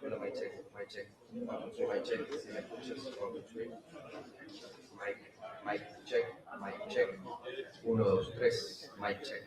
Bueno, mic check, mic check. Si me escuchas, mic, mic check, mic check. 1, 2, 3, mic check.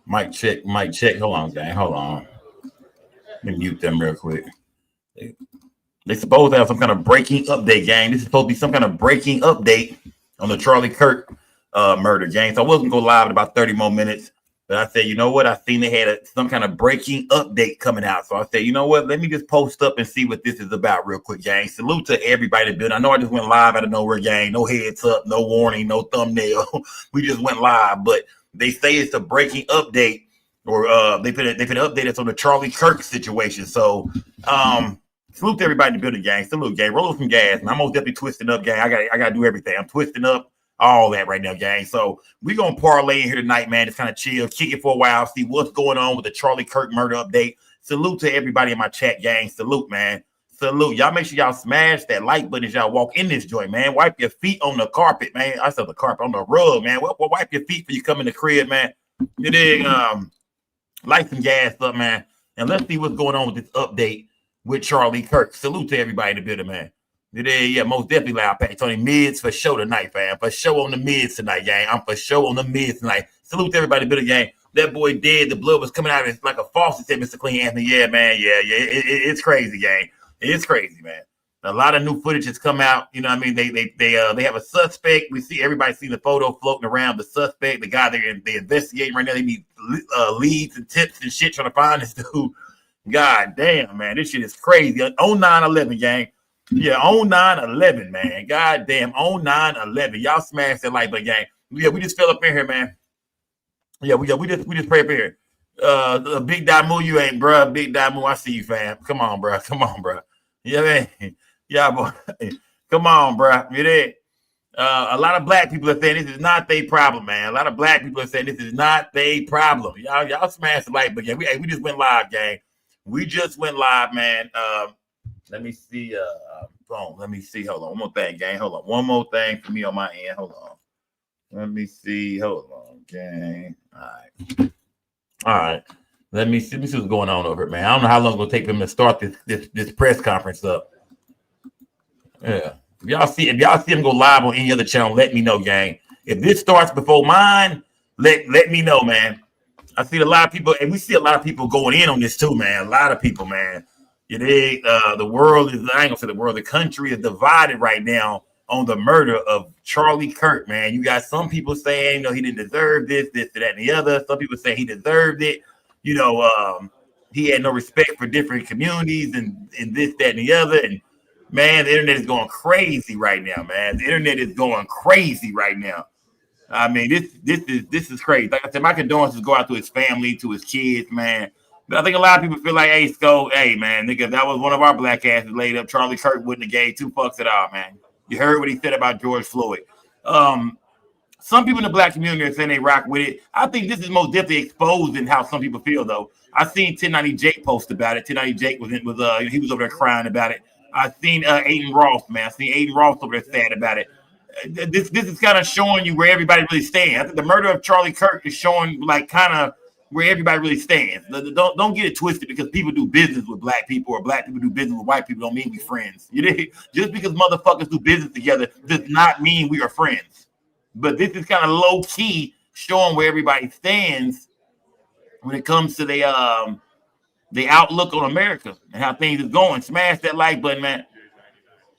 Mic check, mic check. Hold on, gang. Hold on. Let me mute them real quick. They supposed to have some kind of breaking update, gang. This is supposed to be some kind of breaking update on the Charlie Kirk murder, gang. So I wasn't going to go live in about 30 more minutes. But I said, you know what? I seen they had some kind of breaking update coming out. So I said, you know what? Let me just post up and see what this is about real quick, gang. Salute to everybody that built. I know I just went live out of nowhere, gang. No heads up, no warning, no thumbnail. We just went live. But they say it's a breaking update, or they put an update us on the Charlie Kirk situation. So salute to everybody in the building, gang. Salute, gang. Roll some gas. And I'm most definitely twisting up, gang. I gotta do everything. I'm twisting up all that right now, gang. So we're gonna parlay in here tonight, man. Just kind of chill, kick it for a while, see what's going on with the Charlie Kirk murder update. Salute to everybody in my chat, gang. Salute, man. Salute. Y'all make sure y'all smash that like button as y'all walk in this joint, man. Wipe your feet on the carpet, man. I said the carpet, on the rug, man. Well, wipe your feet before you come in the crib, man. You dig? Light some gas up, man. And let's see what's going on with this update with Charlie Kirk. Salute to everybody in the building, man. Yeah, most definitely loud pack. Tony mids for show tonight, fam. For show on the mids tonight, gang. I'm for show on the mids tonight. Salute to everybody in the building, gang. That boy dead. The blood was coming out of it like a faucet, said Mr. Clean Anthony. Yeah, man. Yeah. It's crazy, gang. It's crazy, man. A lot of new footage has come out. You know what I mean? They have a suspect. We see everybody seeing the photo floating around. The suspect, the guy they investigating right now. They need leads and tips and shit trying to find this dude. God damn, man. This shit is crazy. On 9/11, gang. Yeah, on 9/11, man. God damn, on 9/11. Y'all smash that like button, gang. Yeah, we just fell up in here, man. Yeah, we just pray up here. Big Damu, you ain't, bro. Big Damu, I see you, fam. Come on, bro. Yeah, man. Yeah, boy. Come on, bro. You there? A lot of black people are saying this is not their problem, man. A lot of black people are saying this is not their problem. Y'all smash the like button, yeah. We just went live, gang. We just went live, man. Let me see. Let me see. Hold on. One more thing, gang. Hold on. One more thing for me on my end. Hold on. Let me see. Hold on, gang. All right. Let me see what's going on over it, man. I don't know how long it's gonna take them to start this press conference up. Yeah. If y'all see him go live on any other channel, let me know, gang. If this starts before mine, let me know, man. I see a lot of people, and we see a lot of people going in on this too, man. A lot of people, man. You dig? The world is, I ain't gonna say the world, the country is divided right now on the murder of Charlie Kirk, man. You got some people saying, he didn't deserve this, that, and the other. Some people say he deserved it. He had no respect for different communities and this, that, and the other. And man, the internet is going crazy right now, man. The internet is going crazy right now. I mean, this is crazy. Like I said, my condolences go out to his family, to his kids, man. But I think a lot of people feel like, hey, man, nigga, that was one of our black asses laid up. Charlie Kirk wouldn't have gave two fucks at all, man. You heard what he said about George Floyd. Some people in the black community are saying they rock with it. I think this is most definitely exposing how some people feel, though. I seen 1090 Jake post about it. 1090 Jake he was over there crying about it. I seen Aiden Ross, man. I seen Aiden Ross over there sad about it. this is kind of showing you where everybody really stands. I think the murder of Charlie Kirk is showing like kind of where everybody really stands. Don't get it twisted because people do business with black people or black people do business with white people don't mean we friends. You know, just because motherfuckers do business together does not mean we are friends. But this is kind of low key showing where everybody stands when it comes to the outlook on America and how things is going. Smash that like button, man.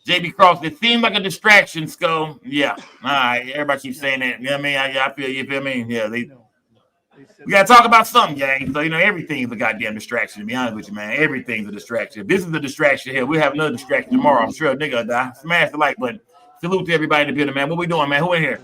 JB Cross, it seemed like a distraction, Skull. Yeah. All right. Everybody keeps saying that. You know what I mean? I feel you. Feel me? Yeah. We got to talk about something, gang. So, everything's a goddamn distraction, to be honest with you, man. Everything's a distraction. If this is a distraction here, we'll have another distraction tomorrow. I'm sure a nigga will die. Smash the like button. Salute to everybody in the building, man. What we doing, man? Who in here?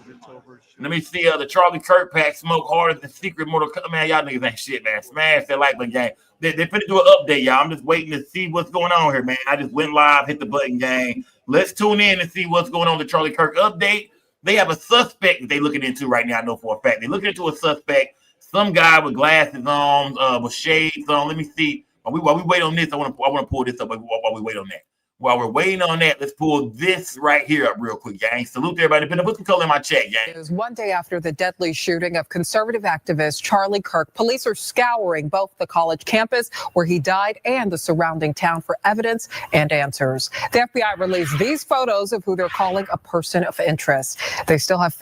Let me see the Charlie Kirk pack smoke harder than secret Mortal Kombat. Man, y'all niggas ain't shit, man. Smash that like button, gang. They finna do an update, y'all. I'm just waiting to see what's going on here, man. I just went live, hit the button, gang. Let's tune in and see what's going on with the Charlie Kirk update. They have a suspect that they're looking into right now, I know for a fact. They're looking into a suspect, some guy with glasses on, with shades on. Let me see. While we wait on this, I want to pull this up while we wait on that. While we're waiting on that, let's pull this right here up real quick, gang. Salute to everybody. Put some color in my chat, gang. It was one day after the deadly shooting of conservative activist Charlie Kirk. Police are scouring both the college campus where he died and the surrounding town for evidence and answers. The FBI released these photos of who they're calling a person of interest. They still have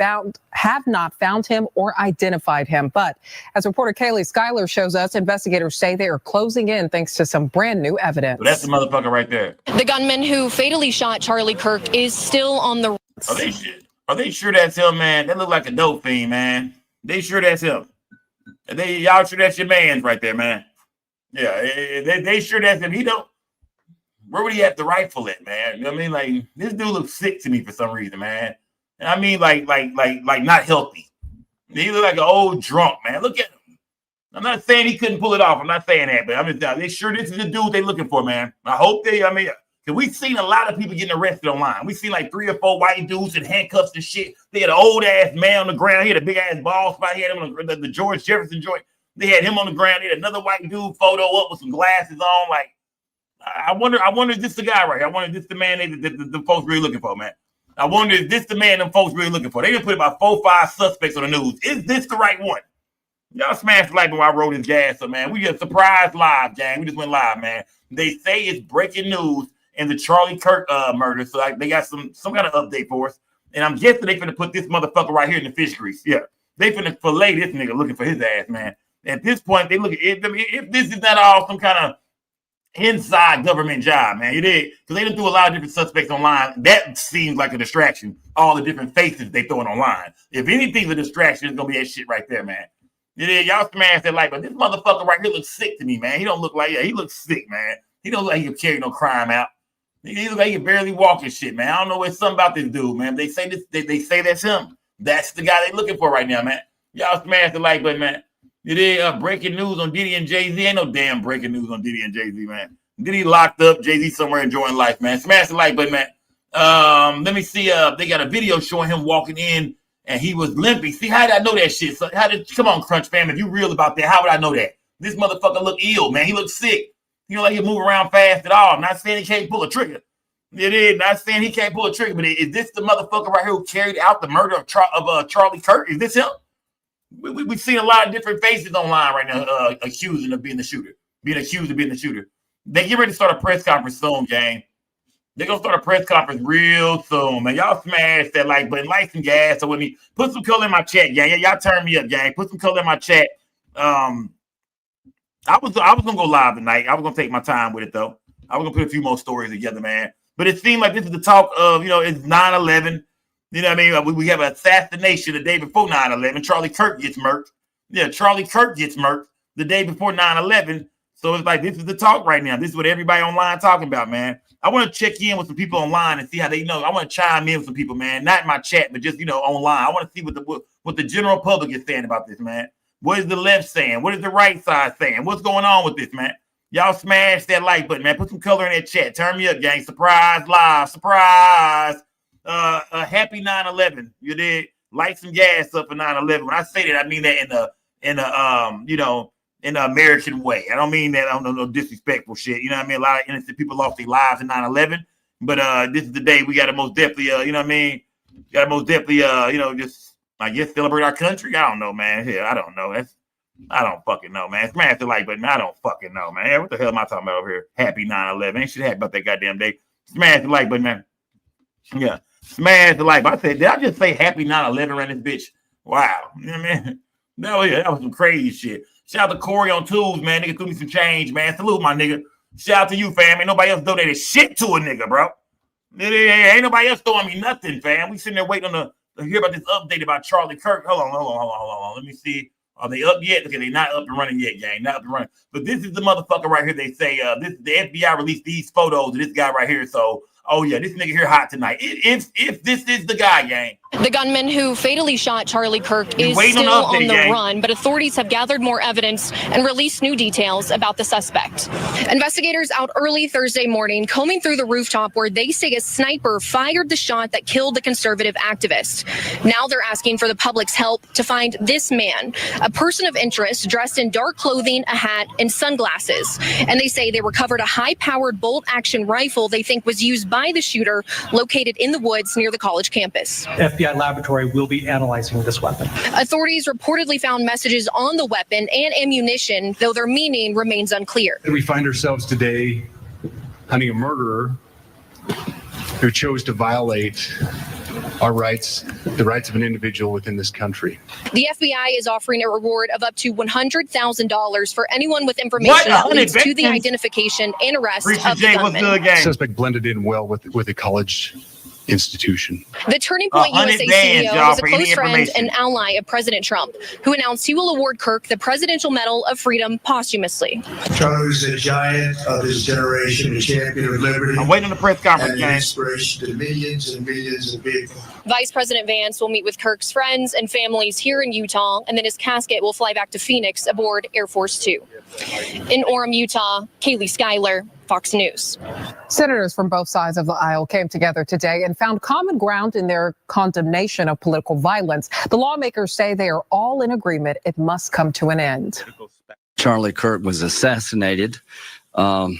not found him or identified him. But as reporter Kaylee Schuyler shows us, investigators say they are closing in thanks to some brand new evidence. So that's the motherfucker right there. The gunman who fatally shot Charlie Kirk is still on the. Are they sure that's him, man? That look like a dope fiend, man. They sure that's him. Y'all sure that's your man's right there, man. Yeah, they sure that's him. He don't. Where would he have the rifle at, man? You know what I mean? Like this dude looks sick to me for some reason, man. And I mean, like not healthy. He look like an old drunk, man. Look at him. I'm not saying he couldn't pull it off. I'm not saying that, but I'm just they sure this is the dude they looking for, man. I hope we've seen a lot of people getting arrested online. We've seen like 3 or 4 white dudes in handcuffs and shit. They had an old ass man on the ground. He had a big ass ball spot. He had him on the George Jefferson joint. They had him on the ground. They had another white dude photo up with some glasses on. Like, I wonder if this the guy right here. I wonder if this the man the folks really looking for, man. I wonder if this the man them folks really looking for. They done put about 4 or 5 suspects on the news. Is this the right one? Y'all smashed the like when I wrote his gas up, man. We just surprised live, gang. We just went live, man. They say it's breaking news in the Charlie Kirk murder. So they got some kind of update for us. And I'm guessing they finna put this motherfucker right here in the fish grease. Yeah. They finna fillet this nigga looking for his ass, man. At this point, they look at if this is not all some kind of inside government job, man. You did, because they done do a lot of different suspects online. That seems like a distraction. All the different faces they throwing online. If anything's a distraction, it's gonna be that shit right there, man. You did, y'all smash that like, but this motherfucker right here looks sick to me, man. He don't look like, he looks sick, man. He don't look like he can carry no crime out. He look like he can barely walk and shit, man. I don't know what's something about this dude, man. They say this, they say that's him. That's the guy they looking for right now, man. Y'all smash the like button, man. You did breaking news on Diddy and Jay-Z. Ain't no damn breaking news on Diddy and Jay-Z, man. Diddy locked up, Jay-Z somewhere enjoying life, man. Smash the like button, man. Let me see. They got a video showing him walking in, and he was limping. See, how did I know that shit? So come on, Crunch fam, if you real about that, how would I know that? This motherfucker look ill, man. He looks sick. He don't like he move around fast at all. I'm not saying he can't pull a trigger. It is not saying he can't pull a trigger, but is this the motherfucker right here who carried out the murder of Charlie Kirk? Is this him? We've seen a lot of different faces online right now accusing of being the shooter. They get ready to start a press conference soon, gang. They're going to start a press conference real soon, man. Y'all smash that like button, light some gas. So with me, put some color in my chat, gang. Y'all turn me up, gang. Put some color in my chat. I was going to go live tonight. I was going to take my time with it, though. I was going to put a few more stories together, man. But it seemed like this is the talk of, it's 9/11. You know what I mean? We have an assassination the day before 9/11. Charlie Kirk gets murked. Yeah, Charlie Kirk gets murked the day before 9/11. So it's like, this is the talk right now. This is what everybody online talking about, man. I want to check in with some people online and see how they know. I want to chime in with some people, man. Not in my chat, but just, online. I want to see what the general public is saying about this, man. What is the left saying? What is the right side saying? What's going on with this, man? Y'all smash that like button, man. Put some color in that chat. Turn me up, gang. Surprise live. Surprise. Happy 9/11. You did. Light some gas up for 9/11. When I say that, I mean that in the American way. I don't mean that. I don't know, no disrespectful shit. You know what I mean? A lot of innocent people lost their lives in 9/11. But this is the day we got to most definitely, gotta most definitely, just I guess celebrate our country. I don't know, man. I don't know. I don't fucking know, man. Smash the like button. I don't fucking know, man. What the hell am I talking about over here? Happy 9/11. Ain't shit happy about that goddamn day. Smash the like button, man. Yeah. Smash the like button. I said, did I just say happy 9/11 around this bitch? Wow. You know what I mean? No, yeah, that was some crazy shit. Shout out to Corey on tools, man. Nigga threw me some change, man. Salute, my nigga. Shout out to you, fam. Ain't nobody else donated shit to a nigga, bro. Ain't nobody else throwing me nothing, fam. We sitting there waiting to hear about this update about Charlie Kirk. Hold on. Let me see. Are they up yet? Okay, they're not up and running yet, gang. Not up and running. But this is the motherfucker right here. They say the FBI released these photos of this guy right here. So, oh yeah, this nigga here hot tonight. If this is the guy, gang. The gunman who fatally shot Charlie Kirk is still on the run, but authorities have gathered more evidence and released new details about the suspect. Investigators out early Thursday morning combing through the rooftop where they say a sniper fired the shot that killed the conservative activist. Now they're asking for the public's help to find this man, a person of interest dressed in dark clothing, a hat, and sunglasses. And they say they recovered a high-powered bolt-action rifle they think was used by the shooter located in the woods near the college campus. FBI laboratory will be analyzing this weapon. Authorities reportedly found messages on the weapon and ammunition, though their meaning remains unclear. We find ourselves today hunting a murderer who chose to violate our rights, the rights of an individual within this country. The FBI is offering a reward of up to $100,000 for anyone with information that leads to the identification and arrest of the gunman. Suspect blended in well with a college institution. The Turning Point USA CEO was a close friend and ally of President Trump, who announced he will award Kirk the Presidential Medal of Freedom posthumously. Charlie was a giant of his generation, a champion of liberty. I'm waiting on the press conference, and an inspiration to millions and millions of people. Vice President Vance will meet with Kirk's friends and families here in Utah, and then his casket will fly back to Phoenix aboard Air Force Two. In Orem, Utah, Kaylee Schuyler, Fox News. Senators from both sides of the aisle came together today and found common ground in their condemnation of political violence. The lawmakers say they are all in agreement it must come to an end. Charlie Kirk was assassinated. From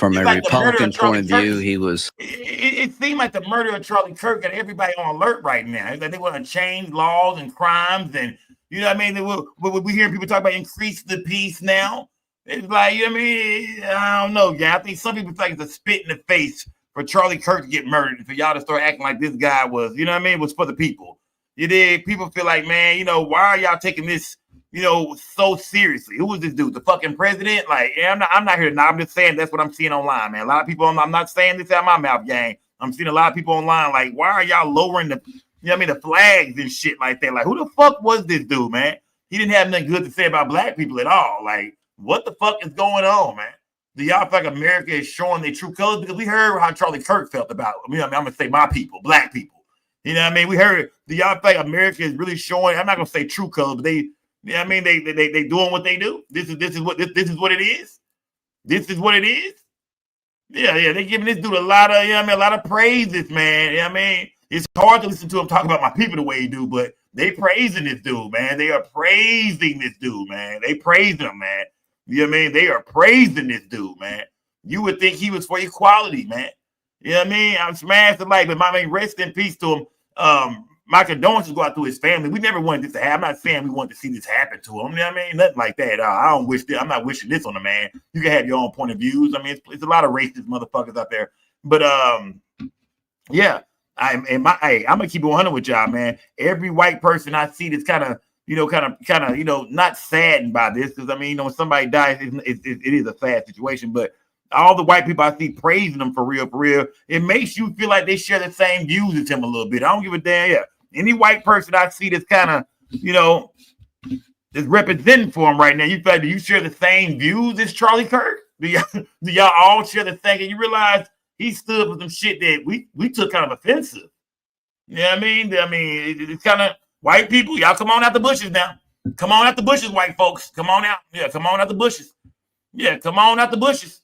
a Republican point of view, he was. It seemed like the murder of Charlie Kirk got everybody on alert right now. That they want to change laws and crimes, and you know what I mean. We hear people talk about increase the peace now. It's like, you know what I mean? I don't know, yeah. I think some people think it's a spit in the face for Charlie Kirk to get murdered and for y'all to start acting like this guy was, you know what I mean, was for the people. You did. People feel like, man, you know, why are y'all taking this, you know, so seriously? Who was this dude? The fucking president? Like, yeah, I'm not here to I'm just saying that's what I'm seeing online, man. A lot of people, I'm not saying this out of my mouth, gang. I'm seeing a lot of people online like, why are y'all lowering the, you know what I mean, the flags and shit like that? Like, who the fuck was this dude, man? He didn't have nothing good to say about black people at all. Like, what the fuck is going on, man? Do y'all feel like America is showing their true colors? Because we heard how Charlie Kirk felt about it. I'm going to say my people, black people. You know what I mean? We heard it. Do y'all think America is really showing, I'm not going to say true colors, but they, you know what I mean? They doing what they do. This is what it is. This is what it is. Yeah. They giving this dude a lot of, you know what I mean? A lot of praises, man. You know what I mean? It's hard to listen to him talk about my people the way he do, but they praising this dude, man. They are praising this dude, man. They praising him, man. You know what I mean? They are praising this dude, man. You would think he was for equality, man. You know what I mean? I'm smashed the light, but my man, rest in peace to him. My condolences go out to his family. We never wanted this to happen. I'm not saying we wanted to see this happen to him. You know what I mean? Nothing like that. I don't wish this. I'm not wishing this on the man. You can have your own point of views. I mean, it's a lot of racist motherfuckers out there. But yeah. I'm gonna keep it 100 with y'all, man. Every white person I see that's kind of, not saddened by this, because I mean, when somebody dies, it is a sad situation. But all the white people I see praising them for real, it makes you feel like they share the same views as him a little bit. I don't give a damn. Yeah, any white person I see that's kind of, that's representing for him right now, you feel like, do you share the same views as Charlie Kirk? Do y'all all share the same? And you realize he stood for some shit that we took kind of offensive. You know what I mean? It's kind of white people. Y'all come on out the bushes now. Come on out the bushes, white folks. Come on out. Yeah, come on out the bushes. Yeah, come on out the bushes.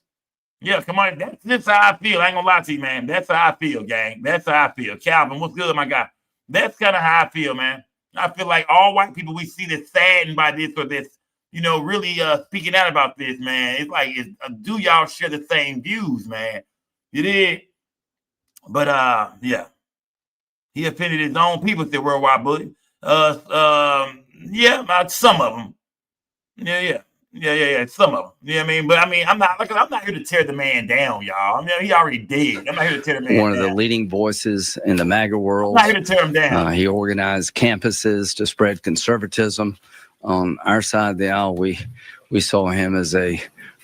Yeah, come on. That's how I feel. I ain't gonna lie to you, man. That's how I feel, gang. That's how I feel. Calvin, what's good, my guy? That's kind of how I feel, man. I feel like all white people we see that's saddened by this or this, really speaking out about this, man. It's like, do y'all share the same views, man? You did, but yeah. He offended his own people. Said worldwide bully. Yeah, some of them. Yeah. Some of them. You know what I mean? But I mean, I'm not here to tear the man down, y'all. I mean, he already dead. I'm not here to tear the man down. One of the leading voices in the MAGA world. I'm not here to tear him down. He organized campuses to spread conservatism. On our side of the aisle, we saw him as a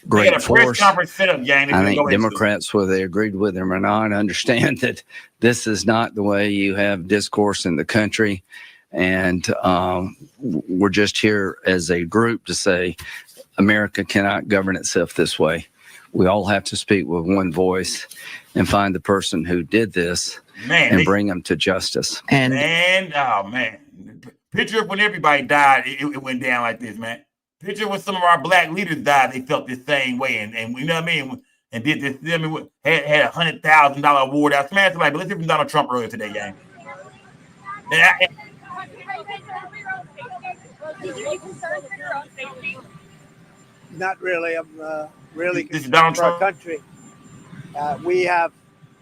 great force. I think Democrats, whether they agreed with him or not, understand that this is not the way you have discourse in the country. And we're just here as a group to say America cannot govern itself this way. We all have to speak with one voice and find the person who did this and bring them to justice. Picture when everybody died, it went down like this, man. Picture when some of our black leaders died, they felt the same way, and you know what I mean, and did this. I mean, had $100,000 award out. Smash somebody, but let's hear from Donald Trump earlier today, gang. Not really. I'm really concerned for our country. We have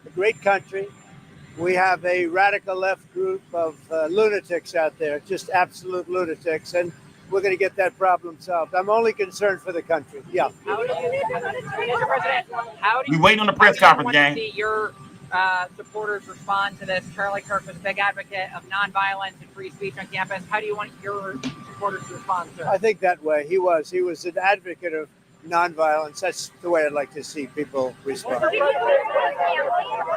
a great country. We have a radical left group of lunatics out there, just absolute lunatics, and we're going to get that problem solved. I'm only concerned for the country. Yeah. We waiting on the press conference, gang. See your supporters respond to this. Charlie Kirk was a big advocate of nonviolence and free speech on campus. How do you want your supporters to respond, sir? I think that way. He was an advocate of nonviolence. That's the way I'd like to see people respond.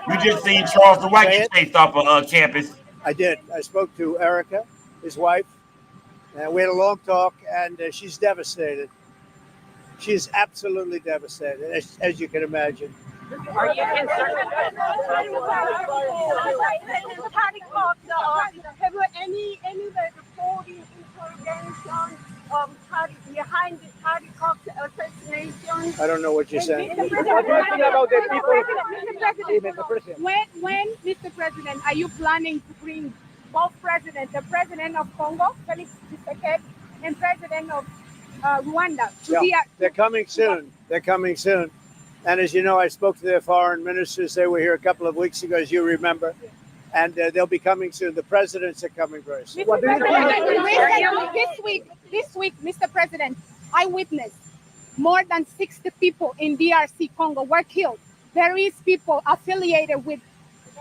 You just seen Charles the White get chased off of campus. I did. I spoke to Erica, his wife, and we had a long talk, and she's devastated. She's absolutely devastated, as you can imagine. Are you concerned? Have any reporting intervention behind the Charlie Cox assassination? I don't know what you're saying. When, Mr. President, are you planning to bring both presidents, the president of Congo, Felix Tshisekedi, and president of Rwanda? They're coming soon. And as you know, I spoke to their foreign ministers. They were here a couple of weeks ago, as you remember. And they'll be coming soon. The presidents are coming very soon. This week, Mr. President, I witnessed more than 60 people in DRC Congo were killed. There is people affiliated with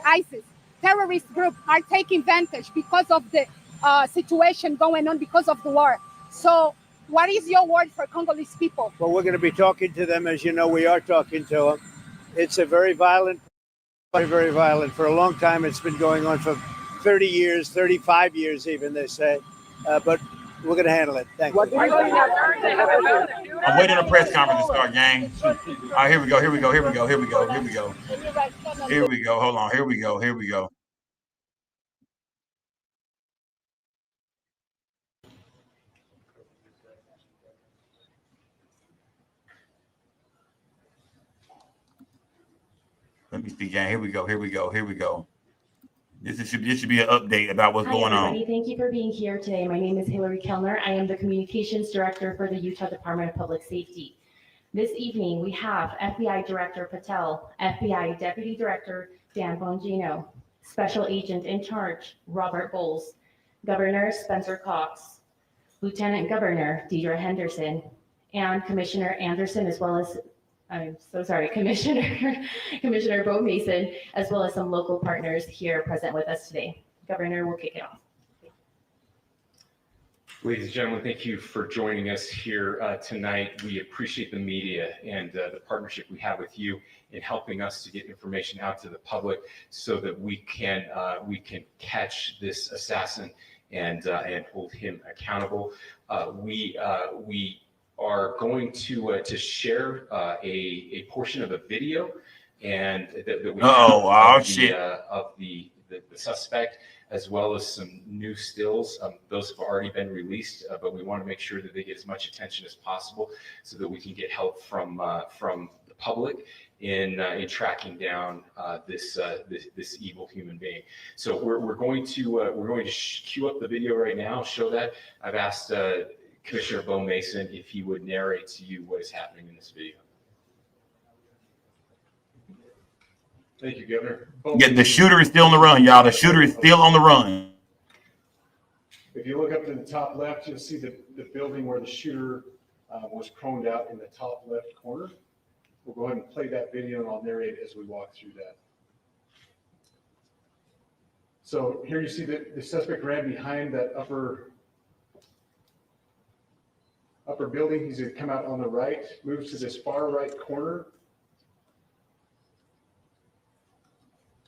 ISIS. Terrorist groups are taking advantage because of the situation going on because of the war. So what is your word for Congolese people? Well, we're going to be talking to them. As you know, we are talking to them. It's a very violent, very violent. For a long time, it's been going on for 30 years, 35 years even, they say. But we're going to handle it. Thank you. I'm waiting on a press conference to start, gang. All right, here we go. Hold on. Here we go. Let me see, gang. Here we go. This should be an update about what's going on. Thank you for being here today. My name is Hillary Kellner. I am the Communications Director for the Utah Department of Public Safety. This evening, we have FBI Director Patel, FBI Deputy Director Dan Bongino, Special Agent in Charge Robert Bowles, Governor Spencer Cox, Lieutenant Governor Deidre Henderson, and Commissioner Anderson, as well as Commissioner Bo Mason, as well as some local partners here present with us today. Governor, we'll kick it off. Ladies and gentlemen, thank you for joining us here tonight. We appreciate the media and the partnership we have with you in helping us to get information out to the public so that we can catch this assassin and hold him accountable. We are going to share a portion of a video and that we have of the suspect, as well as some new stills. Those have already been released, but we want to make sure that they get as much attention as possible so that we can get help from the public in tracking down this evil human being. So we're going to queue up the video right now, show that. I've asked Commissioner Bo Mason if he would narrate to you what is happening in this video. Thank you, Governor. Yeah, the shooter is still on the run, y'all. The shooter is still on the run. If you look up to the top left, you'll see the building where the shooter was proned out in the top left corner. We'll go ahead and play that video and I'll narrate as we walk through that. So here you see the suspect ran behind that upper building. He's going to come out on the right, moves to this far right corner.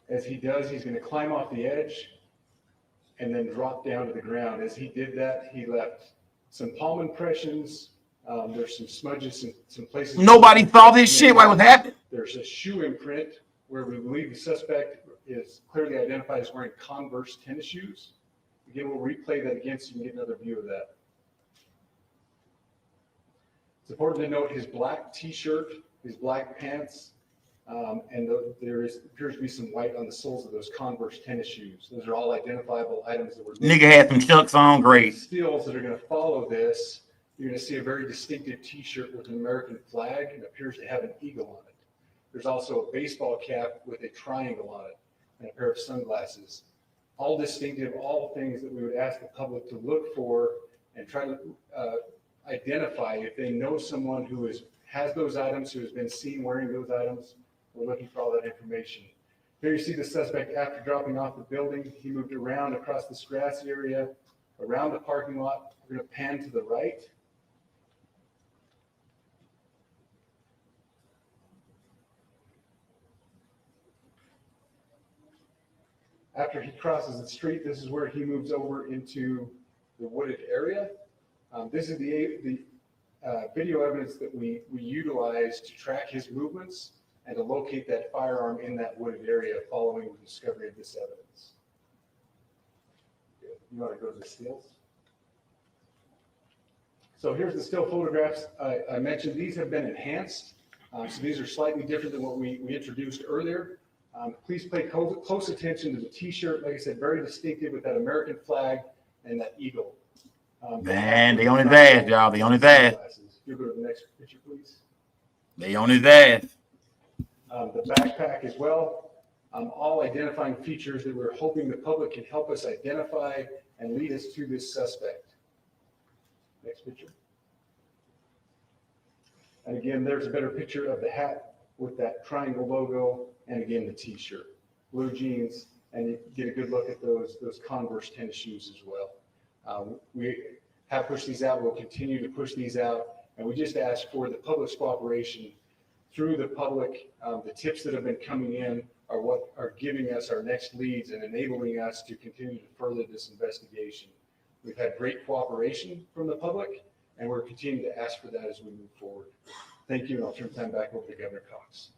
As he does, he's going to climb off the edge and then drop down to the ground. As he did that, he left some palm impressions. There's some smudges in some places. Nobody saw this shit while it was happening. There's a shoe imprint where we believe the suspect is clearly identified as wearing Converse tennis shoes. Again, we'll replay that again so you can get another view of that. It's important to note his black t-shirt, his black pants, and there appears to be some white on the soles of those Converse tennis shoes. Those are all identifiable items that were. Nigga had some Chucks on, great. Stills that are going to follow this. You're going to see a very distinctive t-shirt with an American flag and appears to have an eagle on it. There's also a baseball cap with a triangle on it and a pair of sunglasses. All distinctive, all things that we would ask the public to look for and try to identify if they know someone who has those items, who has been seen wearing those items. We're looking for all that information. Here you see the suspect after dropping off the building. He moved around across this grassy area, around the parking lot. We're going to pan to the right. After he crosses the street, this is where he moves over into the wooded area. This is the video evidence that we utilize to track his movements and to locate that firearm in that wooded area following the discovery of this evidence. You want to go to the stills? So here's the still photographs. I mentioned these have been enhanced. So these are slightly different than what we introduced earlier. Please pay close attention to the t-shirt. Like I said, very distinctive with that American flag and that eagle. Man, they on his ass, y'all. They on his ass. You go to the next picture, please. They on his ass. The backpack as well. All identifying features that we're hoping the public can help us identify and lead us to this suspect. Next picture. And again, there's a better picture of the hat with that triangle logo, and again, the t-shirt, blue jeans, and you get a good look at those Converse tennis shoes as well. We have pushed these out. We'll continue to push these out, and we just ask for the public's cooperation through the public. The tips that have been coming in are what are giving us our next leads and enabling us to continue to further this investigation. We've had great cooperation from the public, and we're continuing to ask for that as we move forward. Thank you, and I'll turn the time back over to Governor Cox.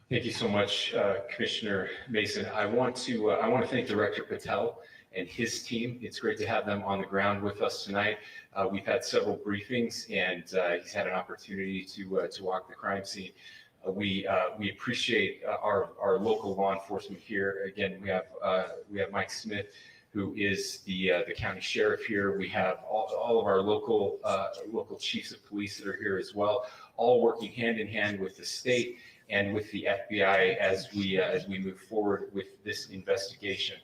Thank you so much, Commissioner Mason. I want to thank Director Patel and his team. It's great to have them on the ground with us tonight. We've had several briefings, and he's had an opportunity to walk the crime scene. We appreciate our local law enforcement here. Again, we have Mike Smith, who is the county sheriff here. We have all of our local chiefs of police that are here as well, all working hand in hand with the state and with the FBI as we move forward with this investigation.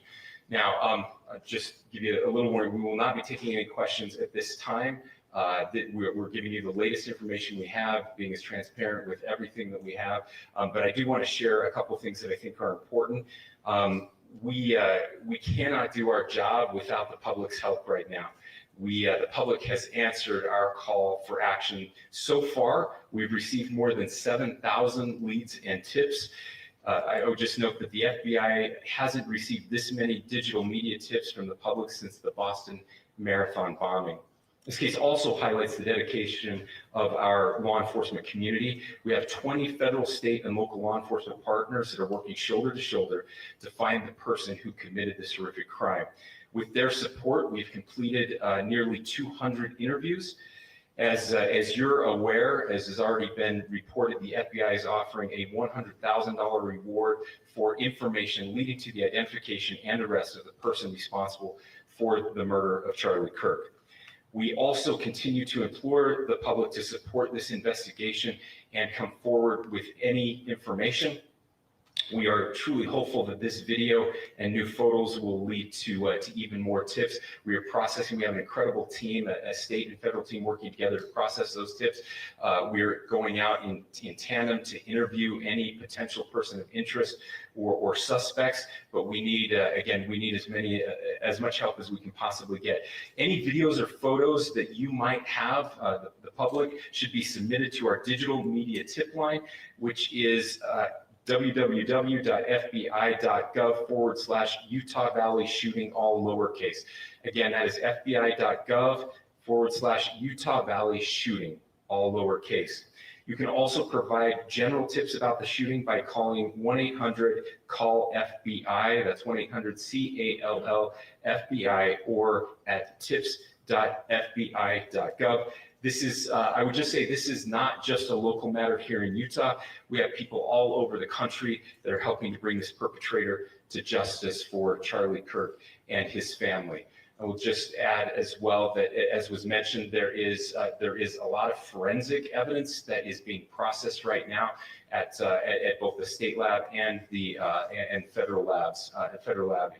Now, just give you a little warning, we will not be taking any questions at this time. We're giving you the latest information we have, being as transparent with everything that we have. But I do want to share a couple of things that I think are important. We cannot do our job without the public's help right now. The public has answered our call for action. So far, we've received more than 7,000 leads and tips. I would just note that the FBI hasn't received this many digital media tips from the public since the Boston Marathon bombing. This case also highlights the dedication of our law enforcement community. We have 20 federal, state, and local law enforcement partners that are working shoulder to shoulder to find the person who committed this horrific crime. With their support, we've completed nearly 200 interviews. As you're aware, as has already been reported, the FBI is offering a $100,000 reward for information leading to the identification and arrest of the person responsible for the murder of Charlie Kirk. We also continue to implore the public to support this investigation and come forward with any information We are truly hopeful that this video and new photos will lead to even more tips. We are processing. We have an incredible team, a state and federal team working together to process those tips. We're going out in tandem to interview any potential person of interest or suspects. But we need, again, we need as much help as we can possibly get. Any videos or photos that you might have, the public, should be submitted to our digital media tip line, which is www.fbi.gov/Utah Valley shooting, all lowercase. Again, that is fbi.gov/Utah Valley shooting, all lowercase. You can also provide general tips about the shooting by calling 1-800-CALL-FBI. That's 1-800-CALL-FBI, or at tips.fbi.gov. This is, I would just say, this is not just a local matter here in Utah. We have people all over the country that are helping to bring this perpetrator to justice for Charlie Kirk and his family. I will just add as well that, as was mentioned, there is a lot of forensic evidence that is being processed right now at both the state lab and the federal labs, federal lab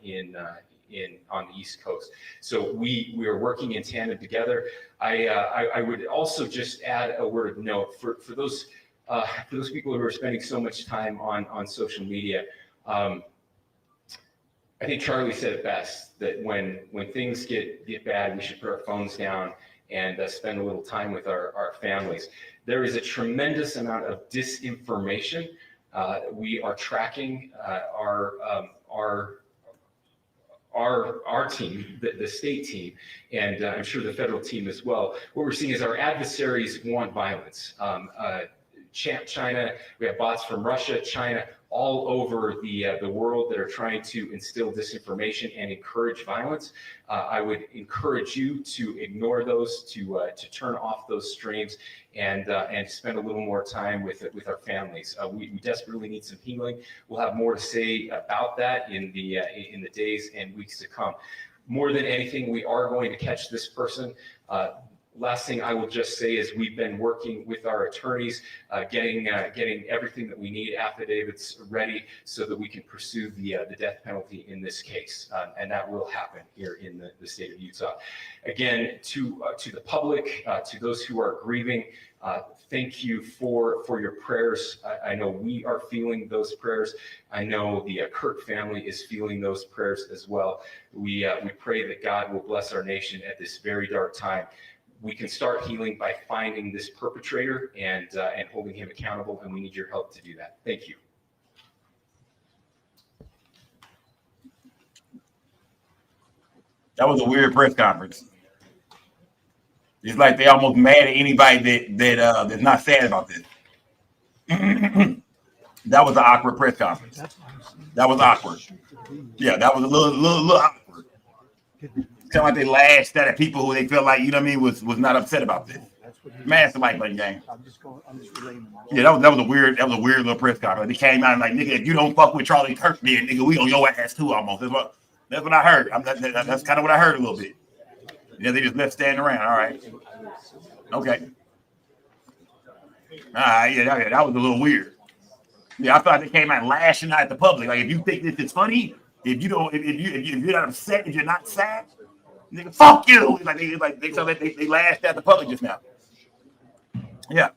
on the East Coast. So we are working in tandem together. I would also just add a word of note for those people who are spending so much time on social media. I think Charlie said it best, that when things get bad, we should put our phones down and spend a little time with our families. There is a tremendous amount of disinformation. We are tracking our team, the state team, and I'm sure the federal team as well. What we're seeing is our adversaries want violence. China, we have bots from Russia, China, all over the world that are trying to instill disinformation and encourage violence. I would encourage you to ignore those, to turn off those streams, and spend a little more time with our families. We desperately need some healing. We'll have more to say about that in the days and weeks to come. More than anything, we are going to catch this person. Last thing I will just say is we've been working with our attorneys, getting everything that we need, affidavits ready, so that we can pursue the death penalty in this case, and that will happen here in the state of Utah. Again, to the public, to those who are grieving, thank you for your prayers. I know we are feeling those prayers. I know the Kirk family is feeling those prayers as well. We pray that God will bless our nation at this very dark time. We can start healing by finding this perpetrator and holding him accountable, and we need your help to do that. Thank you. That was a weird press conference. It's like they almost mad at anybody that's not sad about this. That was an awkward press conference. That was awkward. Yeah, that was a little awkward. Kind of like they lashed at people who they felt like, you know what I mean, was not upset about this. Massive like button game. Yeah, that was a weird little press conference. They came out and like, nigga, if you don't fuck with Charlie Kirk, then nigga, we on your ass too almost. That's what I heard. That's kind of what I heard a little bit. Yeah, they just left standing around. All right. Okay. Yeah, that was a little weird. Yeah, I thought they came out lashing out at the public. Like, if you think this is funny, if you're not upset, if you're not sad, nigga, fuck you. They lashed at the public just now. Yeah.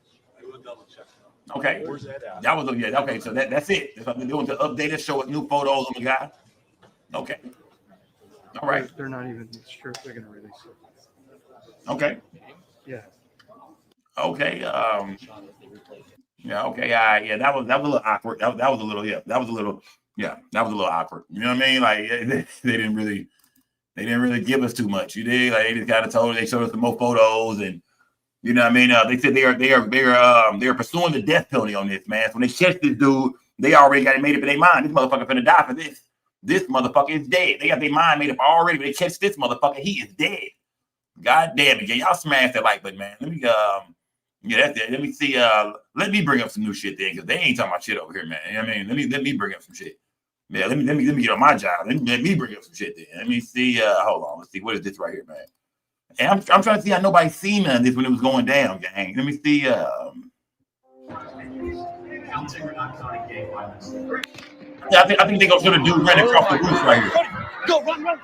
Okay. Where's that at? That was okay. So that's it. That's what they're doing, to update us, show us new photos of the guy. Okay. All right. They're not even sure if they're going to release it. Okay. Yeah. Okay. Yeah. Okay. Yeah. That was a little awkward. That was a little awkward. You know what I mean? Like they didn't really give us too much. You did. Like, they just kind of they showed us some more photos, and you know what I mean. They said they are pursuing the death penalty on this, man. So when they catch this dude, they already got it made up in their mind. This motherfucker finna die for this. This motherfucker is dead. They got their mind made up already. When they catch this motherfucker, he is dead. God damn it, y'all smash that like button, man. Let me that's it. Let me see. Let me bring up some new shit then, because they ain't talking about shit over here, man. You know what I mean? Let me bring up some shit. Yeah, let me get on my job. Let me bring up some shit then. Let me see. Hold on. Let's see. What is this right here, man? And I'm trying to see how nobody seen none of this when it was going down, gang. Let me see. counting or not counting gang violence? Yeah, I think they're gonna do running across the roof right here. Go, run.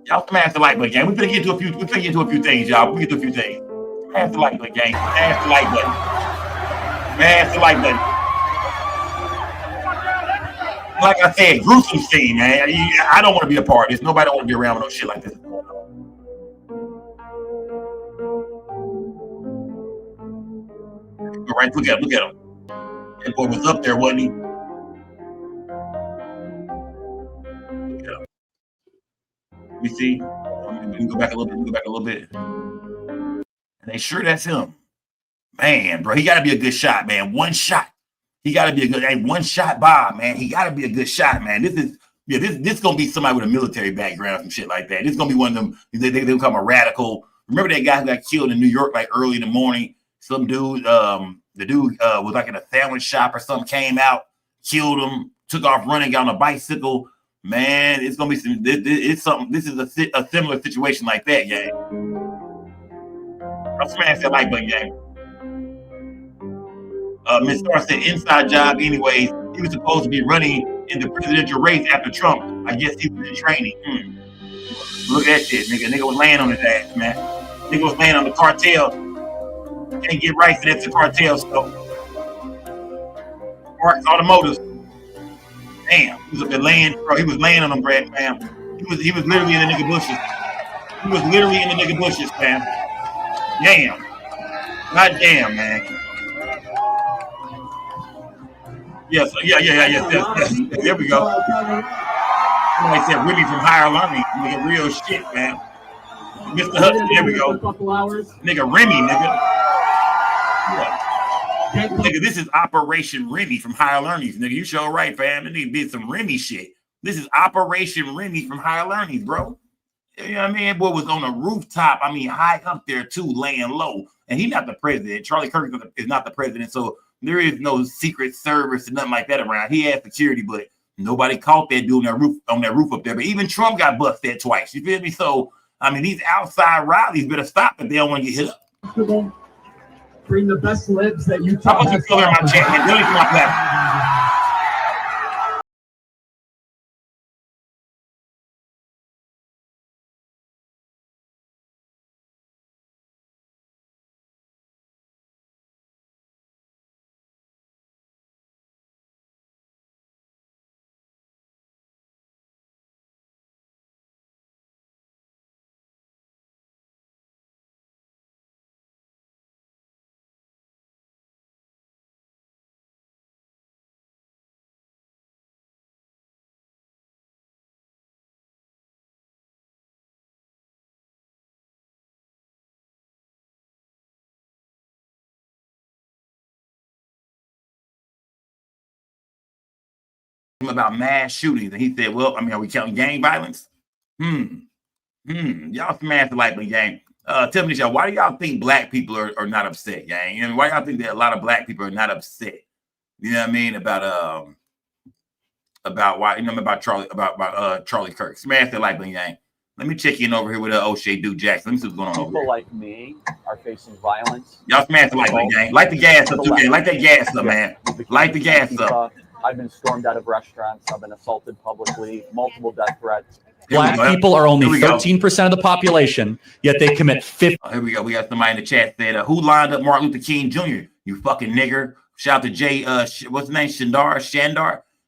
Y'all smash the like button, gang. We finna get to a few things, y'all. We get to a few things. Smash the like button, gang. Smash the like button. Smash the like button. Like I said, gruesome scene, man. I don't want to be a part of this. Nobody want to be around with no shit like this. All right, look at him. That boy was up there, wasn't he? Look at him. We see. We can go back a little bit. And they sure that's him. Man, bro, he got to be a good shot, man. One shot. He got to be a good, one shot Bob, man. He got to be a good shot, man. This is going to be somebody with a military background or some shit like that. This is going to be one of them, they become a radical. Remember that guy who got killed in New York, like early in the morning? Some dude, the dude was like in a sandwich shop or something, came out, killed him, took off running, got on a bicycle. Man, it's going to be some, it's something, this is a similar situation like that, gang. I'll smash that like button, gang. Ms. Starr said inside job anyways. He was supposed to be running in the presidential race after Trump. I guess he was in training. Look at that shit, nigga. Nigga was laying on his ass, man. Nigga was laying on the cartel. Can't get right, so that's the cartel stuff. Marks Automotives. Damn, he was up there laying, bro. He was laying on them, Brad, fam. He was literally in the nigga bushes. He was literally in the nigga bushes, fam. Damn. God damn, man. Yes. There we go. Somebody said Remy from Higher Learning. Nigga, real shit, man. Mr. Hudson, there we go. Nigga, Remy, nigga. Yeah. Nigga, this is Operation Remy from Higher Learnings, nigga. You sure right, fam. They did some Remy shit. This is Operation Remy from Higher Learnings, bro. You know what I mean? Boy was on a rooftop. I mean, high up there too, laying low. And he's not the president. Charlie Kirk is not the president, so there is no secret service and nothing like that around. He had security, but nobody caught that dude on that roof up there. But even Trump got busted twice. You feel me? So I mean, these outside rallies better stop if they don't want to get hit up. Bring the best libs that you. How about you color my chat, man? Donate to my platform. About mass shootings, and he said, well, I mean, are we counting gang violence? Y'all smash the like button, gang. Tell me, y'all, why do y'all think black people are not upset, gang? And why y'all think that a lot of black people are not upset? You know what I mean? About why, you know, about Charlie Kirk. Smash the like button, gang. Let me check in over here with O'Shea Duke Jackson. Let me see what's going on over here. People like me are facing violence. Y'all smash the like button, gang. Light the gas up, too, gang. Light that gas up, man. Light the gas up. I've been stormed out of restaurants. I've been assaulted publicly, multiple death threats. Black people are only 13% of the population, yet they commit 50. Here we go. We got somebody in the chat said, who lined up Martin Luther King Jr.? You fucking nigger. Shout out to Jay, what's his name? Shandar.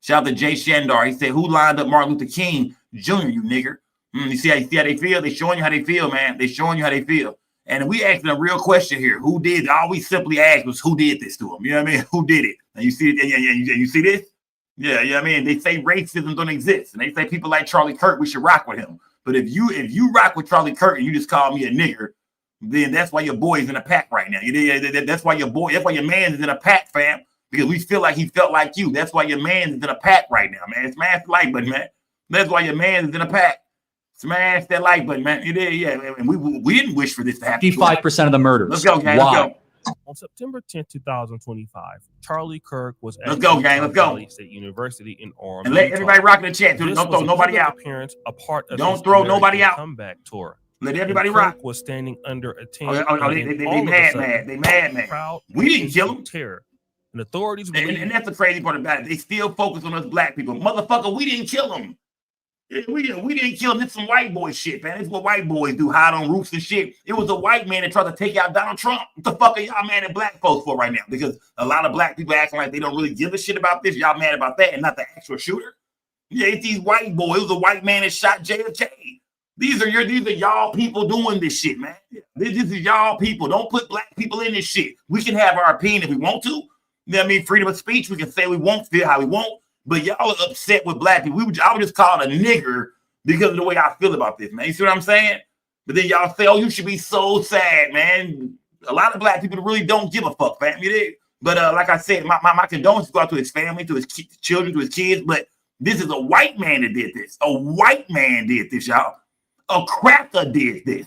Shout out to Jay Shandar. He said, who lined up Martin Luther King Jr., you nigger? You see how they feel? They showing you how they feel, man. They showing you how they feel. And we asking a real question here. Who did? All we simply asked was who did this to him? You know what I mean? Who did it? And you see it? You see this? Yeah, you know what I mean? They say racism don't exist. And they say people like Charlie Kirk, we should rock with him. But if you rock with Charlie Kirk and you just call me a nigger, then that's why your boy's in a pack right now. That's why your man is in a pack, fam. Because we feel like he felt like you. That's why your man is in a pack right now, man. Smash the like button, man. That's why your man is in a pack. Smash that like button, man. And we didn't wish for this to happen. 55% of the murders. Let's go, gang. Let's go. On September 10, 2025, Charlie Kirk was at Valley State University in Orem. And let everybody rock in the chat. Don't throw nobody out. A part of don't throw nobody out. Comeback tour. Let everybody rock. Was standing under attack. They mad. We didn't kill him. Terror And authorities and that's the crazy part about it. They still focus on us black people. Motherfucker, we didn't kill them. We didn't kill them. It's some white boy shit, man. It's what white boys do, hide on roofs and shit. It was a white man that tried to take out Donald Trump. What the fuck are y'all mad at black folks for right now? Because a lot of black people acting like they don't really give a shit about this. Y'all mad about that and not the actual shooter? Yeah, it's these white boys. It was a white man that shot JFK. These are y'all people doing this shit, man. This is y'all people. Don't put black people in this shit. We can have our opinion if we want to. You know what I mean? Freedom of speech. We can say we won't, feel how we want. But y'all are upset with black people. I would just call it a nigger because of the way I feel about this, man. You see what I'm saying? But then y'all say, oh, you should be so sad, man. A lot of black people really don't give a fuck, fam. You dig? But like I said, my condolences go out to his family, to his children, to his kids. But this is a white man that did this. A white man did this, y'all. A cracker did this.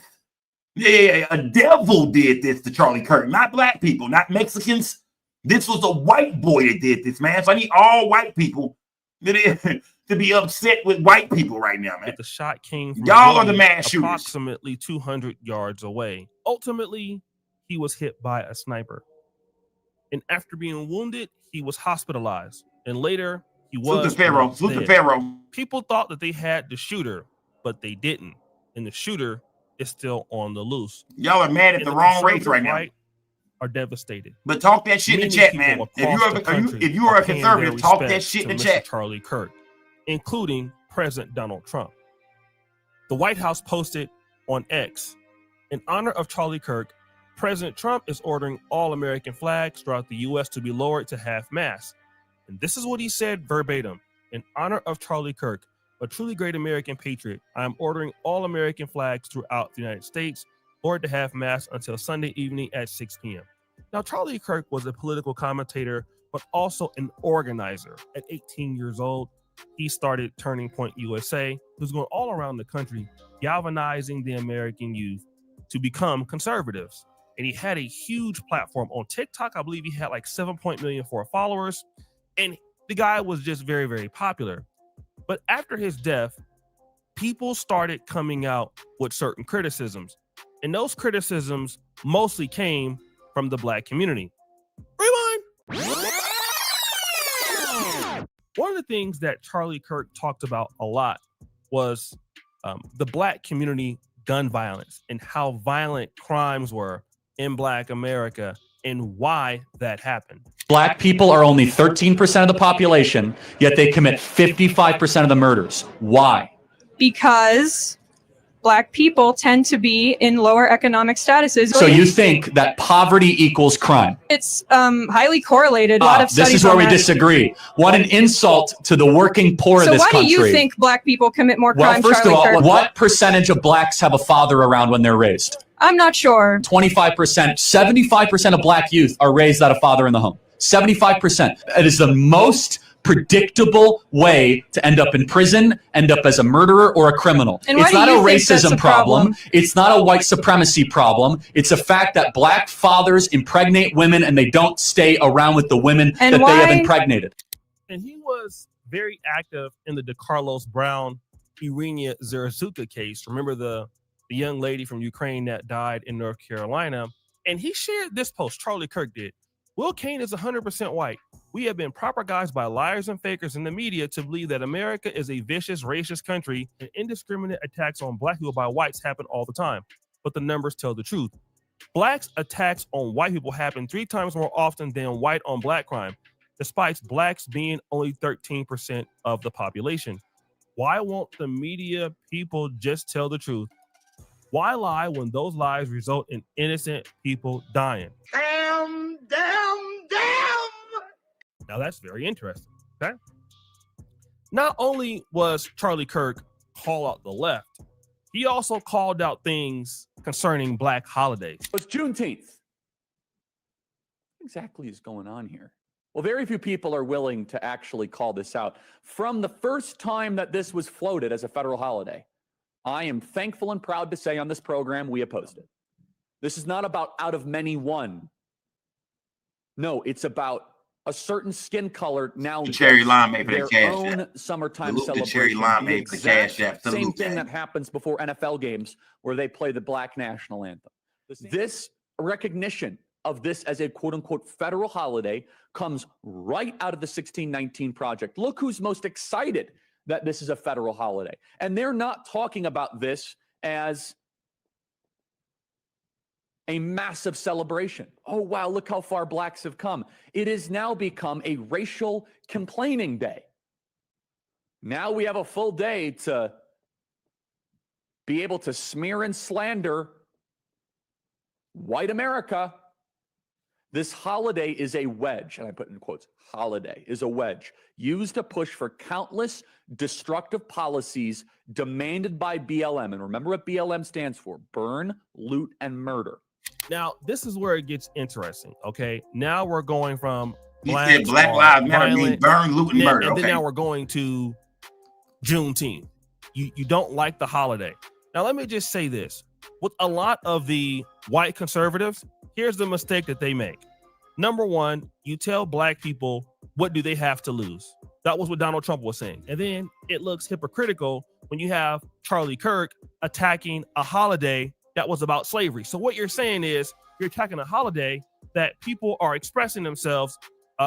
Yeah, a devil did this to Charlie Kirk. Not black people, not Mexicans. This was a white boy that did this, man. So I need all white people to be upset with white people right now, man. The shot came from y'all are the mass shooters. Approximately 200 yards away. Ultimately, he was hit by a sniper. And after being wounded, he was hospitalized. And later, he was Pharaoh. People thought that they had the shooter, but they didn't. And the shooter is still on the loose. Y'all are mad at the wrong race right now. Are devastated. But talk that shit in the chat, man. If you are a conservative, talk that shit in the chat. Charlie Kirk, including President Donald Trump. The White House posted on X, in honor of Charlie Kirk, President Trump is ordering all American flags throughout the U.S. to be lowered to half-mast. And this is what he said verbatim. In honor of Charlie Kirk, a truly great American patriot, I am ordering all American flags throughout the United States lowered to half-mast until Sunday evening at 6 p.m. Now, Charlie Kirk was a political commentator, but also an organizer. At 18 years old, he started Turning Point USA, who's going all around the country, galvanizing the American youth to become conservatives. And he had a huge platform on TikTok. I believe he had like 7 million followers. And the guy was just very, very popular. But after his death, people started coming out with certain criticisms. And those criticisms mostly came from the black community. Rewind. One of the things that Charlie Kirk talked about a lot was the black community gun violence and how violent crimes were in Black America and why that happened. Black people are only 13% of the population, yet they commit 55% of the murders. Why? Because Black people tend to be in lower economic statuses. So you think that poverty equals crime? It's highly correlated. A lot of studies. This is where we disagree. What an insult to the working poor of this country. So why do you think Black people commit more crime? Well, first of all, what percentage of blacks have a father around when they're raised? I'm not sure. 25%. 75% of black youth are raised without a father in the home. 75%. It is the most predictable way to end up in prison, end up as a murderer or a criminal. And it's not a racism problem. It's not a white supremacy problem. It's a fact that black fathers impregnate women and they don't stay around with the women that they have impregnated. And he was very active in the DeCarlos Brown, Irina Zarazuka case. Remember the young lady from Ukraine that died in North Carolina. And he shared this post, Charlie Kirk did. Will Kane is 100% white. We have been propagandized by liars and fakers in the media to believe that America is a vicious, racist country and indiscriminate attacks on black people by whites happen all the time. But the numbers tell the truth. Blacks' attacks on white people happen 3 times more often than white on black crime, despite blacks being only 13% of the population. Why won't the media people just tell the truth? Why lie when those lies result in innocent people dying? Damn. Now that's very interesting, okay? Not only was Charlie Kirk call out the left, he also called out things concerning black holidays. It's Juneteenth. What exactly is going on here? Well, very few people are willing to actually call this out. From the first time that this was floated as a federal holiday, I am thankful and proud to say on this program, we opposed it. This is not about out of many one. No, it's about a certain skin color now the cherry limeade for their the cash own app. summertime The cherry celebration. limeade for the cash app. Same thing that happens before NFL games where they play the black national anthem. This recognition of this as a quote unquote federal holiday comes right out of the 1619 Project. Look who's most excited that this is a federal holiday. And they're not talking about this as a massive celebration. Oh, wow, look how far blacks have come. It has now become a racial complaining day. Now we have a full day to be able to smear and slander white America. This holiday is a wedge, and I put in quotes, holiday is a wedge used to push for countless destructive policies demanded by BLM. And remember what BLM stands for: burn, loot, and murder. Now, this is where it gets interesting, okay? Now we're going from Black Lives Matter means burn, loot, and murder. And then now we're going to Juneteenth. You don't like the holiday. Now, let me just say this. With a lot of the white conservatives, here's the mistake that they make. Number one, you tell black people, what do they have to lose? That was what Donald Trump was saying. And then it looks hypocritical when you have Charlie Kirk attacking a holiday that was about slavery. So what you're saying is you're attacking a holiday that people are expressing themselves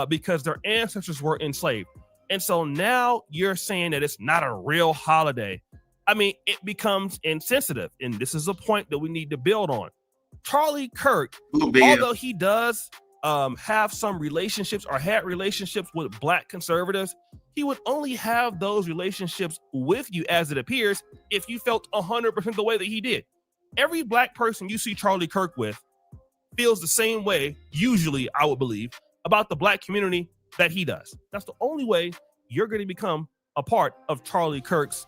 because their ancestors were enslaved. And so now you're saying that it's not a real holiday. I mean, it becomes insensitive. And this is a point that we need to build on. Charlie Kirk, although he does have some relationships or had relationships with black conservatives, he would only have those relationships with you, as it appears, if you felt 100% the way that he did. Every black person you see Charlie Kirk with feels the same way, usually, I would believe, about the black community that he does. That's the only way you're going to become a part of Charlie Kirk's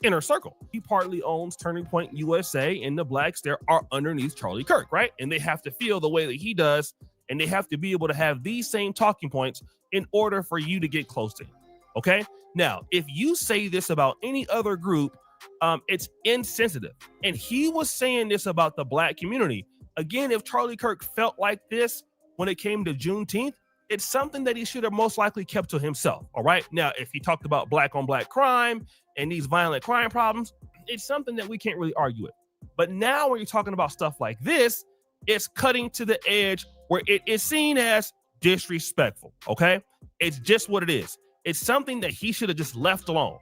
inner circle. He partly owns Turning Point USA, and the blacks there are underneath Charlie Kirk, right? And they have to feel the way that he does, and they have to be able to have these same talking points in order for you to get close to him, okay? Now, if you say this about any other group, it's insensitive. And he was saying this about the black community. Again, if Charlie Kirk felt like this when it came to Juneteenth, it's something that he should have most likely kept to himself, all right? Now, if he talked about black on black crime and these violent crime problems, it's something that we can't really argue with. But now when you're talking about stuff like this, it's cutting to the edge where it is seen as disrespectful, okay? It's just what it is. It's something that he should have just left alone.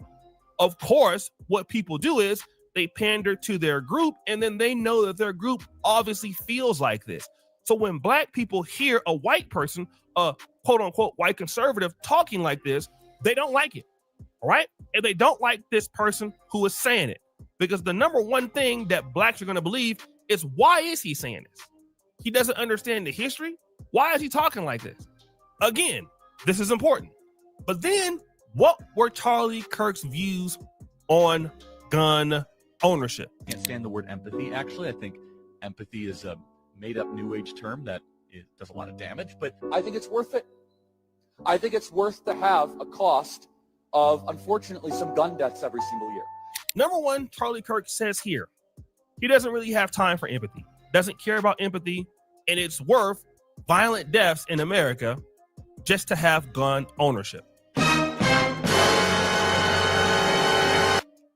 Of course, what people do is they pander to their group, and then they know that their group obviously feels like this. So when black people hear a white person, a quote unquote white conservative talking like this, they don't like it, all right? And they don't like this person who is saying it, because the number one thing that blacks are going to believe is, why is he saying this? He doesn't understand the history. Why is he talking like this? Again, this is important. But then, what were Charlie Kirk's views on gun ownership? I can't stand the word empathy. Actually, I think empathy is a made-up new age term that does a lot of damage, but I think it's worth it. I think it's worth to have a cost of, unfortunately, some gun deaths every single year. Number one, Charlie Kirk says here, he doesn't really have time for empathy, doesn't care about empathy, and it's worth violent deaths in America just to have gun ownership.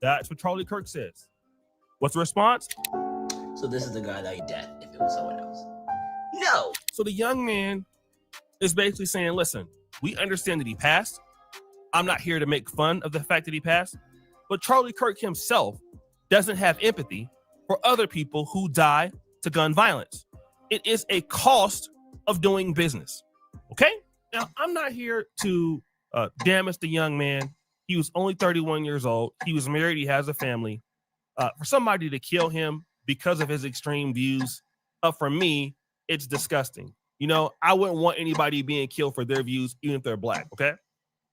That's what Charlie Kirk says. What's the response? So this is the guy that would death if it was someone else. No. So the young man is basically saying, listen, we understand that he passed. I'm not here to make fun of the fact that he passed, but Charlie Kirk himself doesn't have empathy for other people who die to gun violence. It is a cost of doing business. Okay? Now, I'm not here to damage the young man. He was only 31 years old. He was married. He has a family. For somebody to kill him because of his extreme views, for me, it's disgusting. You know, I wouldn't want anybody being killed for their views, even if they're black, okay?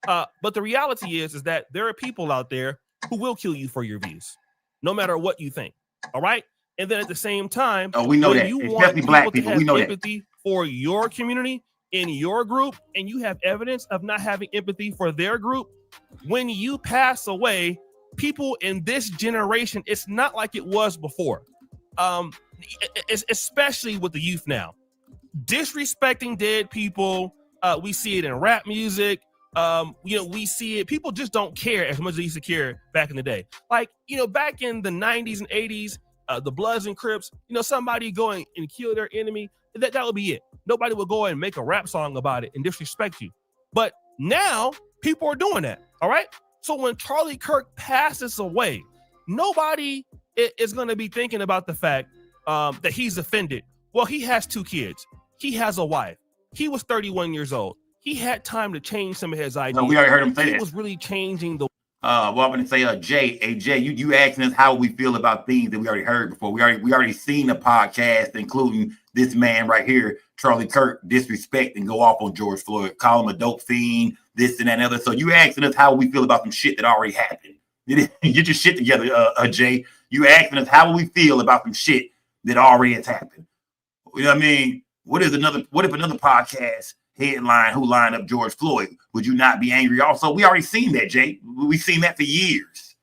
But the reality is that there are people out there who will kill you for your views, no matter what you think, all right? And then at the same time, we know that. You Especially want black people, we know that. empathy for your community in your group, and you have evidence of not having empathy for their group, when you pass away, people in this generation, it's not like it was before. Especially with the youth now, disrespecting dead people. We see it in rap music. We see it. People just don't care as much as they used to care back in the day. Like, back in the 90s and 80s, the Bloods and Crips, somebody going and kill their enemy. that would be it. Nobody would go and make a rap song about it and disrespect you. But now people are doing that. All right. So when Charlie Kirk passes away, nobody is going to be thinking about the fact that he's offended. Well, he has 2 kids. He has a wife. He was 31 years old. He had time to change some of his ideas. No, we already heard him say he that. was really changing the. Well, I'm going to say, Jay, you asking us how we feel about things that we already heard before. We already seen the podcast, including this man right here, Charlie Kirk, disrespect and go off on George Floyd, call him a dope fiend, this and that and other. So you asking us how we feel about some shit that already happened. Get your shit together, Jay. You asking us how we feel about some shit that already has happened. You know what I mean? What if another podcast headline who lined up George Floyd? Would you not be angry also? We already seen that, Jay. We've seen that for years.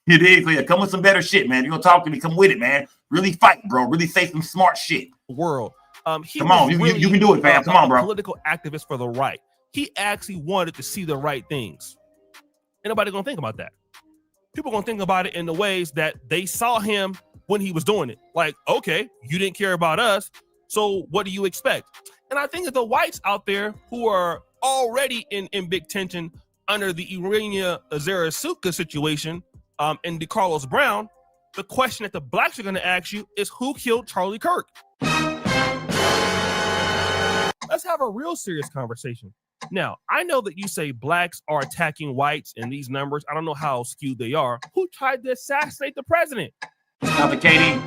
It is. Come with some better shit, man. You're going to talk to me, come with it, man. Really fight, bro. Really say some smart shit. World. Come on, you can do it, fam. Come on, bro. Political activist for the right. He actually wanted to see the right things. Ain't nobody going to think about that. People going to think about it in the ways that they saw him when he was doing it. Like, okay, you didn't care about us, so what do you expect? And I think that the whites out there who are already in big tension under the Irina Zarasuka situation and DeCarlos Brown, the question that the blacks are going to ask you is, who killed Charlie Kirk? Let's have a real serious conversation. Now, I know that you say blacks are attacking whites in these numbers. I don't know how skewed they are. Who tried to assassinate the president? Super Katie.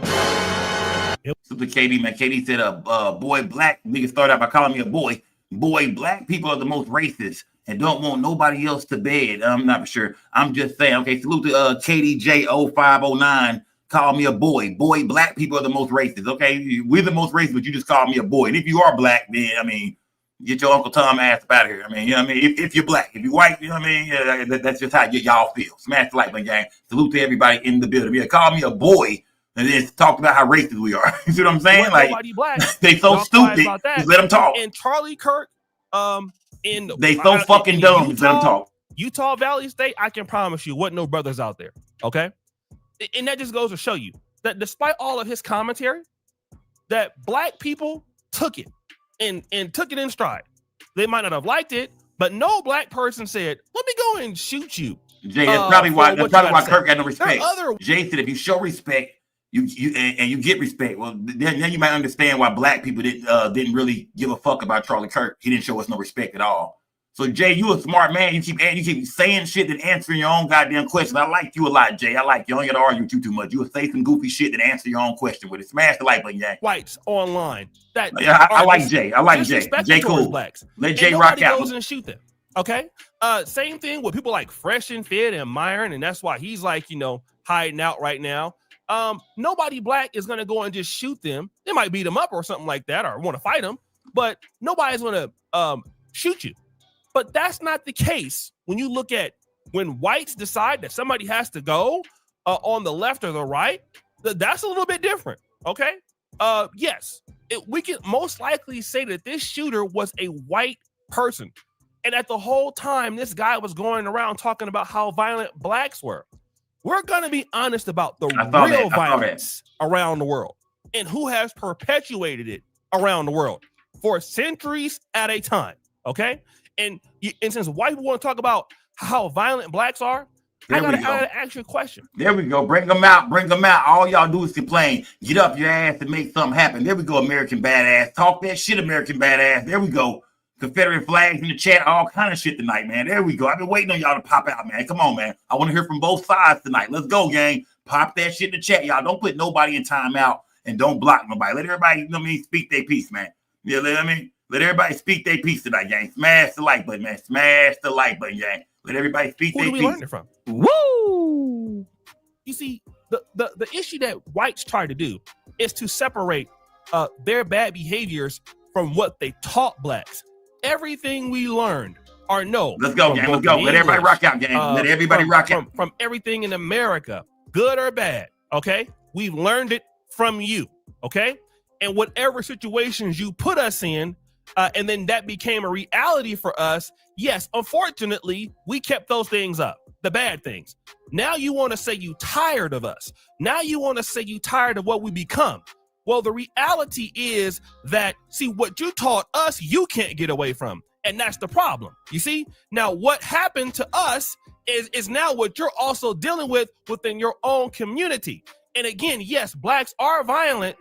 Super Katie, man. Katie said, boy, black niggas started out by calling me a boy. Boy, black people are the most racist and don't want nobody else to bed. I'm not for sure. I'm just saying. Okay, salute to Katie J0509. Call me a boy. Boy, black people are the most racist. Okay, we're the most racist, but you just call me a boy. And if you are black, then I mean, get your Uncle Tom ass up out of here. I mean, you know what I mean? If you're black, if you're white, you know what I mean? Yeah, that's just how y'all feel. Smash the like button, gang. Salute to everybody in the building. Yeah, call me a boy and then talk about how racist we are. You see what I'm saying? Like, nobody black. They so stupid. Just let them talk. And Charlie Kirk, they so fucking dumb. Just let them talk. Utah Valley State, I can promise you, wasn't no brothers out there. Okay, and that just goes to show you that despite all of his commentary, that black people took it. And took it in stride. They might not have liked it, but no black person said, "Let me go and shoot you." Jay, that's probably why Kirk got no respect. Jay said, if you show respect, you get respect. Well, then you might understand why black people didn't really give a fuck about Charlie Kirk. He didn't show us no respect at all. So Jay, you a smart man. You keep saying shit and answering your own goddamn question. I like you a lot, Jay. I like you. I don't got to argue with you too much. You will say some goofy shit and answer your own question with it. Smash the like button, gang. Whites online. I like Jay. I like Jay. Jay cool. Blacks. Let Jay rock out. Goes and shoot them. Okay. Same thing with people like Fresh and Fit and Myron, and that's why he's like, hiding out right now. Nobody black is gonna go and just shoot them. They might beat them up or something like that, or want to fight them, but nobody's gonna shoot you. But that's not the case when you look at when whites decide that somebody has to go on the left or the right. That's a little bit different. Okay. Yes, we can most likely say that this shooter was a white person. And at the whole time, this guy was going around talking about how violent blacks were. We're going to be honest about the real violence around the world and who has perpetuated it around the world for centuries at a time. Okay. And since white people want to talk about how violent blacks are, I gotta ask you a question. There we go. Bring them out. Bring them out. All y'all do is complain. Get up your ass and make something happen. There we go, American badass. Talk that shit, American badass. There we go. Confederate flags in the chat, all kind of shit tonight, man. There we go. I've been waiting on y'all to pop out, man. Come on, man. I want to hear from both sides tonight. Let's go, gang. Pop that shit in the chat, y'all. Don't put nobody in timeout and don't block nobody. Let everybody, speak their piece, man. Yeah, let everybody speak their piece tonight, gang. Smash the like button, man. Smash the like button, gang. Let everybody speak their piece. Who do we learn it from? Woo! You see, the issue that whites try to do is to separate their bad behaviors from what they taught blacks. Everything we learned or know. Let's go, gang. Let's go. Let everybody rock out, gang. Let everybody rock out. From everything in America, good or bad, okay? We've learned it from you, okay? And whatever situations you put us in, and then that became a reality for us. Yes, unfortunately, we kept those things up, the bad things. Now you want to say you tired of us. Now you want to say you tired of what we become. Well, the reality is that, see, what you taught us, you can't get away from. And that's the problem. You see? Now, what happened to us is now what you're also dealing with within your own community. And again, yes, blacks are violent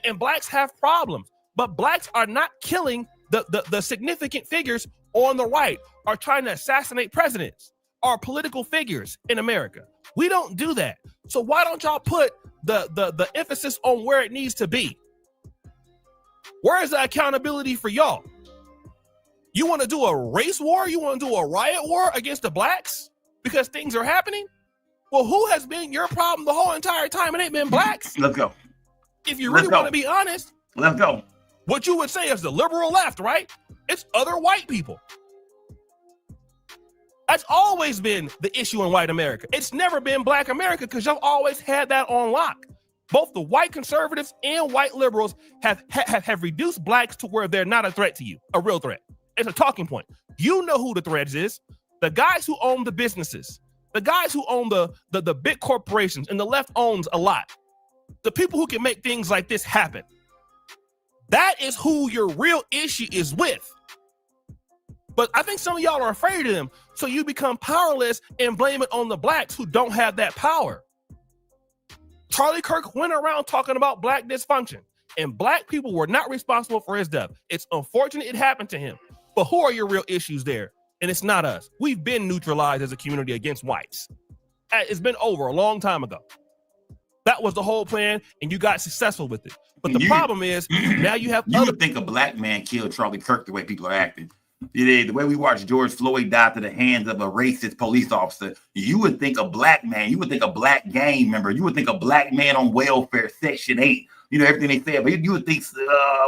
and blacks have problems, but blacks are not killing the significant figures on the right or trying to assassinate presidents or political figures in America. We don't do that. So why don't y'all put the emphasis on where it needs to be? Where is the accountability for y'all? You want to do a race war? You want to do a riot war against the blacks because things are happening? Well, who has been your problem the whole entire time? It ain't been blacks. Let's go. If you really want to be honest, let's go. What you would say is the liberal left, right? It's other white people. That's always been the issue in white America. It's never been black America because y'all always had that on lock. Both the white conservatives and white liberals have reduced blacks to where they're not a threat to you, a real threat. It's a talking point. You know who the threat is. The guys who own the businesses, the guys who own the big corporations, and the left owns a lot. The people who can make things like this happen. That is who your real issue is with. But I think some of y'all are afraid of them, so you become powerless and blame it on the blacks who don't have that power. Charlie Kirk went around talking about black dysfunction, and black people were not responsible for his death. It's unfortunate it happened to him, but who are your real issues there? And it's not us. We've been neutralized as a community against whites. It's been over a long time ago. That was the whole plan, and you got successful with it. But the problem is, now you have you would think a black man killed Charlie Kirk the way people are acting. The way we watched George Floyd die to the hands of a racist police officer, you would think a black man, you would think a black gang member, you would think a black man on welfare, Section 8, you know, everything they said, but you would think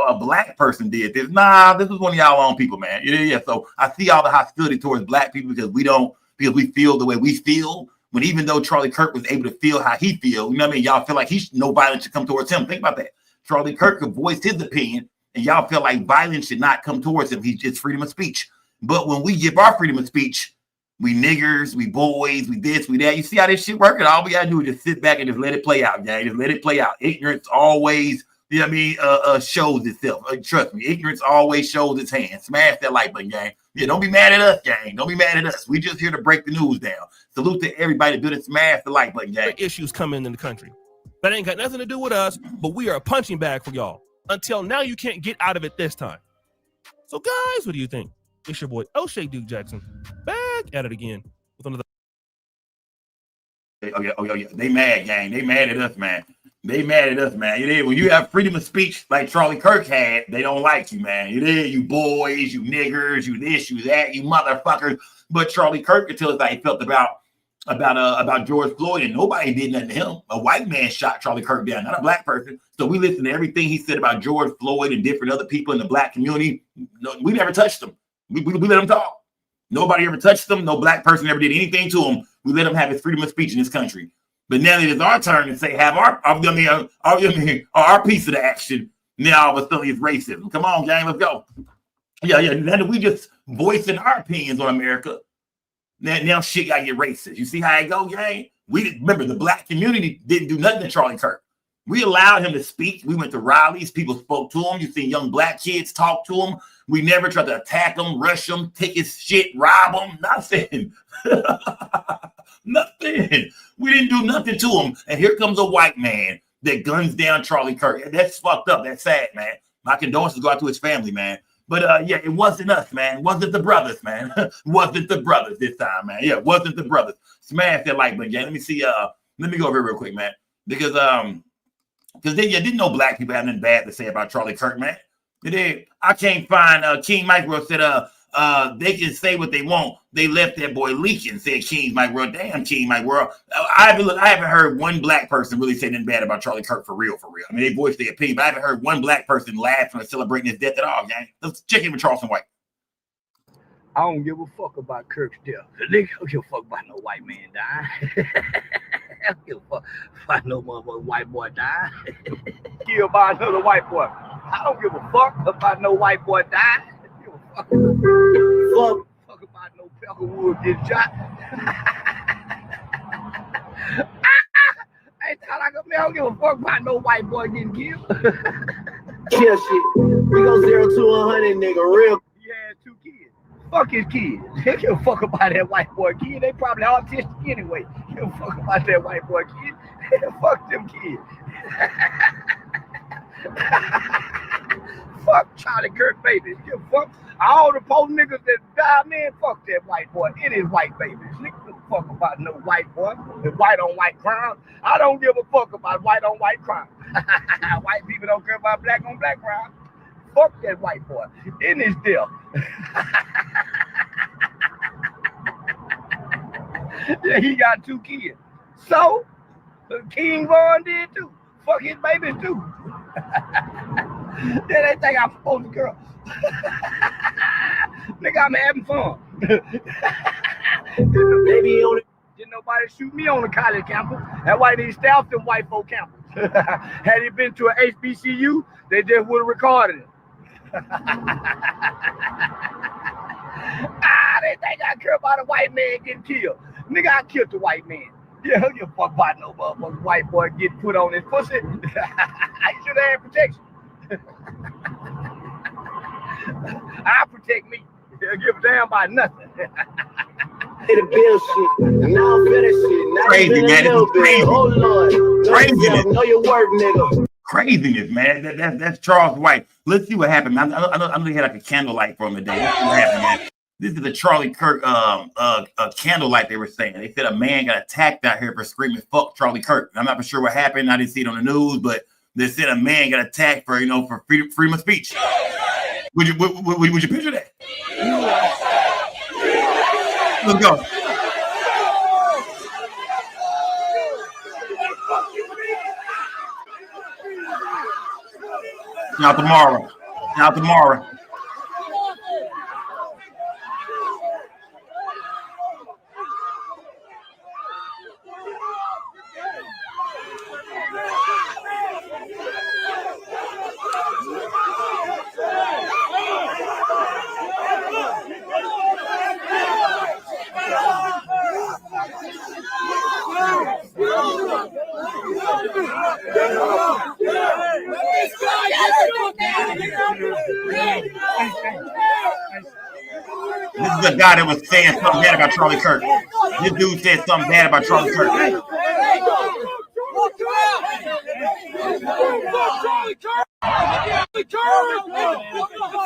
a black person did this. Nah, this was one of y'all own people, man. Yeah. So I see all the hostility towards black people because we feel the way we feel. But even though Charlie Kirk was able to feel how he feels, you know what I mean? Y'all feel like no violence should come towards him. Think about that. Charlie Kirk could voice his opinion, and y'all feel like violence should not come towards him. It's freedom of speech. But when we give our freedom of speech, we niggers, we boys, we this, we that. You see how this shit working? All we gotta do is just sit back and just let it play out, gang. Just let it play out. Ignorance always, you know what I mean, shows itself. Trust me, ignorance always shows its hand. Smash that like button, gang. Yeah, don't be mad at us, gang. Don't be mad at us. We just here to break the news down. Salute to everybody that did it. Smash the like button, gang. Issues coming in the country. That ain't got nothing to do with us, but we are a punching bag for y'all. Until now, you can't get out of it this time. So, guys, what do you think? It's your boy, O'Shea Duke Jackson, back at it again with another. Oh, yeah. They mad, gang. They mad at us, man. They mad at us, man. You did. When you have freedom of speech like Charlie Kirk had, they don't like you, man. You did. You boys, you niggers, you this, you that, you motherfuckers. But Charlie Kirk could tell us how he felt about George Floyd, and nobody did nothing to him. A white man shot Charlie Kirk down, not a black person. So we listened to everything he said about George Floyd and different other people in the black community. No, we never touched them. We let him talk. Nobody ever touched them. No black person ever did anything to him. We let him have his freedom of speech in this country. But now it is our turn to say, have our piece of the action. Now all of a sudden it's racism. Come on, gang, let's go. Yeah. Now that we just voicing our opinions on America, now shit gotta get racist. You see how it go, gang? Remember, the black community didn't do nothing to Charlie Kirk. We allowed him to speak. We went to rallies. People spoke to him. You see young black kids talk to him. We never tried to attack him, rush him, take his shit, rob him. Nothing. Nothing. We didn't do nothing to him. And here comes a white man that guns down Charlie Kirk. That's fucked up. That's sad, man. My condolences go out to his family, man. But yeah, it wasn't us, man. It wasn't the brothers, man. It wasn't the brothers this time, man. Yeah, it wasn't the brothers. Smash that like button, gang. Let me see. Let me go over here real quick, man. Because then you didn't know black people have nothing bad to say about Charlie Kirk, man. They did. I can't find King Mike World said they can say what they want. They left that boy leaking, said King Mike World. Damn, King Mike World. I haven't heard one black person really say nothing bad about Charlie Kirk for real. I mean, they voiced their opinion, but I haven't heard one black person laughing or celebrating his death at all, gang. Let's check in with Charleston White. I don't give a fuck about Kirk's death. Nigga, I don't give a fuck about no white man dying. I don't give a fuck about no motherfucking white boy dying. Killed by another white boy. I don't give a fuck about no white boy dying. I don't give a fuck about no Peckerwood getting shot. I thought I could don't give a fuck about no white boy getting killed. Kill shit. We go 0 to 100, nigga. Real. He had 2 kids. Fuck his kids. He don't give a fuck about that white boy kid. They probably autistic anyway. He don't give a fuck about that white boy kid. Fuck them kids. Fuck Charlie Kirk baby. Give a fuck. All the poor niggas that die, man, fuck that white boy. It is white babies. Niggas don't fuck about no white boy. The white on white crime. I don't give a fuck about white on white crime. White people don't care about black on black crime. Fuck that white boy. In his deal. Yeah, he got 2 kids. So, King Von did too. Fuck his babies too. Yeah, they think I'm supposed to girl. Nigga, I'm having fun. Baby on it. Didn't nobody shoot me on the college campus. That's why they staffed them white folk campus. Had he been to an HBCU, they just would have recorded it. They think I care about a white man getting killed. Nigga, I killed the white man. Yeah, who give a fuck about no motherfucking white boy getting put on his pussy? I should have had protection. I protect me. Don't give a damn about nothing. The bill shit. And now I'm finished shit. Now Crazy, man. This is crazy. Oh Lord. Craziness. Know your work, nigga. Craziness, man. That's Charles White. Let's see what happened, man. I know they had like a candlelight for him today. Let's see what happened, man. This is the Charlie Kirk candlelight they were saying. They said a man got attacked out here for screaming "fuck Charlie Kirk." I'm not for sure what happened. I didn't see it on the news, but they said a man got attacked for for freedom of speech. Would you picture that? Let's go. Now tomorrow. This is a guy that was saying something bad about Charlie Kirk. This dude said something bad about Charlie Kirk.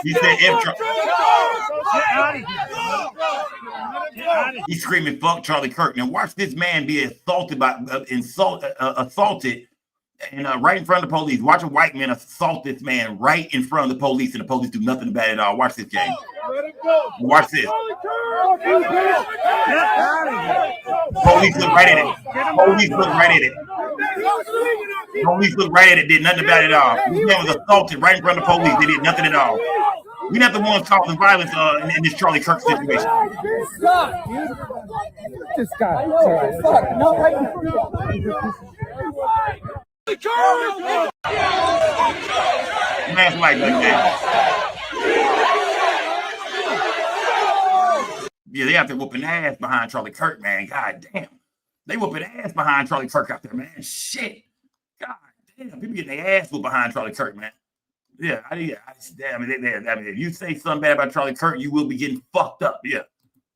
He said he's screaming "fuck Charlie Kirk." Now watch this man be assaulted and right in front of the police. Watch a white man assault this man right in front of the police, and the police do nothing about it at all. Watch this, game. Watch this. Police look right at it. Police look right at it. Did nothing about it at all. This man was assaulted right in front of the police. They did nothing at all. We're not the ones causing violence in this Charlie Kirk situation. This guy. Fuck. No, right. Man's like that. Yeah, they out there whooping ass behind Charlie Kirk, man. God damn. They whooping ass behind Charlie Kirk out there, man. Shit. God damn. People getting their ass whooped behind Charlie Kirk, man. Yeah, I mean, if you say something bad about Charlie Kirk, you will be getting fucked up. Yeah.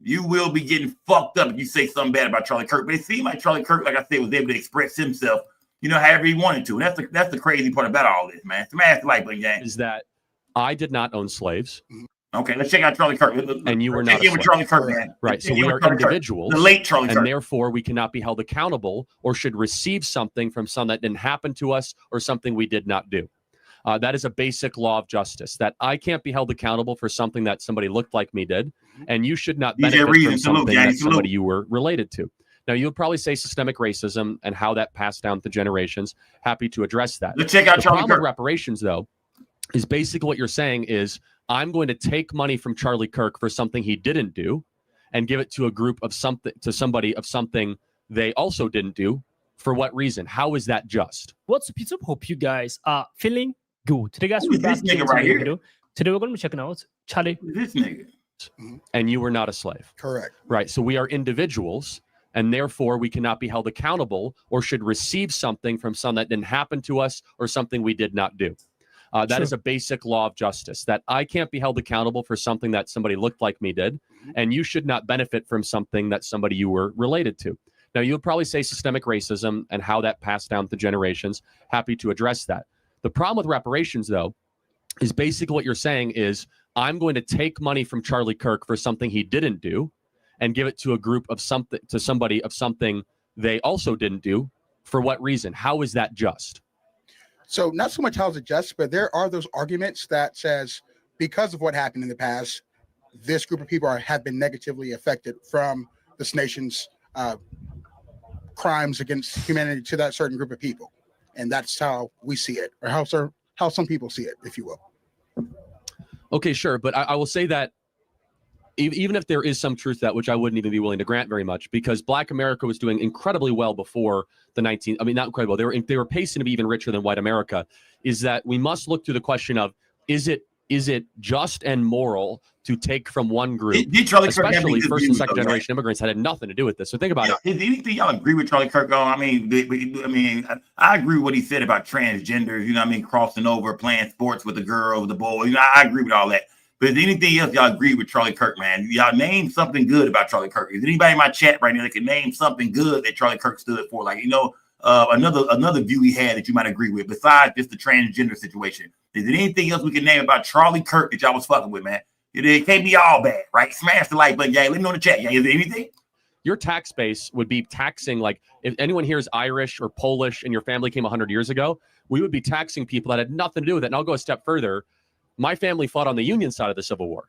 You will be getting fucked up if you say something bad about Charlie Kirk. But it seemed like Charlie Kirk, like I said, was able to express himself, however he wanted to. And that's the crazy part about all this, man. Smash the like button, gang. Is that I did not own slaves. Okay, let's check out Charlie Kirk. And you were not a slave. Charlie Kirk, man. Right. So we are individuals. The late Charlie Kirk. And therefore, we cannot be held accountable or should receive something from something that didn't happen to us or something we did not do. That is a basic law of justice, that I can't be held accountable for something that somebody looked like me did, and you should not benefit from something that somebody you were related to. Now, you'll probably say systemic racism and how that passed down to generations. Happy to address that. Let's check out the Charlie problem Kirk. with reparations, though, is basically what you're saying is I'm going to take money from Charlie Kirk for something he didn't do and give it to a group of something, to somebody of something they also didn't do. For what reason? How is that just? What's up, YouTube? Hope you guys are feeling good. Today, guys, Who is this nigga right here? video. Today, we're going to be checking out Charlie. This nigga. And you were not a slave. Correct. Right. So we are individuals. and therefore we cannot be held accountable or should receive something from something that didn't happen to us or something we did not do. That is a basic law of justice, that I can't be held accountable for something that somebody looked like me did, and you should not benefit from something that somebody you were related to. Now, you'll probably say systemic racism and how that passed down through generations. Happy to address that. The problem with reparations, though, is basically what you're saying is I'm going to take money from Charlie Kirk for something he didn't do and give it to a group of something, to somebody of something they also didn't do. For what reason? How is that just? So not so much how is it just, but there are those arguments that says because of what happened in the past, this group of people have been negatively affected from this nation's crimes against humanity to that certain group of people. And that's how we see it, or how some people see it, if you will. Okay, sure. But I will say that even if there is some truth to that, which I wouldn't even be willing to grant very much, because Black America was doing incredibly well before the not incredible. They were pacing to be even richer than white America. Is that we must look through the question of, is it just and moral to take from one group, especially first and second generation immigrants that had nothing to do with this? So think about it. Is anything y'all agree with Charlie Kirk on? I agree with what he said about transgenders, crossing over, playing sports with the girl, with the boy. I agree with all that. But is anything else y'all agree with Charlie Kirk, man? Y'all name something good about Charlie Kirk. Is anybody in my chat right now that can name something good that Charlie Kirk stood for? Like, another view he had that you might agree with, besides just the transgender situation. Is there anything else we can name about Charlie Kirk that y'all was fucking with, man? It can't be all bad, right? Smash the like button, gang. Let me know in the chat, gang. Is there anything? Your tax base would be taxing, like, if anyone here is Irish or Polish and your family came 100 years ago, we would be taxing people that had nothing to do with it. And I'll go a step further. My family fought on the Union side of the Civil War,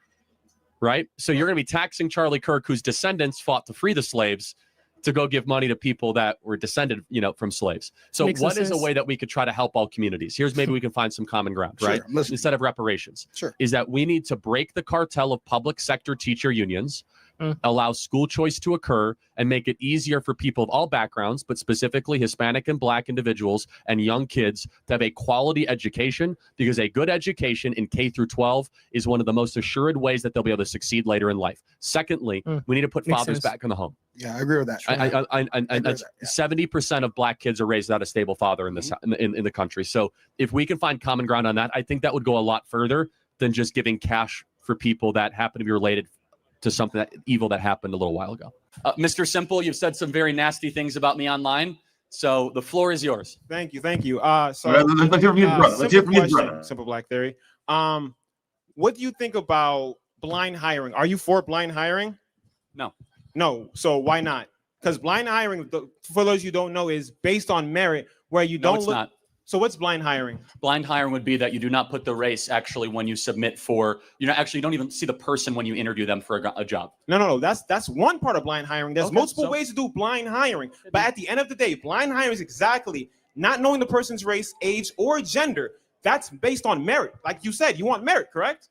right? So you're going to be taxing Charlie Kirk, whose descendants fought to free the slaves, to go give money to people that were descended, from slaves. So what is a way that we could try to help all communities? Here's maybe we can find some common ground, right? Instead of reparations, is that we need to break the cartel of public sector teacher unions, allow school choice to occur, and make it easier for people of all backgrounds, but specifically Hispanic and Black individuals and young kids to have a quality education, because a good education in K through 12 is one of the most assured ways that they'll be able to succeed later in life. Secondly, we need to put fathers back in the home. Yeah, I agree with that. 70% of Black kids are raised without a stable father in this in the country. So if we can find common ground on that, I think that would go a lot further than just giving cash for people that happen to be related to something evil that happened a little while ago. Mr. Simple, you've said some very nasty things about me online, so the floor is yours. Thank you. Let's hear from his brother. Let's hear from his brother. Simple Black Theory. What do you think about blind hiring? Are you for blind hiring? No. So why not? Because blind hiring, for those you don't know, is based on merit, where you don't it's look. not. So what's blind hiring? Blind hiring would be that you do not put the race actually when you submit for, you don't even see the person when you interview them for a job. No. That's one part of blind hiring. There's multiple ways to do blind hiring. But at the end of the day, blind hiring is exactly not knowing the person's race, age, or gender. That's based on merit. Like you said, you want merit, correct?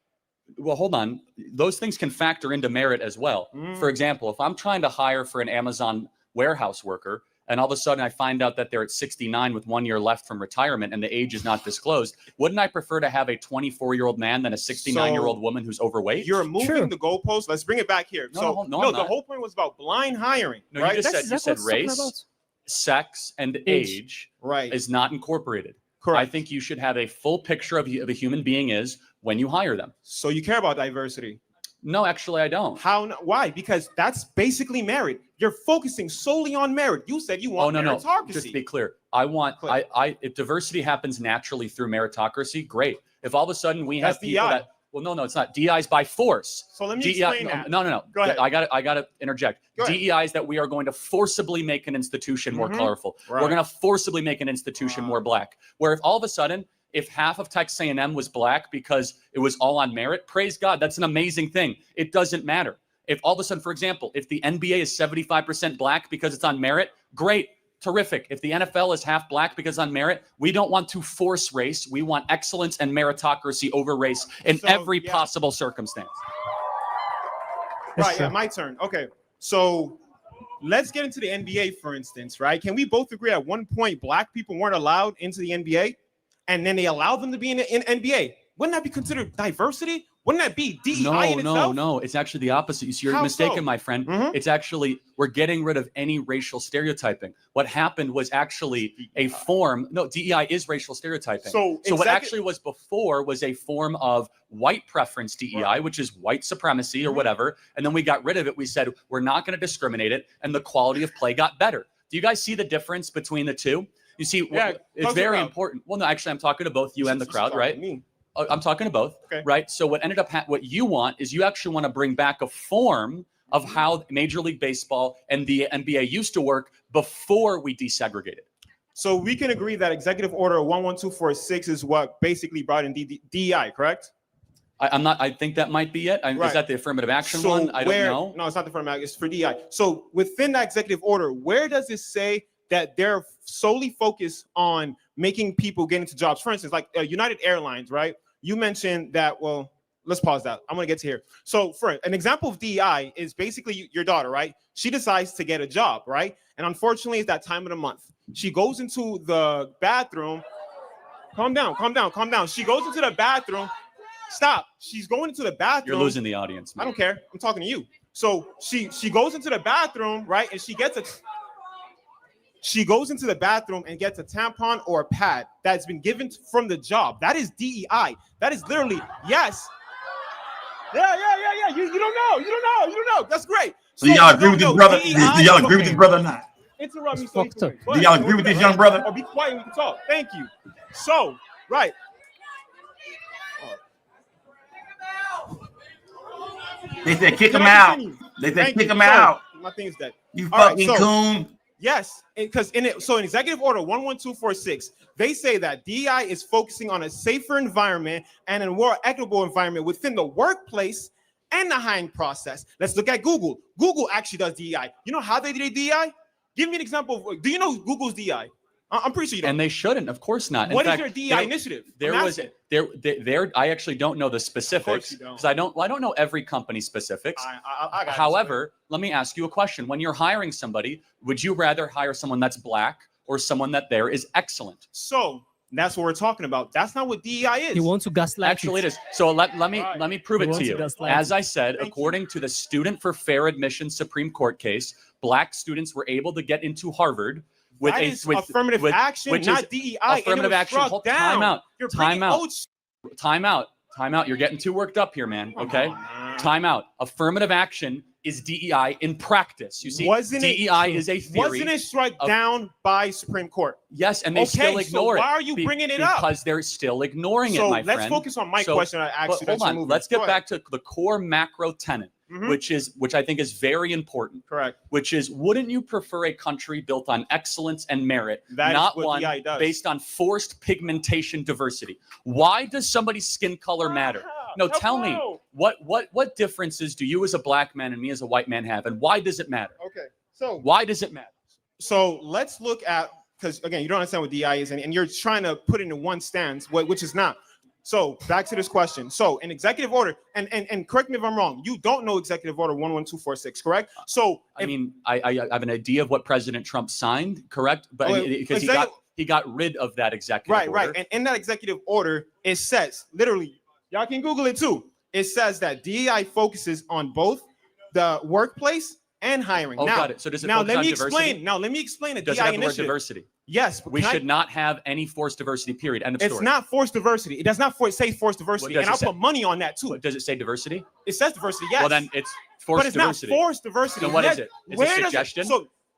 Well, hold on. Those things can factor into merit as well. For example, if I'm trying to hire for an Amazon warehouse worker, and all of a sudden I find out that they're at 69 with 1 year left from retirement and the age is not disclosed, wouldn't I prefer to have a 24-year-old man than a 69-year-old woman who's overweight? You're moving the goalpost. Let's bring it back here. No, the whole point was about blind hiring. No, right? you said race, sex, and age is not incorporated. Correct. I think you should have a full picture of a human being is when you hire them. So you care about diversity? No, actually, I don't. Why? Because that's basically merit. You're focusing solely on merit. You said you want meritocracy. Just to be clear, if diversity happens naturally through meritocracy, great. If all of a sudden we have people that, it's not. DEI's by force. So let me explain that. No. Go ahead. I got to interject. DEI's that we are going to forcibly make an institution more colorful. Right. We're going to forcibly make an institution more Black. Where if all of a sudden, if half of Texas A&M was Black because it was all on merit, praise God, that's an amazing thing. It doesn't matter. If all of a sudden, for example, if the NBA is 75% Black because it's on merit, great, terrific. If the NFL is half Black because it's on merit, we don't want to force race. We want excellence and meritocracy over race in every possible circumstance. Right, my turn. Okay, so let's get into the NBA, for instance, right? Can we both agree at one point Black people weren't allowed into the NBA? And then they allowed them to be in NBA. Wouldn't that be considered diversity? Wouldn't that be DEI in itself? No. It's actually the opposite. You're How mistaken, so? my friend. Mhm. It's actually, we're getting rid of any racial stereotyping. What happened was actually a form. No, DEI is racial stereotyping. So what actually was before was a form of white preference DEI, which is white supremacy or whatever. And then we got rid of it. We said, we're not going to discriminate it. And the quality of play got better. Do you guys see the difference between the two? You see, it's very important. Well, no, actually, I'm talking to both you and the crowd, right? I'm talking to both, right? So what ended up, what you want is you actually want to bring back a form of how Major League Baseball and the NBA used to work before we desegregated. So we can agree that Executive Order 11246 is what basically brought in DEI, correct? I think that might be it. Is that the affirmative action one? I don't know. No, it's not the affirmative action. It's for DEI. So within that executive order, where does it say that they're solely focused on making people get into jobs? For instance, like United Airlines, right? You mentioned that, well, let's pause that. I'm going to get to here. So for an example of DEI is basically your daughter, right? She decides to get a job, right? And unfortunately, it's that time of the month. She goes into the bathroom. Calm down. She goes into the bathroom. Stop. She's going into the bathroom. You're losing the audience, man. I don't care. I'm talking to you. So she goes into the bathroom, right? And she goes into the bathroom and gets a tampon or a pad that's been given from the job. That is DEI. That is literally, yes. Yeah. You don't know. That's great. So y'all agree with this brother? Do y'all agree with this brother or not? Interrupt me. So do y'all agree with this young brother? Or be quiet when we can talk. Thank you. So, right. They said kick him out. They said kick him out. My thing is that you fucking coon. Yes, because in Executive Order 11246, they say that DEI is focusing on a safer environment and a more equitable environment within the workplace and the hiring process. Let's look at Google. Google actually does DEI. You know how they did DEI? Give me an example. Do you know Google's DEI? I'm pretty sure you don't. And they shouldn't, of course not. What is their DEI initiative? I actually don't know the specifics because I don't know every company's specifics. However, let me ask you a question. When you're hiring somebody, would you rather hire someone that's black or someone that there is excellent? So that's what we're talking about. That's not what DEI is. He wants to gaslight. Actually, it is. So let me prove it to you. As I said, according to the Student for Fair Admission Supreme Court case, black students were able to get into Harvard. With affirmative action, not DEI. Affirmative action. Time out. You're getting too worked up here, man. Okay. Time out. Affirmative action is DEI in practice. You see, DEI is a theory. Wasn't it struck down by Supreme Court? Yes, and they still ignore it. Why are you bringing it up? Because they're still ignoring it, my friend. Let's focus on my question. I asked you. Hold on. Let's get back to the core macro tenet. Which I think is very important. Correct. Which is, wouldn't you prefer a country built on excellence and merit, not one based on forced pigmentation diversity? Why does somebody's skin color matter? No, tell me, what differences do you as a black man and me as a white man have, and why does it matter? Okay, so why does it matter? So let's look at, because again, you don't understand what DI is, and you're trying to put it in one stance, which is not. So back to this question. So an executive order, and correct me if I'm wrong, you don't know Executive Order 11246, correct? So I have an idea of what President Trump signed, correct? But because he got rid of that executive order. Right. And in that executive order, it says literally, y'all can Google it too. It says that DEI focuses on both the workplace and hiring. Got it. So does it focus on diversity? Let me explain the Does DEI it have the word initiative. diversity? Yes. We should not have any forced diversity, period. End of story. It's not forced diversity. It does not say forced diversity. And I'll put money on that too. Does it say diversity? It says diversity, yes. Well, then it's forced diversity. But it's not forced diversity. So what is it? It's a suggestion?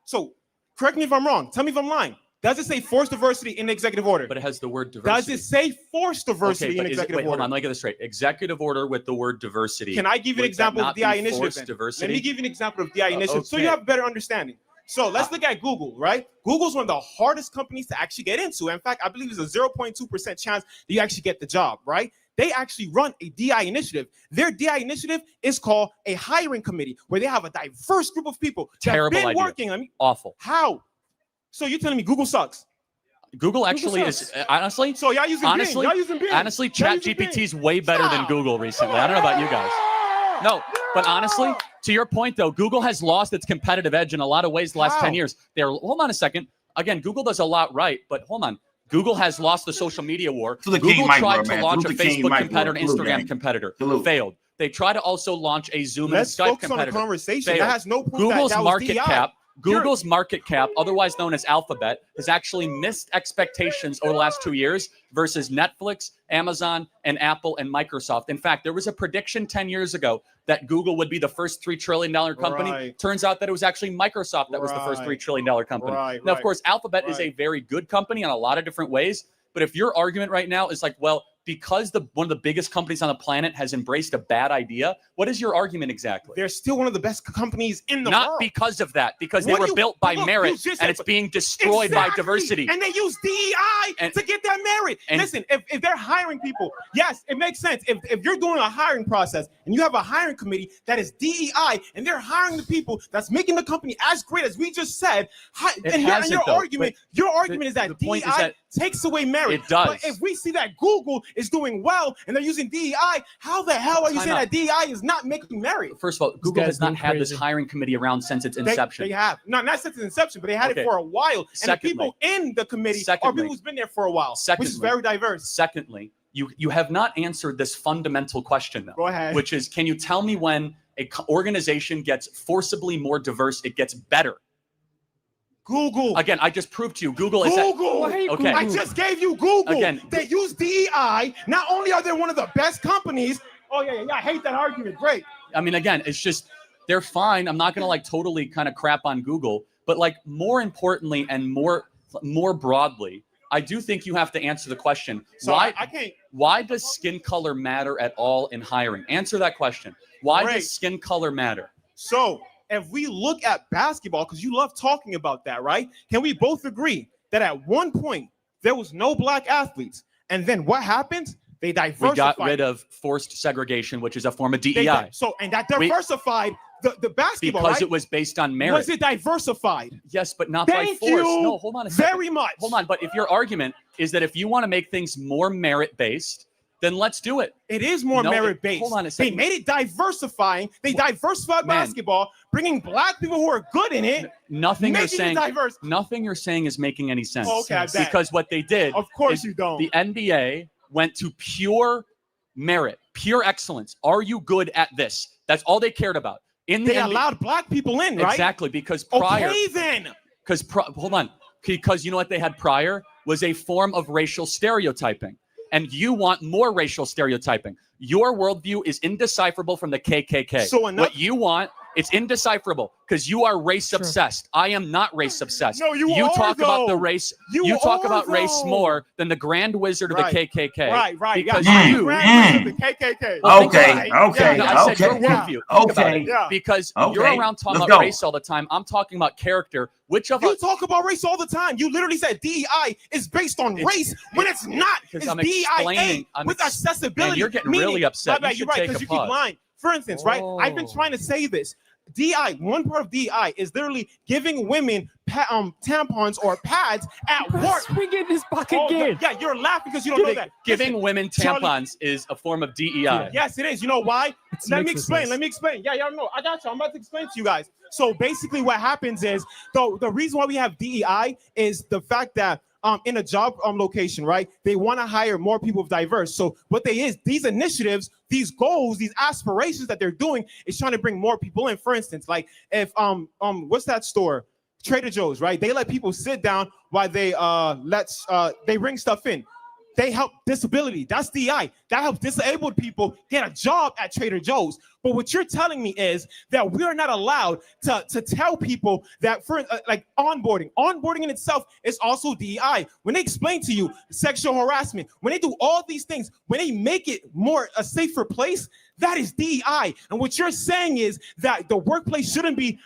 So correct me if I'm wrong. Tell me if I'm lying. Does it say forced diversity in the executive order? But it has the word diversity. Does it say forced diversity in executive order? Hold on, let me get this straight. Executive order with the word diversity. Can I give you an example of DI initiative? Let me give you an example of DI initiative so you have a better understanding. So let's look at Google, right? Google's one of the hardest companies to actually get into. In fact, I believe it's a 0.2% chance that you actually get the job, right? They actually run a DI initiative. Their DI initiative is called a hiring committee, where they have a diverse group of people that have been working. Awful. How? So you're telling me Google sucks? Google actually is honestly. So y'all using Bing. Y'all using Bing. Honestly, ChatGPT is way better than Google recently. I don't know about you guys. No, but honestly, to your point though, Google has lost its competitive edge in a lot of ways the last 10 years. Hold on a second. Again, Google does a lot right, but hold on. Google has lost the social media war. Salute Google King Mike, tried bro, to man. launch a Salute the King Facebook Mike, competitor, bro. an Salute, Instagram gang. competitor. Salute. Failed. They tried to also launch a Zoom Let's and a Skype focus on competitor. the conversation. Failed. That has no proof Google's that was market DI. cap. Google's market cap, otherwise known as Alphabet, has actually missed expectations over the last 2 years versus Netflix, Amazon, and Apple and Microsoft. In fact, there was a prediction 10 years ago that Google would be the first $3 trillion company. Right. Turns out that it was actually Microsoft that was the first $3 trillion company. Right, Now, of right, course, Alphabet is a very good company in a lot of different ways. But if your argument right now is like, well, because one of the biggest companies on the planet has embraced a bad idea, what is your argument exactly? They're still one of the best companies in the Not world. because of that, because they What were do you- built by look, merit you just and said- it's being destroyed by Exactly. diversity. And they use DEI to get that merit. and- Listen, if they're hiring people, yes, it makes sense. If you're doing a hiring process and you have a hiring committee that is DEI and they're hiring the people that's making the company as great as we just said, and your argument is that the point DEI is that takes away merit. it does. But if we see that Google is doing well and they're using DEI, how the hell are you Time saying out. that DEI is not making merit? First of all, Google guy's has not going had this crazy. hiring committee around since its inception. They have. Not since its inception, but they had Okay. it for a while. And Secondly. the people in the committee are Secondly. people who's been there for a while, which is Secondly. very diverse. Secondly, you have not answered this fundamental question, though. Go ahead. Which is, can you tell me when an organization gets forcibly more diverse, it gets better? Google. Again, I just proved to you. Google is Google. okay. I just gave you Google. Again. They use DEI. Not only are they one of the best companies. Oh, yeah. I hate that argument. Great. I mean, again, it's just they're fine. I'm not gonna like totally kind of crap on Google, but like more importantly and more broadly, I do think you have to answer the question. So why I can't. Why does skin color matter at all in hiring? Answer that question. Why Great. does skin color matter? So if we look at basketball, because you love talking about that, right? Can we both agree that at one point there was no black athletes, and then what happened? They diversified. We got rid of forced segregation, which is a form of DEI. And that diversified the basketball, because right? it was based on merit. Was it diversified? Yes, but not Thank by force. you No, hold on a second. very much. Hold on, but if your argument is that if you want to make things more merit-based, then let's do it. It is more No, merit-based. Hold on a They second. made it diversifying. They diversified Man. basketball, bringing black people who are good in it. Nothing you're making it saying. diverse. Nothing you're saying is making any sense. Okay, I bet. Because what they did. Of course is you don't. The NBA went to pure merit, pure excellence. Are you good at this? That's all they cared about. In the They NBA allowed black people in, right? Exactly, because prior. Okay, then. Hold on. Because you know what they had prior was a form of racial stereotyping. And you want more racial stereotyping. Your worldview is indecipherable from the KKK. So what you want, it's indecipherable because you are race obsessed. I am not race obsessed. No, you are, talk about the though. race. You You talk are, about race though. more than the Grand Wizard of Right. the KKK. Right. Because Yeah, you. Grand Wizard of the KKK. Well, think Okay, about it. okay, No, I said your okay, worldview. Think about okay. it. Yeah. Because Okay, you're around talking let's about go. race all the time. I'm talking about character. Which of You us? talk about race all the time. You literally said DEI is based on race when it's not. Because It's I'm DIA explaining- with accessibility. Man, you're getting meaning- really upset. My bad, You you're should right, take because a you keep pause. lying. For instance, right? I've been trying to say this. DI, one part of DI is literally giving women tampons or pads at work. We get this back Oh, again. yeah, you're laughing because you don't know that. Giving Listen, women Charlie- tampons is a form of DEI. Yes, it is. You know why? Let me makes explain. sense. Let me explain. Yeah, no, I got you. I'm about to explain to you guys. So basically, what happens is the reason why we have DEI is the fact that in a job location, right? They want to hire more people of diverse. So what these initiatives, these goals, these aspirations that they're doing is trying to bring more people in. For instance, like if what's that store? Trader Joe's, right? They let people sit down while they they bring stuff in. They help disability. That's DI. That helps disabled people get a job at Trader Joe's. But what you're telling me is that we are not allowed to tell people that for like onboarding. Onboarding in itself is also DEI. When they explain to you sexual harassment, when they do all these things, when they make it more a safer place, that is DEI. And what you're saying is that the workplace shouldn't be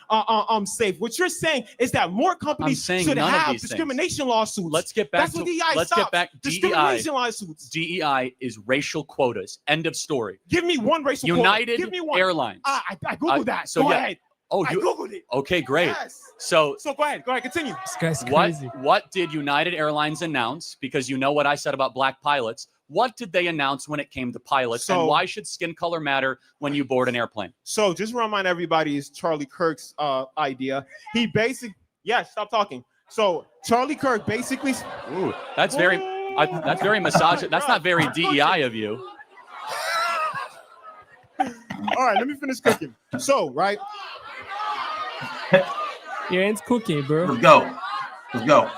safe. What you're saying is that more companies saying should none of have these things. discrimination lawsuits. Let's get back That's to what DEI let's stops. get back Discrimination lawsuits. DEI is racial quotas. End of story. Give me one racial quota. United Give me one. Airlines. I googled that. So go yeah. ahead. Oh, I you googled it. Okay, great. Yes. So go ahead. Continue. This guy's crazy. what did United Airlines announce? Because you know what I said about black pilots. What did they announce when it came to pilots? So- and why should skin color matter when you board an airplane? So just remind everybody, it's Charlie Kirk's idea. He basically, stop talking. So Charlie Kirk basically. Ooh, that's very massage. That's not very DEI of you. All right, let me finish cooking. So, right. Your hand's cooking, bro. Let's go. Let's go.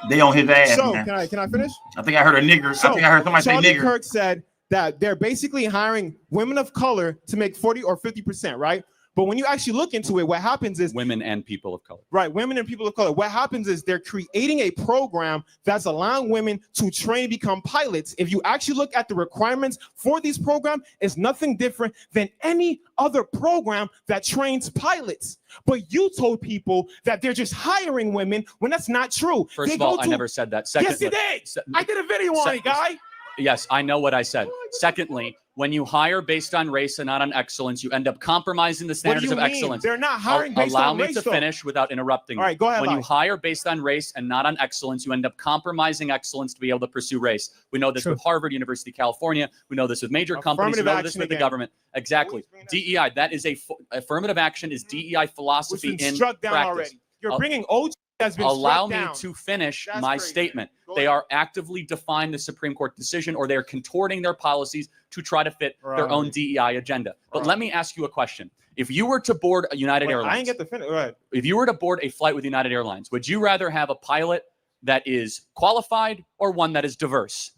They on his ass. So man. can I finish? I think I heard a nigger. I think I heard somebody Charlie say nigger. Kirk said that they're basically hiring women of color to make 40 or 50%, right? But when you actually look into it, what happens is women and people of color. Right, women and people of color. What happens is they're creating a program that's allowing women to train to become pilots. If you actually look at the requirements for these programs, it's nothing different than any other program that trains pilots. But you told people that they're just hiring women when that's not true. First of all, I never said that. Yes, you did. I did a video on it, guy. Yes, I know what I said. Secondly, when you hire based on race and not on excellence, you end up compromising the standards of excellence. They're not hiring based Allow on me race, to though. finish without interrupting. All right, go ahead, When you Lai. hire based on race and not on excellence, you end up compromising excellence to be able to pursue race. We know this with Harvard, University of California. We know this with major companies. We Affirmative know this action with the again. government. Exactly. DEI. That is affirmative action is DEI philosophy Which been in struck down practice. already. You're bringing OG that's been Allow struck me down. to finish That's my crazy. statement. They are actively defying the Supreme Court decision, or they're contorting their policies to try to fit their own DEI agenda. But let me ask you a question. If you were to board a United Wait, Airlines, I ain't get the finish. Go ahead. if you were to board a flight with United Airlines, would you rather have a pilot that is qualified or one that is diverse?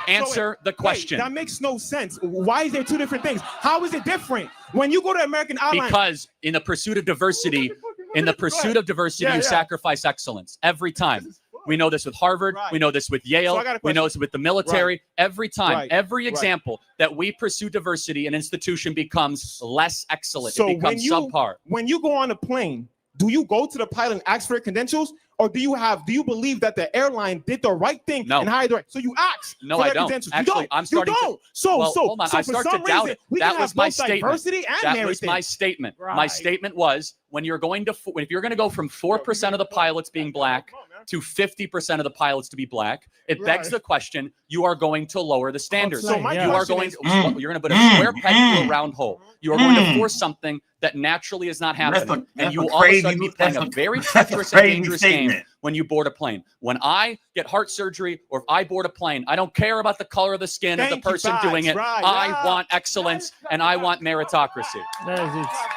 Answer the question. Wait, that makes no sense. Why is there two different things? How is it different? When you go to American Airlines, Because in the pursuit of diversity, you sacrifice excellence every time. We know this with Harvard. We know this with Yale. So I got a We know question. this with the military. Right. Every time, Right. every Right. example that we pursue diversity, an institution becomes less excellent. So it becomes subpar. when you go on a plane, do you go to the pilot and ask for their credentials, or do you believe that the airline did the right thing and hired the right? So you ask No, for I their don't. credentials. Actually, you don't. I'm starting You to. don't. So Well, so hold on. so I for start some to doubt reason, it. we That can was have my both statement. diversity and That merit was my thing. statement. My Right. statement was when you're going to if you're going to go from 4% of the pilots being black to 50% of the pilots to be black, it begs Right. the question: you are going to lower the standards. So my you are question going. is- You're going to put a square peg through a round hole. You are going to force something that naturally is not happening, and you will all of a sudden be playing a very treacherous and dangerous game when you board a plane. When I get heart surgery or if I board a plane, I don't care about the color of the skin of the Thank you, person facts, doing it. right, I yeah. want excellence and I want meritocracy.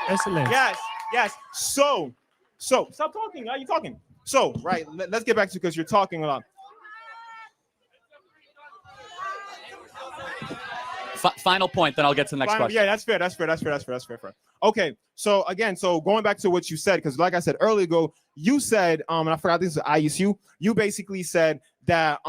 Excellent. Yes. So stop talking. Are you talking? So right, let's get back to because you're talking a lot. Final point, then I'll get to the next question. Yeah, that's fair. Okay, so again, going back to what you said, because like I said earlier ago, you said, and I forgot this is ISU, you basically said that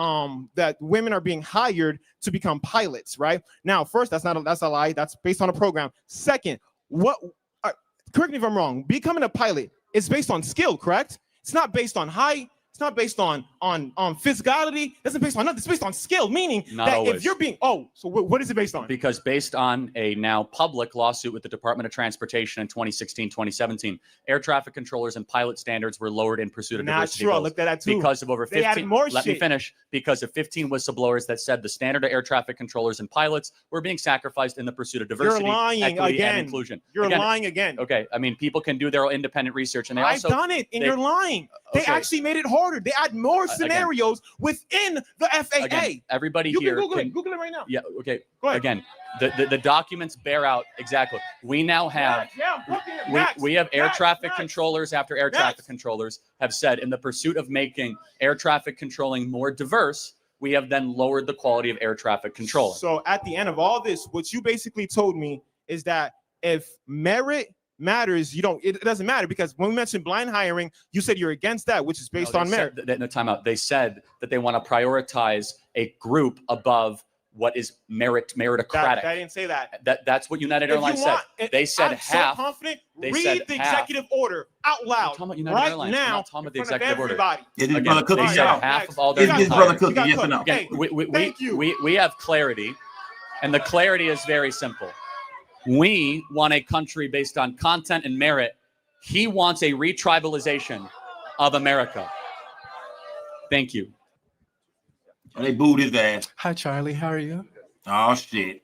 that women are being hired to become pilots, right? Now, first, that's a lie. That's based on a program. Second, correct me if I'm wrong, becoming a pilot is based on skill, correct? It's not based on height. It's not based on physicality. It's based on nothing. It's based on skill, meaning Not that always. if you're being so what is it based on? Because based on a now public lawsuit with the Department of Transportation in 2016, 2017, air traffic controllers and pilot standards were lowered in pursuit of Not diversity true. I goals. looked at that too. Because of over They 15. added more Let me shit. finish. Because of 15 whistleblowers that said the standard of air traffic controllers and pilots were being sacrificed in the pursuit of diversity, lying equity, again. and inclusion. You're lying again. Okay, I mean, people can do their own independent research, and they I've also done it, and you're lying. They okay. actually made it harder. They add more scenarios within the FAA. Again, everybody you here can Google can- it. Google it right now. Yeah. Okay. Go ahead. Again, the documents bear out exactly. We now have Yeah, I'm looking at we have air Next, traffic next. controllers after air traffic controllers have said in the pursuit of making air traffic controlling more diverse, we have then lowered the quality of air traffic control. So at the end of all this, what you basically told me is that if merit matters, it doesn't matter, because when we mentioned blind hiring, you said you're against that, which is based on merit. No, time out. They said that they want to prioritize a group above what is meritocratic. That didn't say that. That's what United If you Airlines want, said. They said I'm half. so confident. They Read said the half. executive order out loud United right Airlines. We're now not talking about the in front of executive order. everybody. It is Again, brother Cookie. they said Y'all. half of all their It is new brother hires. Cookie. Yes or no? Again, we have clarity, and the clarity is very simple. We want a country based on content and merit. He wants a retribalization of America. Thank you. They booed his ass. Hi, Charlie. How are you? Oh shit.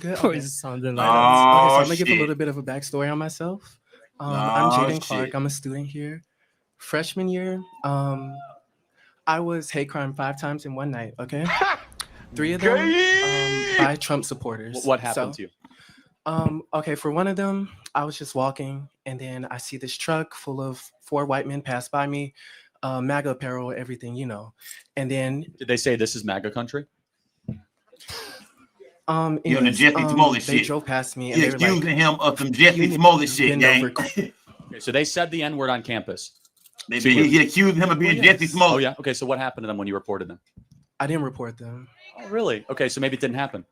Good. Or is it something like Okay, that? so I'm Oh gonna give a shit. little bit of a backstory on myself. I'm Oh Jaden Clark. shit. I'm a student here. Freshman year, I was hate crime 5 times in one night. Okay, 3 of them by Trump supporters. What happened to you? Okay, for one of them, I was just walking, and then I see this truck full of 4 white men pass by me, MAGA apparel, everything, you know. And then Did they say this is MAGA country? You on the anyways, Jesse Smollett they shit. drove past me, and You they were like, accusing him of some Jesse "You need Smollett to shit, bend gang. over." Okay, so they said the N-word on campus. He accused him of being Jesse Smollett. Oh, yeah? Okay, so what happened to them when you reported them? I didn't report them. Oh, really? Okay, so maybe it didn't happen.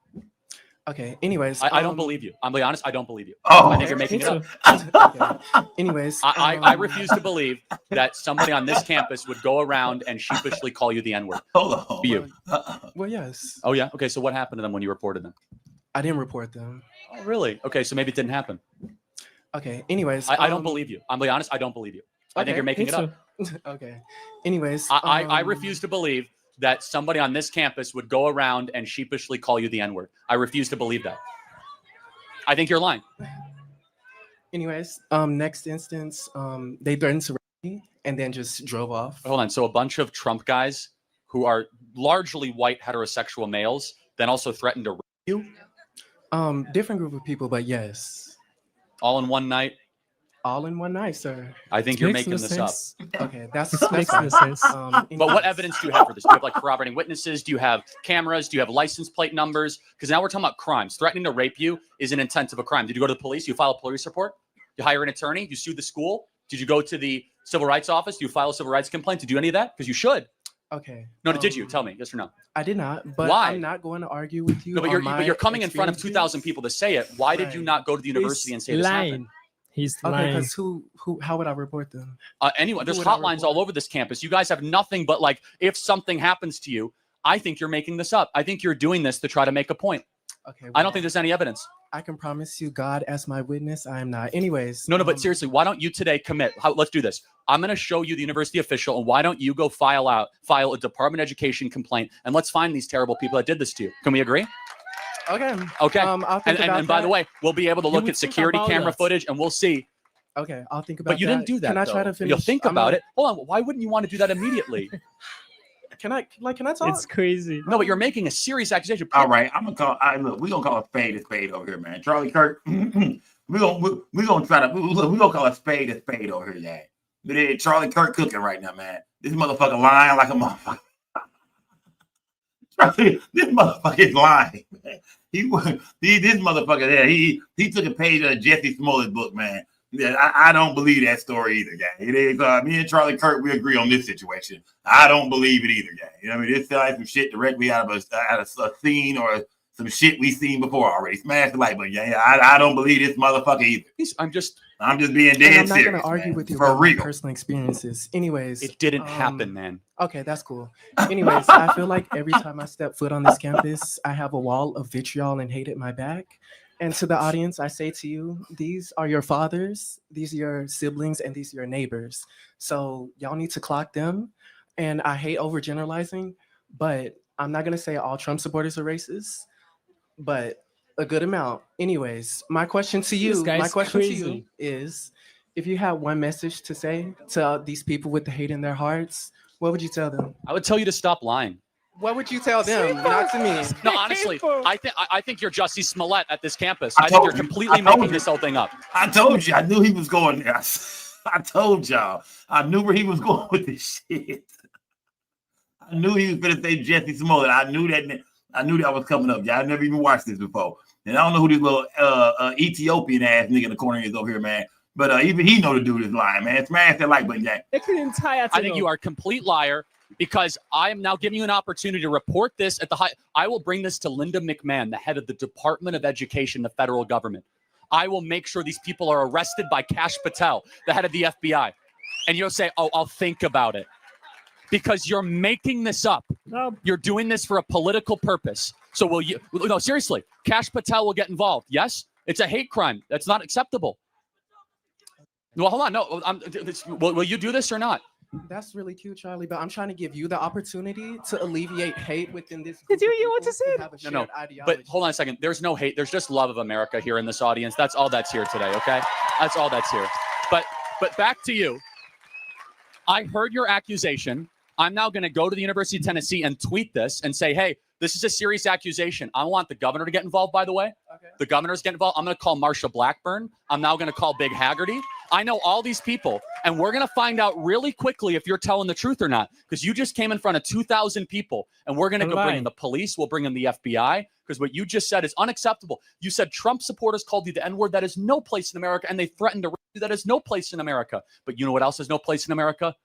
Okay, anyways. I don't believe you. I'm being honest, I don't believe you. Oh. I think you're making it up. Okay. Anyways. I refuse to believe that somebody on this campus would go around and sheepishly call you the N-word. Hold on. Be you. Well, yes. Oh, yeah? Okay, so what happened to them when you reported them? I didn't report them. Oh, really? Okay, so maybe it didn't happen. Okay, anyways. I don't believe you. I'm being honest, I don't believe you. I think you're making it up. Okay. Anyways. I refuse to believe that somebody on this campus would go around and sheepishly call you the N-word. I refuse to believe that. I think you're lying. Anyways, next instance, they threatened to rape me and then just drove off. Hold on. So a bunch of Trump guys who are largely white heterosexual males then also threatened to rape you? Different group of people, but yes. All in one night? All in one night, sir. I think you're making this up. Okay, that's makes fine. no sense. But what evidence do you have for this? Do you have like corroborating witnesses? Do you have cameras? Do you have license plate numbers? Because now we're talking about crimes. Threatening to rape you is an intent of a crime. Did you go to the police? You file a police report? You hire an attorney? You sue the school? Did you go to the civil rights office? Do you file a civil rights complaint? Did you do any of that? Because you should. Okay. No, did you? Tell me. Yes or no? I did not, but Why? I'm not going to argue with you. No, but on you're coming in front of experiences. 2,000 people to say it. Why did you not go to the university and say this happened? He's Okay, lying. because how would I report them? Anyone, there's Who would I hotlines all over this campus. You guys have nothing but like, if something happens to you, I think you're making this up. I think you're doing this to try to make a point. Okay. I don't think there's any evidence. I can promise you, God as my witness, I am not. Anyways. No, but seriously, why don't you today commit? Let's do this. I'm going to show you the university official, and why don't you go file a Department of Education complaint, and let's find these terrible people that did this to you. Can we agree? Okay. Okay. I'll think about and by the that. way, we'll be able to You look would at think security about camera us. footage, and we'll see. Okay, I'll think about that. But you didn't do that. Can I try though. to finish? You'll think I'm about not- it. Hold on. Why wouldn't you want to do that immediately? Can I talk? It's crazy. No, but you're making a serious accusation. All right, I'm gonna call. Look, we're gonna call a spade over here, man. Charlie Kirk. we're gonna try to. We're gonna call a spade over here, yeah. But then Charlie Kirk cooking right now, man. This motherfucker lying like a motherfucker. This motherfucker is lying, man. This motherfucker there. He took a page of the Jesse Smollett book, man. Yeah, I don't believe that story either, guy. It is me and Charlie Kirk. We agree on this situation. I don't believe it either, guy. You know what I mean? This sounds like some shit directly out of a scene or some shit we seen before already. Smash the light button, yeah. I don't believe this motherfucker either. I'm just being dead I'm not serious. going to argue man. with you For about my real. personal experiences. Anyways. It didn't happen, man. Okay, that's cool. Anyways, I feel like every time I step foot on this campus, I have a wall of vitriol and hate at my back. And to the audience, I say to you, these are your fathers, these are your siblings, and these are your neighbors. So y'all need to clock them. And I hate overgeneralizing, but I'm not going to say all Trump supporters are racist, but a good amount. Anyways, my question to you is, if you had one message to say to these people with the hate in their hearts, what would you tell them? I would tell you to stop lying. What would you tell them? Not to me. No, honestly, I think you're Jussie Smollett at this campus. I think you're completely making this whole thing up. I told you. I knew he was going there. I told y'all. I knew where he was going with this shit. I knew he was going to say Jesse Smollett. I knew that was coming up. Y'all never even watched this before. And I don't know who this little Ethiopian ass nigga in the corner is over here, man. But even he know the dude is lying, man. Smash that like button, Jack. I think you are a complete liar. Because I am now giving you an opportunity to report this at the high. I will bring this to Linda McMahon, the head of the Department of Education, the federal government. I will make sure these people are arrested by Kash Patel, the head of the FBI. And you'll say, oh, I'll think about it. Because you're making this up. No. You're doing this for a political purpose. So will you? No, seriously. Kash Patel will get involved. Yes? It's a hate crime. That's not acceptable. Well, hold on. No, will you do this or not? That's really cute, Charlie, but I'm trying to give you the opportunity to alleviate hate within this Did group you want to of say people who it? have a No, shared no. ideology. But hold on a second. There's no hate. There's just love of America here in this audience. That's all that's here today, okay? That's all that's here. But back to you. I heard your accusation. I'm now going to go to the University of Tennessee and tweet this and say, hey, this is a serious accusation. I want the governor to get involved, by the way. Okay. The governor's getting involved. I'm going to call Marsha Blackburn. I'm now going to call Big Haggerty. I know all these people, and we're going to find out really quickly if you're telling the truth or not, because you just came in front of 2,000 people, and we're going to go bring in the police. We'll bring in the FBI, because what you just said is unacceptable. You said Trump supporters called you the N-word. That is no place in America, and they threatened to rape you. That is no place in America. But you know what else is no place in America?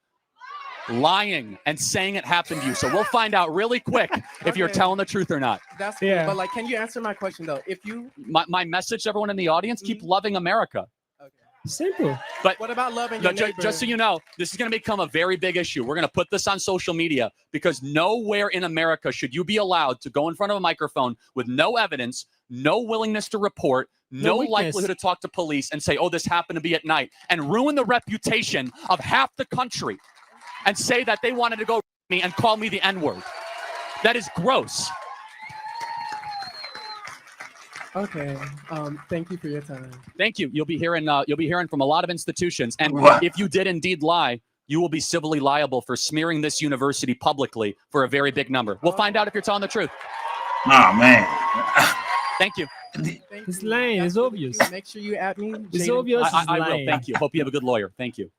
Lying and saying it happened to you. So we'll find out really quick if you're telling the truth or not. That's cool, but like, can you answer my question though? If you my message to everyone in the audience, keep loving America. Simple. But what about loving your neighbor? just so you know, this is going to become a very big issue. We're going to put this on social media because nowhere in America should you be allowed to go in front of a microphone with no evidence, no willingness to report, no likelihood to talk to police and say, oh, this happened to be at night, and ruin the reputation of half the country and say that they wanted to go me and call me the N-word. That is gross. Okay. Thank you for your time. Thank you. You'll be hearing from a lot of institutions. And if you did indeed lie, you will be civilly liable for smearing this university publicly for a very big number. We'll find out if you're telling the truth. Oh, man. Thank you. It's lying. It's obvious. Make sure you add me. It's obvious. I will. Thank you. Hope you have a good lawyer. Thank you.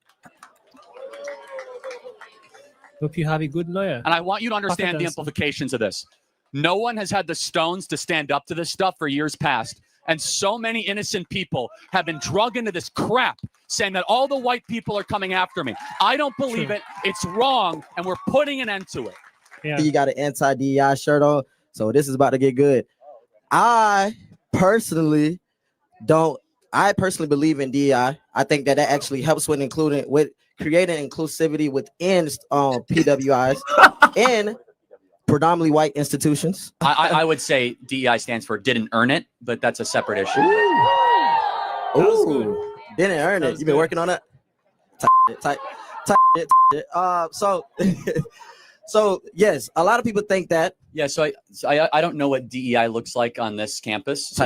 Hope you have a good lawyer. And I want you to understand the implications of this. No one has had the stones to stand up to this stuff for years past. And so many innocent people have been drugged into this crap saying that all the white people are coming after me. I don't believe it. It's wrong. And we're putting an end to it. Yeah. You got an anti-DEI shirt on. So this is about to get good. I personally believe in DEI. I think that actually helps with creating inclusivity within PWIs and predominantly white institutions. I would say DEI stands for didn't earn it, but that's a separate issue. Ooh, didn't earn it. You've been working on it? Tight. So yes, a lot of people think that. Yeah, so I don't know what DEI looks like on this campus.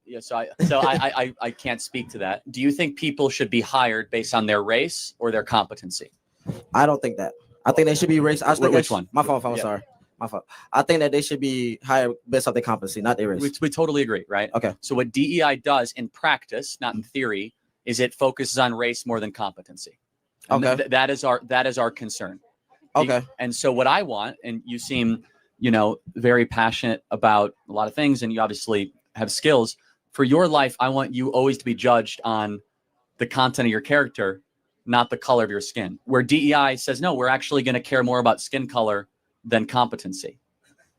Yeah, so I can't speak to that. Do you think people should be hired based on their race or their competency? I don't think that. I think they should be race. Which one? My fault. Sorry. My fault. I think that they should be hired based on their competency, not their race. We totally agree, right? Okay. So what DEI does in practice, not in theory, is it focuses on race more than competency. And okay. That is our concern. Okay. And so what I want, and you seem, very passionate about a lot of things, and you obviously have skills. For your life, I want you always to be judged on the content of your character, not the color of your skin. Where DEI says, no, we're actually going to care more about skin color than competency.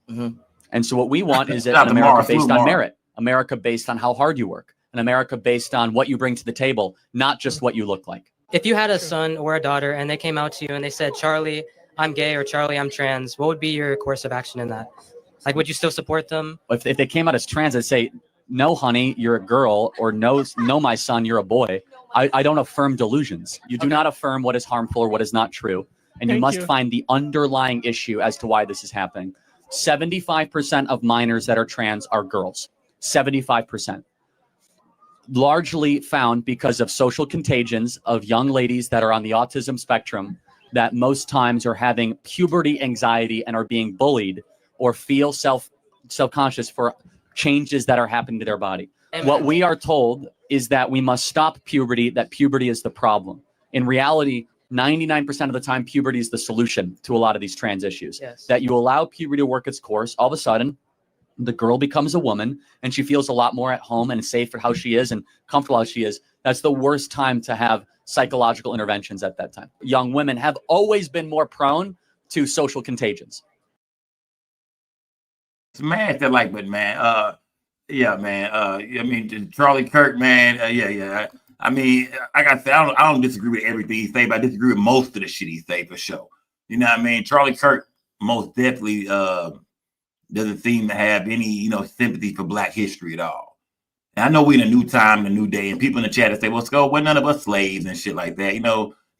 Mm-hmm. And so what we want is an America based on merit, America based on how hard you work, an America based on what you bring to the table, not just what you look like. If you had a son or a daughter and they came out to you and they said, Charlie, I'm gay, or Charlie, I'm trans, what would be your course of action in that? Like, would you still support them? If they came out as trans, I'd say, no, honey, you're a girl, or no, my son, you're a boy. I don't affirm delusions. You do not affirm what is harmful or what is not true. And you must find the underlying issue as to why this is happening. 75% of minors that are trans are girls. 75%. Largely found because of social contagions of young ladies that are on the autism spectrum that most times are having puberty anxiety and are being bullied or feel self-conscious for changes that are happening to their body. What we are told is that we must stop puberty, that puberty is the problem. In reality, 99% of the time, puberty is the solution to a lot of these trans issues. Yes. That you allow puberty to work its course, all of a sudden, the girl becomes a woman and she feels a lot more at home and safe for how she is and comfortable how she is. That's the worst time to have psychological interventions at that time. Young women have always been more prone to social contagions. It's mad that but man, yeah, man. I mean, Charlie Kirk, man. Yeah. I mean, like I said, I don't disagree with everything he say, but I disagree with most of the shit he say for sure. You know what I mean? Charlie Kirk most definitely doesn't seem to have any, sympathy for Black history at all. And I know we're in a new time, a new day, and people in the chat that say, well, Skull, we're none of us slaves and shit like that.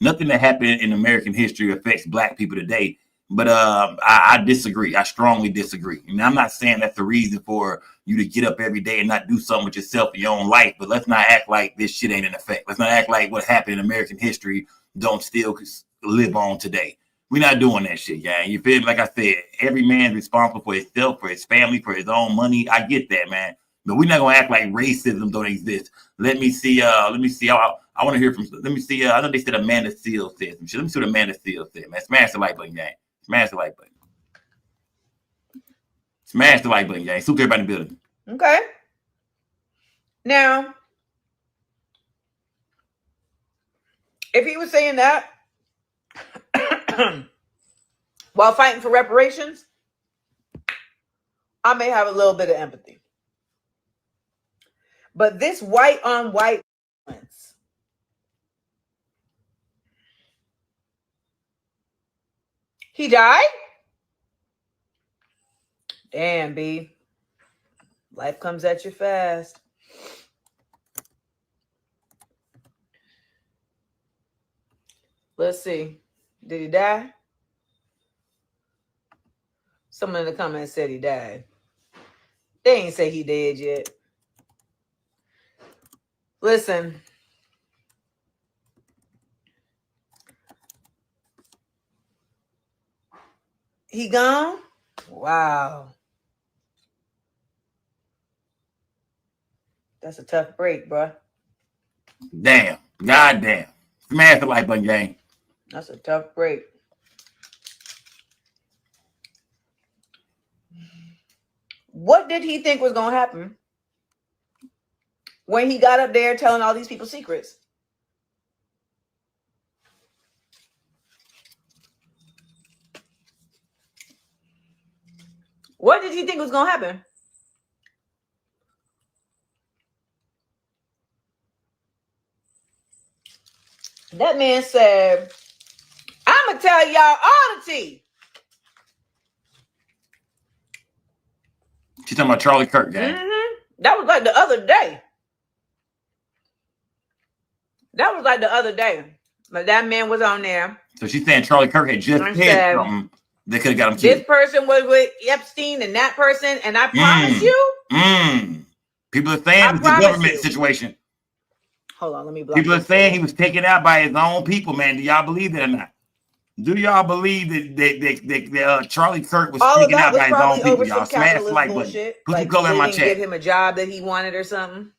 Nothing that happened in American history affects black people today. But I disagree. I strongly disagree. And I'm not saying that's the reason for you to get up every day and not do something with yourself in your own life. But let's not act like this shit ain't in effect. Let's not act like what happened in American history don't still live on today. We're not doing that shit, gang. You feel me? Like I said, every man's responsible for himself, for his family, for his own money. I get that, man. But we're not gonna act like racism don't exist. Let me see. I want to hear from. Let me see. I know they said Amanda Seals said some shit. Let me see what Amanda Seals said, man. Smash the like button, gang. Smash the like button. Smash the like button, gang. Salute everybody in the building. Okay. Now, if he was saying that while fighting for reparations, I may have a little bit of empathy. But this white on white violence, he died? Damn, B. Life comes at you fast. Let's see. Did he die? Someone in the comments said he died. They ain't say he did yet. Listen. He gone? Wow. That's a tough break, bro. Damn. Goddamn. Smash the like button, gang. That's a tough break. What did he think was going to happen when he got up there telling all these people secrets? What did he think was going to happen? That man said, I'm going to tell y'all all the tea. She's talking about Charlie Kirk, gang. Mm-hmm. That was like the other day. That was like the other day. But that man was on there. So she's saying Charlie Kirk had just said something that could have got him killed. This person was with Epstein and that person, and I promise you. People are saying it's a government situation. Hold on, let me block People are this saying thing. he was taken out by his own people, man. Do y'all believe that or not? Do y'all believe that Charlie Kirk was All of taken that out was by his own probably people? over Y'all some smash the capitalist like button. bullshit. Put Like some color they in my didn't chat. give him a job that he wanted or something.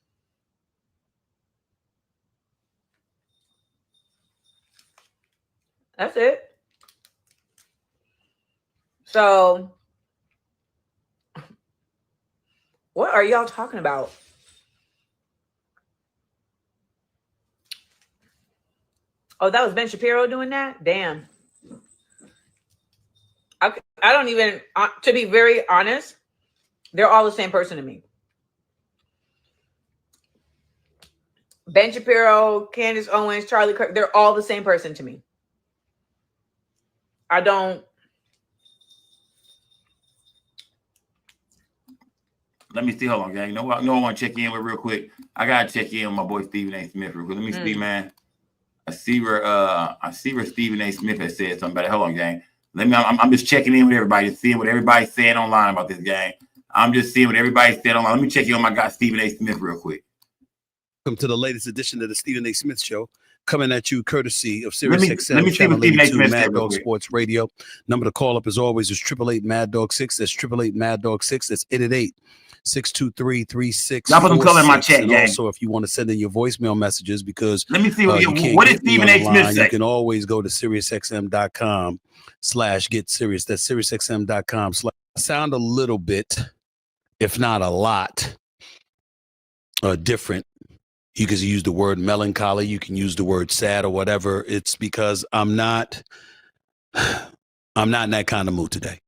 That's it. So, what are y'all talking about? Oh, that was Ben Shapiro doing that? Damn. I don't even, to be very honest, they're all the same person to me. Ben Shapiro, Candace Owens, Charlie Kirk, they're all the same person to me. I don't. Let me see. Hold on, gang. You know what? I want to check in with real quick. I gotta check in with my boy Stephen A. Smith real quick. Let me see, man. I see where Stephen A. Smith has said something about it. Hold on, gang. I'm just checking in with everybody, seeing what everybody's saying online about this gang. I'm just seeing what everybody said online. Let me check in on my guy Stephen A. Smith real quick. Welcome to the latest edition of the Stephen A. Smith Show, coming at you courtesy of Sirius XM, let me see Channel what Stephen A. 82, Smith said Mad real Dog quick. Sports Radio. Number to call up as always is 888 Mad Dog 6. That's 888 Mad Dog 6. That's 888-623-3646. Y'all put some color in my chat, And gang. also, if you want to send in your voicemail messages, because let me see you can't what get did me Stephen on A. the Smith line, say? you can always go to SiriusXM.com/get-serious. That's SiriusXM.com. Sound a little bit, if not a lot, different. You can use the word melancholy. You can use the word sad or whatever. It's because I'm not in that kind of mood today.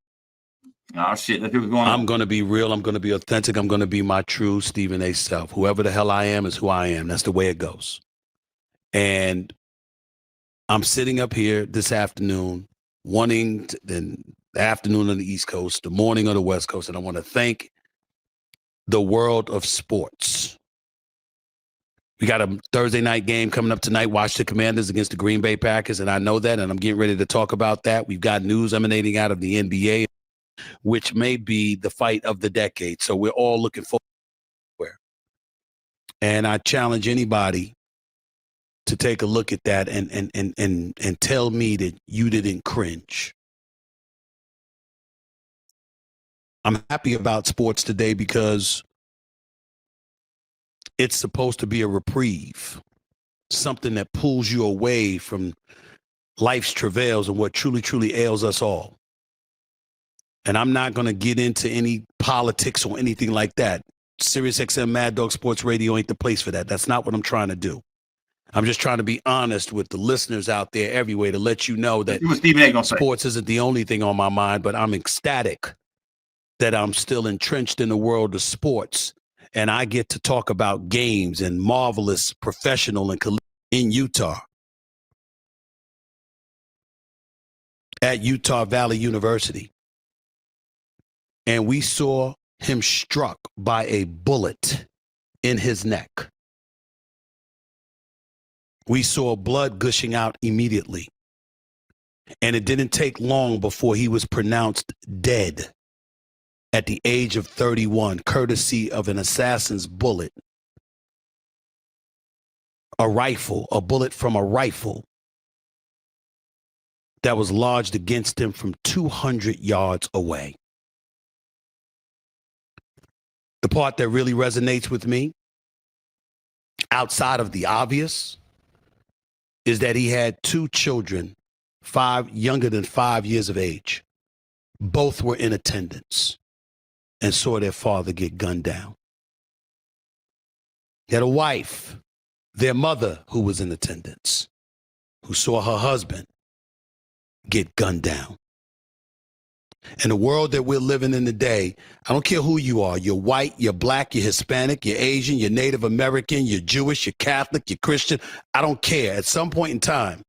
Oh shit, let's see what's going on. I'm going to be real. I'm going to be authentic. I'm going to be my true Stephen A. self. Whoever the hell I am is who I am. That's the way it goes. And I'm sitting up here this afternoon, the afternoon on the East Coast, the morning on the West Coast, and I want to thank the world of sports We got a Thursday night game coming up tonight, Washington Commanders against the Green Bay Packers, and I know that, and I'm getting ready to talk about that. We've got news emanating out of the NBA, which may be the fight of the decade. So we're all looking forward to it. And I challenge anybody to take a look at that and tell me that you didn't cringe. I'm happy about sports today because it's supposed to be a reprieve, something that pulls you away from life's travails and what truly, truly ails us all. And I'm not going to get into any politics or anything like that. SiriusXM Mad Dog Sports Radio ain't the place for that. That's not what I'm trying to do. I'm just trying to be honest with the listeners out there everywhere to let you know that sports isn't the only thing on my mind, but I'm ecstatic that I'm still entrenched in the world of sports, and I get to talk about games and marvelous professional and in Utah at Utah Valley University. And we saw him struck by a bullet in his neck. We saw blood gushing out immediately. And it didn't take long before he was pronounced dead at the age of 31, courtesy of an assassin's bullet. A rifle, a bullet from a rifle that was lodged against him from 200 yards away. The part that really resonates with me, outside of the obvious, is that he had two children, younger than 5 years of age. Both were in attendance and saw their father get gunned down. He had a wife, their mother, who was in attendance, who saw her husband get gunned down. In the world that we're living in today, I don't care who you are. You're white, you're black, you're Hispanic, you're Asian, you're Native American, you're Jewish, you're Catholic, you're Christian. I don't care. At some point in time,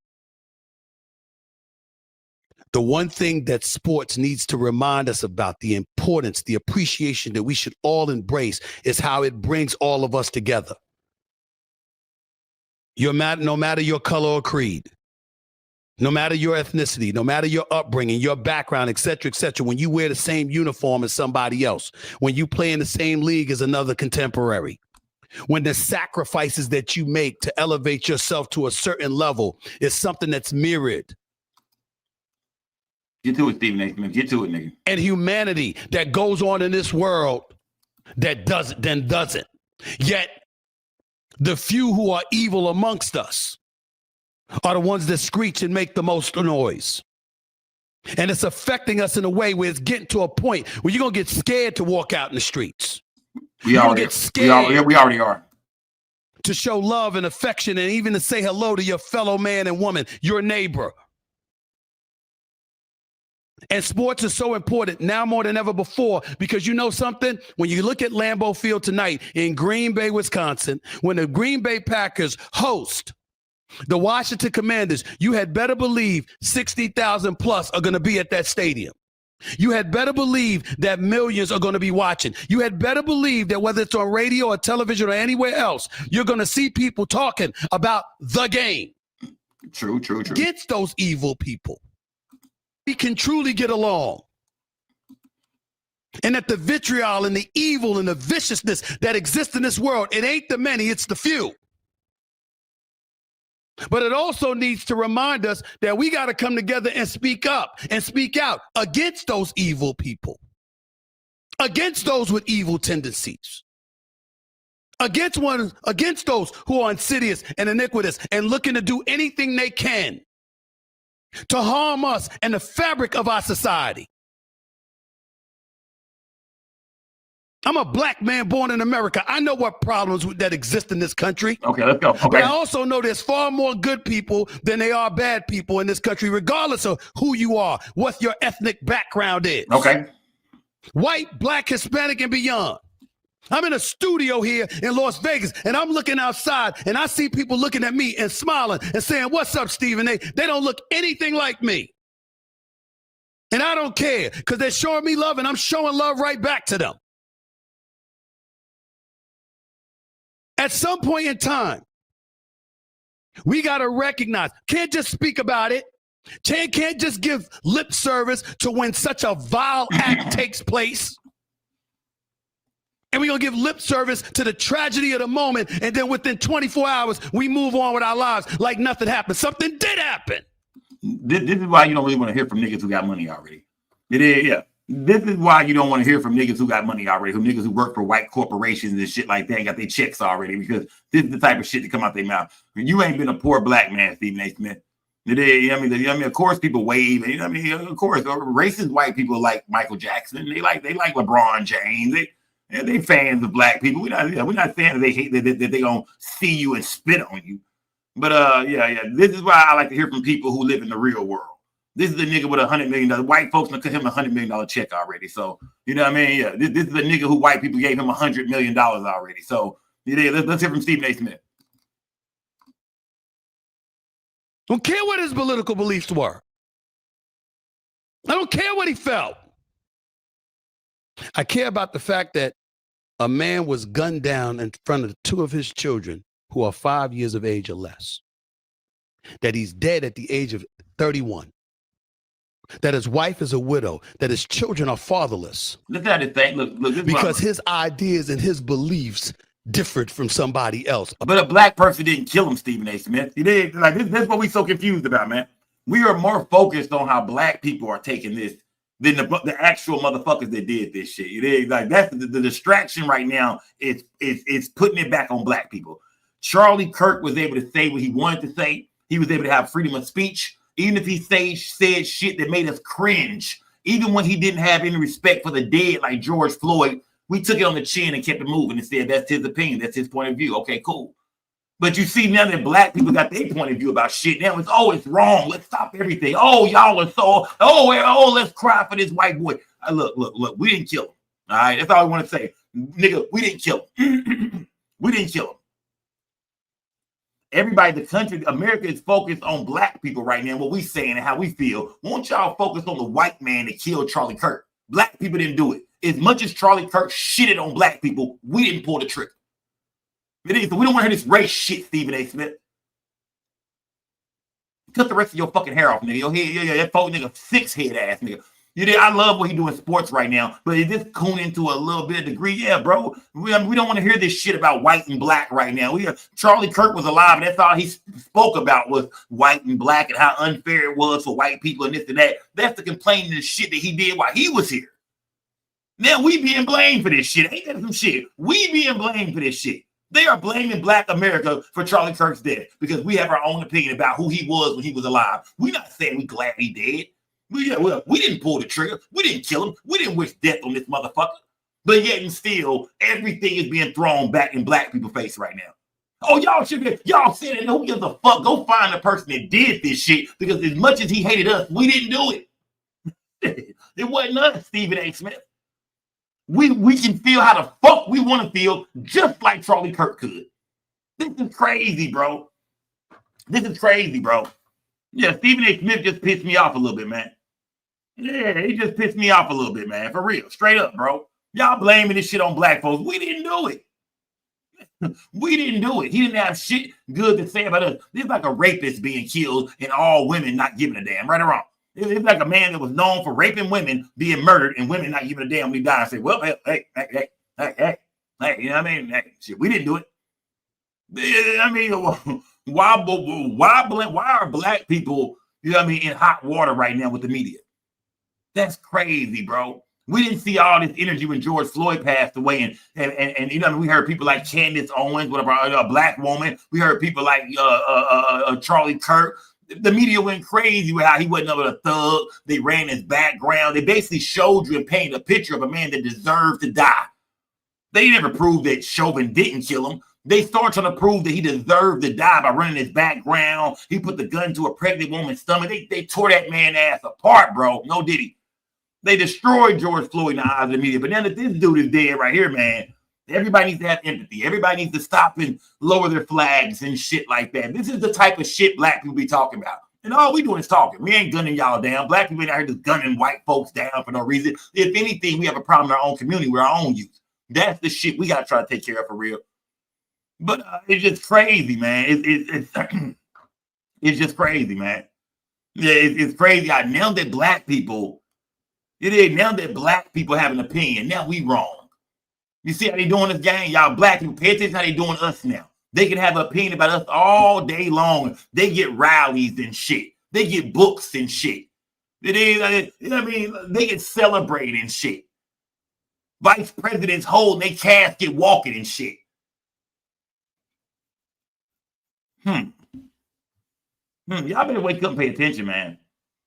the one thing that sports needs to remind us about, the importance, the appreciation that we should all embrace, is how it brings all of us together. No matter your color or creed, no matter your ethnicity, no matter your upbringing, your background, et cetera, when you wear the same uniform as somebody else, when you play in the same league as another contemporary, when the sacrifices that you make to elevate yourself to a certain level is something that's mirrored. Get to it, Stephen A. Smith. Get to it, nigga. And humanity that goes on in this world that doesn't. Yet the few who are evil amongst us are the ones that screech and make the most noise. And it's affecting us in a way where it's getting to a point where you're going to get scared to walk out in the streets. We already are. To show love and affection and even to say hello to your fellow man and woman, your neighbor. And sports is so important now more than ever before, because you know something? When you look at Lambeau Field tonight in Green Bay, Wisconsin, when the Green Bay Packers host the Washington Commanders, you had better believe 60,000 plus are going to be at that stadium. You had better believe that millions are going to be watching. You had better believe that whether it's on radio or television or anywhere else, you're going to see people talking about the game. True. Against those evil people. We can truly get along. And that the vitriol and the evil and the viciousness that exists in this world, it ain't the many, it's the few. But it also needs to remind us that we got to come together and speak up and speak out against those evil people, against those with evil tendencies, against those who are insidious and iniquitous and looking to do anything they can to harm us and the fabric of our society. I'm a black man born in America. I know what problems that exist in this country. Okay, let's go. Okay. But I also know there's far more good people than there are bad people in this country, regardless of who you are, what your ethnic background is. Okay. White, black, Hispanic, and beyond. I'm in a studio here in Las Vegas, and I'm looking outside, and I see people looking at me and smiling and saying, "What's up, Stephen A?" They don't look anything like me. And I don't care, because they're showing me love, and I'm showing love right back to them. At some point in time, we got to recognize, can't just speak about it. Can't just give lip service to when such a vile act takes place. And we're going to give lip service to the tragedy of the moment. And then within 24 hours, we move on with our lives like nothing happened. Something did happen. This is why you don't really want to hear from niggas who got money already. It is, yeah. This is why you don't want to hear from niggas who got money already, niggas who work for white corporations and shit like that and got their checks already, because this is the type of shit that come out their mouth. You ain't been a poor black man, Stephen A. Smith. It is, I mean, of course, people wave. I mean, of course, racist white people like Michael Jackson. They like LeBron James. They fans of black people. We're not saying that they hate that they gonna see you and spit on you. But yeah. This is why I like to hear from people who live in the real world. This is a nigga with $100 million. White folks cut him $100 million check already. So you know what I mean? Yeah, this is a nigga who white people gave him $100 million already. So yeah, let's hear from Stephen A. Smith. Don't care what his political beliefs were. I don't care what he felt. I care about the fact that a man was gunned down in front of two of his children who are 5 years of age or less. That he's dead at the age of 31. That his wife is a widow. That his children are fatherless. Look at the thing. Look, because his ideas and his beliefs differed from somebody else. But a black person didn't kill him, Stephen A. Smith. He did. Like this is what we so confused about, man. We are more focused on how black people are taking this than the actual motherfuckers that did this shit. It is like that's the distraction right now. Is putting it back on black people. Charlie Kirk was able to say what he wanted to say. He was able to have freedom of speech, even if he said shit that made us cringe. Even when he didn't have any respect for the dead, like George Floyd. We took it on the chin and kept it moving and said, that's his opinion. That's his point of view. Okay, cool. But you see now that black people got their point of view about shit. Now it's wrong. Let's stop everything. Oh, y'all are so, let's cry for this white boy. Look, we didn't kill him. All right, that's all I want to say. Nigga, we didn't kill him. We didn't kill him. Everybody, the country, America is focused on black people right now, what we saying and how we feel. Won't y'all focus on the white man that killed Charlie Kirk? Black people didn't do it. As much as Charlie Kirk shitted on black people, we didn't pull the trigger. We don't want to hear this race shit, Stephen A. Smith. Cut the rest of your fucking hair off, nigga. Your head, that folk nigga, 6 head ass nigga. I love what he doing in sports right now, but is this coon into a little bit of degree? Yeah, bro. We don't want to hear this shit about white and black right now. Charlie Kirk was alive, and that's all he spoke about was white and black and how unfair it was for white people and this and that. That's the complaining and shit that he did while he was here. Now we being blamed for this shit. Ain't that some shit? We being blamed for this shit. They are blaming black America for Charlie Kirk's death because we have our own opinion about who he was when he was alive. We're not saying we glad he dead. We didn't pull the trigger. We didn't kill him. We didn't wish death on this motherfucker. But yet and still, everything is being thrown back in black people's face right now. Oh, y'all saying it. Who gives a fuck? Go find the person that did this shit because as much as he hated us, we didn't do it. It wasn't us, Stephen A. Smith. We can feel how the fuck we want to feel just like Charlie Kirk could. This is crazy, bro. Yeah, Stephen A. Smith just pissed me off a little bit, man. Yeah, he just pissed me off a little bit, man. For real. Straight up, bro. Y'all blaming this shit on black folks. We didn't do it. We didn't do it. He didn't have shit good to say about us. It's like a rapist being killed and all women not giving a damn. Right or wrong? It's like a man that was known for raping women being murdered and women not giving a damn when he died and say, well, hey, you know what I mean? Hey, shit, we didn't do it. I mean, why are black people, you know what I mean, in hot water right now with the media? That's crazy, bro. We didn't see all this energy when George Floyd passed away, and you know, we heard people like Candace Owens, a black woman. We heard people like Charlie Kirk. The media went crazy with how he wasn't a thug. They ran his background. They basically showed you and painted a picture of a man that deserved to die. They never proved that Chauvin didn't kill him. They started trying to prove that he deserved to die by running his background. He put the gun to a pregnant woman's stomach. They tore that man's ass apart, bro. No diddy. They destroyed George Floyd in the eyes of the media. But now that this dude is dead right here, man, everybody needs to have empathy. Everybody needs to stop and lower their flags and shit like that. This is the type of shit black people be talking about. And all we doing is talking. We ain't gunning y'all down. Black people ain't out here just gunning white folks down for no reason. If anything, we have a problem in our own community with our own youth. That's the shit we got to try to take care of for real. But it's just crazy, man. It's just crazy, man. Yeah, it's crazy. Now that black people, now that black people have an opinion, now we wrong. You see how they doing this game? Y'all black people, pay attention how they doing us now. They can have an opinion about us all day long. They get rallies and shit. They get books and shit. You know what I mean? They get celebrated and shit. Vice presidents holding their casket walking and shit. Y'all better wake up and pay attention, man.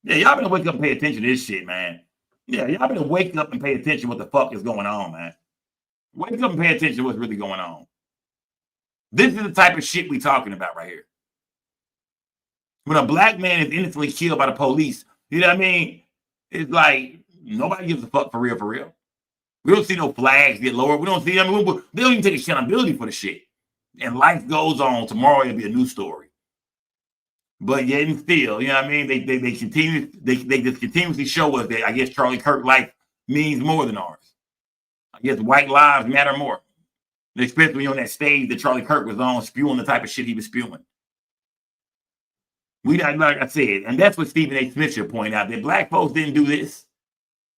Yeah, y'all better wake up and pay attention to this shit, man. Yeah, y'all better wake up and pay attention to what the fuck is going on, man. Wake up and pay attention to what's really going on. This is the type of shit we talking about right here. When a black man is innocently killed by the police, you know what I mean? It's like nobody gives a fuck for real, for real. We don't see no flags get lowered. We don't see, they don't even take accountability for the shit. And life goes on. Tomorrow it'll be a new story. But yet and still, you know what I mean? They just continuously show us that I guess Charlie Kirk life means more than ours. I guess white lives matter more. Especially on that stage that Charlie Kirk was on, spewing the type of shit he was spewing. Like I said, and that's what Stephen A. Smith should point out, that black folks didn't do this.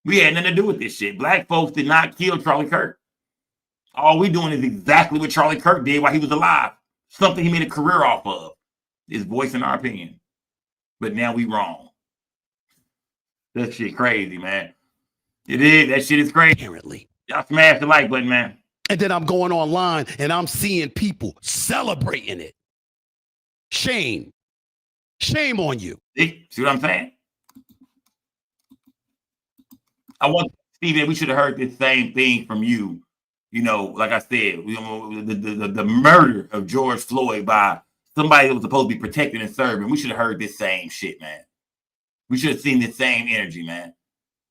We had nothing to do with this shit. Black folks did not kill Charlie Kirk. All we doing is exactly what Charlie Kirk did while he was alive. Something he made a career off of. Is voicing our opinion. But now we wrong. That shit crazy, man. It is. That shit is crazy. Apparently. Y'all smash the like button, man. And then I'm going online and I'm seeing people celebrating it. Shame. Shame on you. See what I'm saying? I want, Stephen, we should have heard this same thing from you. You know, like I said, the murder of George Floyd by somebody that was supposed to be protected and serving. We should have heard this same shit, man. We should have seen this same energy, man.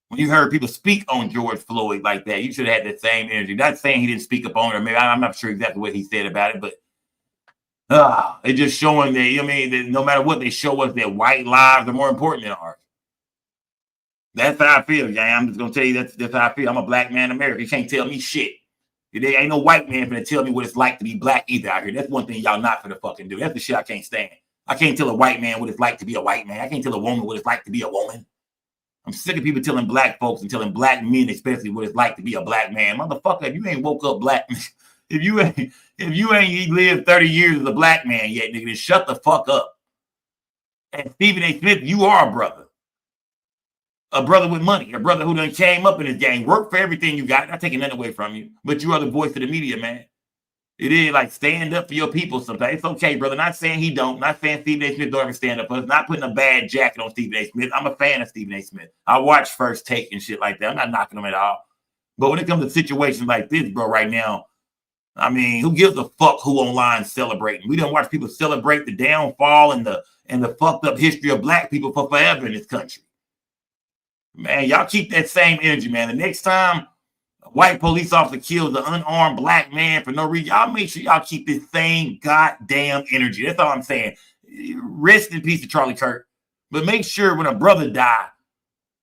When you heard people speak on George Floyd like that, you should have had that same energy. Not saying he didn't speak up on it, or maybe I'm not sure exactly what he said about it, but it's just showing that, you know what I mean, that no matter what, they show us that white lives are more important than ours. That's how I feel, gang. I'm just gonna tell you that's how I feel. I'm a black man in America. You can't tell me shit. There ain't no white man gonna tell me what it's like to be black either out here. That's one thing y'all not finna fucking do. That's the shit I can't stand. I can't tell a white man what it's like to be a white man. I can't tell a woman what it's like to be a woman. I'm sick of people telling black folks and telling black men especially what it's like to be a black man. Motherfucker, if you ain't woke up black, if you ain't lived 30 years as a black man yet, nigga, then shut the fuck up. And Stephen A. Smith, you are a brother. A brother with money, a brother who done came up in this game, work for everything you got. Not taking nothing away from you, but you are the voice of the media, man. It is like stand up for your people sometimes. It's okay, brother. Not saying he don't. Not saying Stephen A. Smith don't ever stand up for us. Not putting a bad jacket on Stephen A. Smith. I'm a fan of Stephen A. Smith. I watch First Take and shit like that. I'm not knocking him at all. But when it comes to situations like this, bro, right now, I mean, who gives a fuck who online celebrating? We don't watch people celebrate the downfall and the fucked up history of black people for forever in this country. Man, y'all keep that same energy, man. The next time a white police officer kills an unarmed black man for no reason, y'all make sure y'all keep this same goddamn energy. That's all I'm saying. Rest in peace to Charlie Kirk. But make sure when a brother died,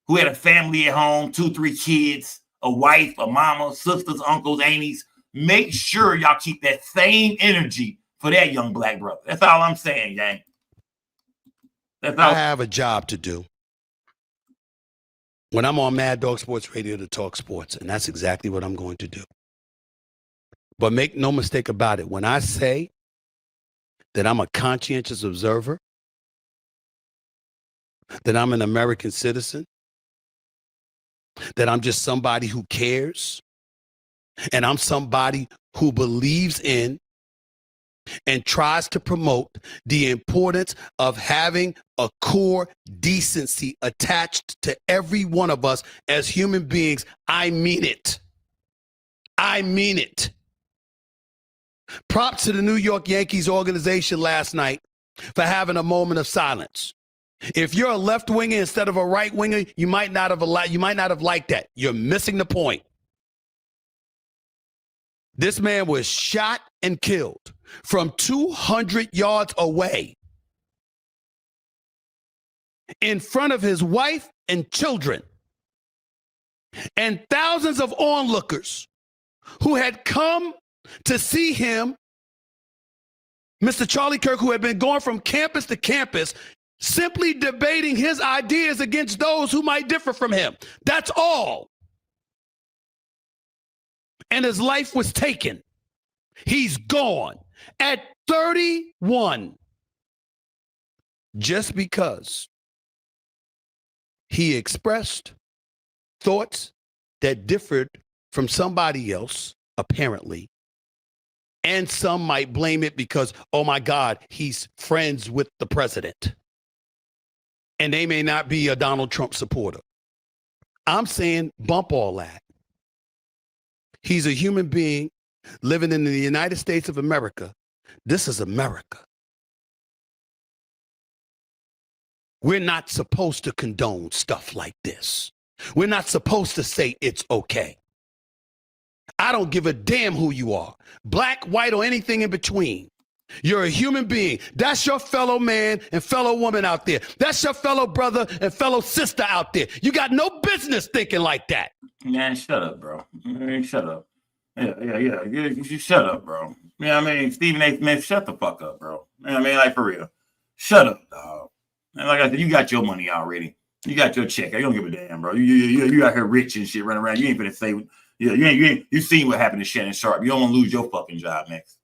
who had a family at home, 2-3 kids, a wife, a mama, sisters, uncles, aunties, make sure y'all keep that same energy for that young black brother. That's all I'm saying, gang. That's all. I have a job to do. When I'm on Mad Dog Sports Radio to talk sports, and that's exactly what I'm going to do. But make no mistake about it. When I say that I'm a conscientious observer, that I'm an American citizen, that I'm just somebody who cares, and I'm somebody who believes in and tries to promote the importance of having a core decency attached to every one of us as human beings. I mean it. I mean it. Props to the New York Yankees organization last night for having a moment of silence. If you're a left winger instead of a right winger, you might not have liked that. You're missing the point. This man was shot and killed from 200 yards away in front of his wife and children and thousands of onlookers who had come to see him Mr. Charlie Kirk, who had been going from campus to campus, simply debating his ideas against those who might differ from him. That's all. And his life was taken. He's gone at 31 just because he expressed thoughts that differed from somebody else, apparently. And some might blame it because, oh my God, he's friends with the president. And they may not be a Donald Trump supporter. I'm saying bump all that. He's a human being living in the United States of America. This is America. We're not supposed to condone stuff like this. We're not supposed to say it's okay. I don't give a damn who you are, black, white, or anything in between. You're a human being. That's your fellow man and fellow woman out there. That's your fellow brother and fellow sister out there. You got no business thinking like that. Man, shut up, bro. Man, shut up. Yeah. You shut up, bro. You know what I mean? Stephen A. Smith, shut the fuck up, bro. You know what I mean? Like, for real. Shut up, dog. And like I said, you got your money already. You got your check. You don't give a damn, bro. You out here rich and shit running around. You ain't finna say, you seen what happened to Shannon Sharp. You don't want to lose your fucking job next.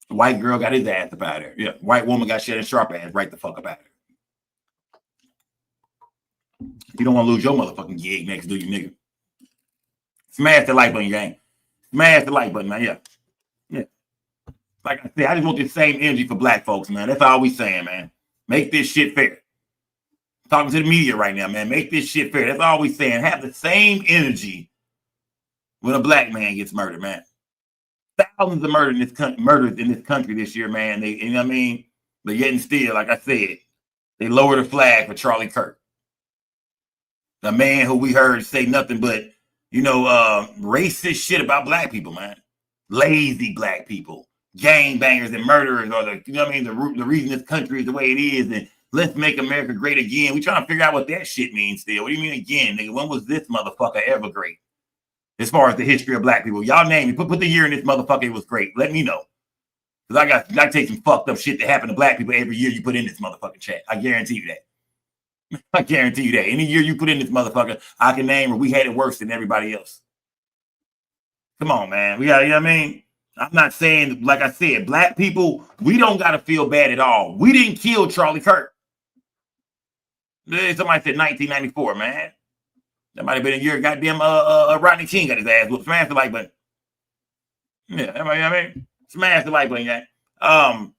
The white girl got his ass up out of there. Yeah, white woman got Shannon Sharp ass right the fuck up out of there. You don't want to lose your motherfucking gig next, do you, nigga? Smash the like button, gang. Smash the like button, man. Yeah. Like I said, I just want this same energy for black folks, man. That's all we saying, man. Make this shit fair. Talking to the media right now, man. Make this shit fair. That's all we saying. Have the same energy when a black man gets murdered, man. Thousands of murders in this country this year, man. You know what I mean? But yet and still, like I said, they lowered the flag for Charlie Kirk. The man who we heard say nothing but, racist shit about black people, man. Lazy black people, gangbangers and murderers, or the reason this country is the way it is, and let's make America great again. We trying to figure out what that shit means still. What do you mean again, nigga? When was this motherfucker ever great? As far as the history of black people, y'all name me. Put the year in this motherfucker. It was great. Let me know, because I got to take some fucked up shit that happen to black people every year you put in this motherfucking chat. I guarantee you that. I guarantee you that. Any year you put in this motherfucker, I can name where we had it worse than everybody else. Come on, man. We got, you know what I mean? I'm not saying, like I said, black people, we don't got to feel bad at all. We didn't kill Charlie Kirk. Somebody said 1994, man. That might have been a year goddamn Rodney King got his ass whooped. Smash the like button. Yeah, you know what I mean? Smash the like button, gang.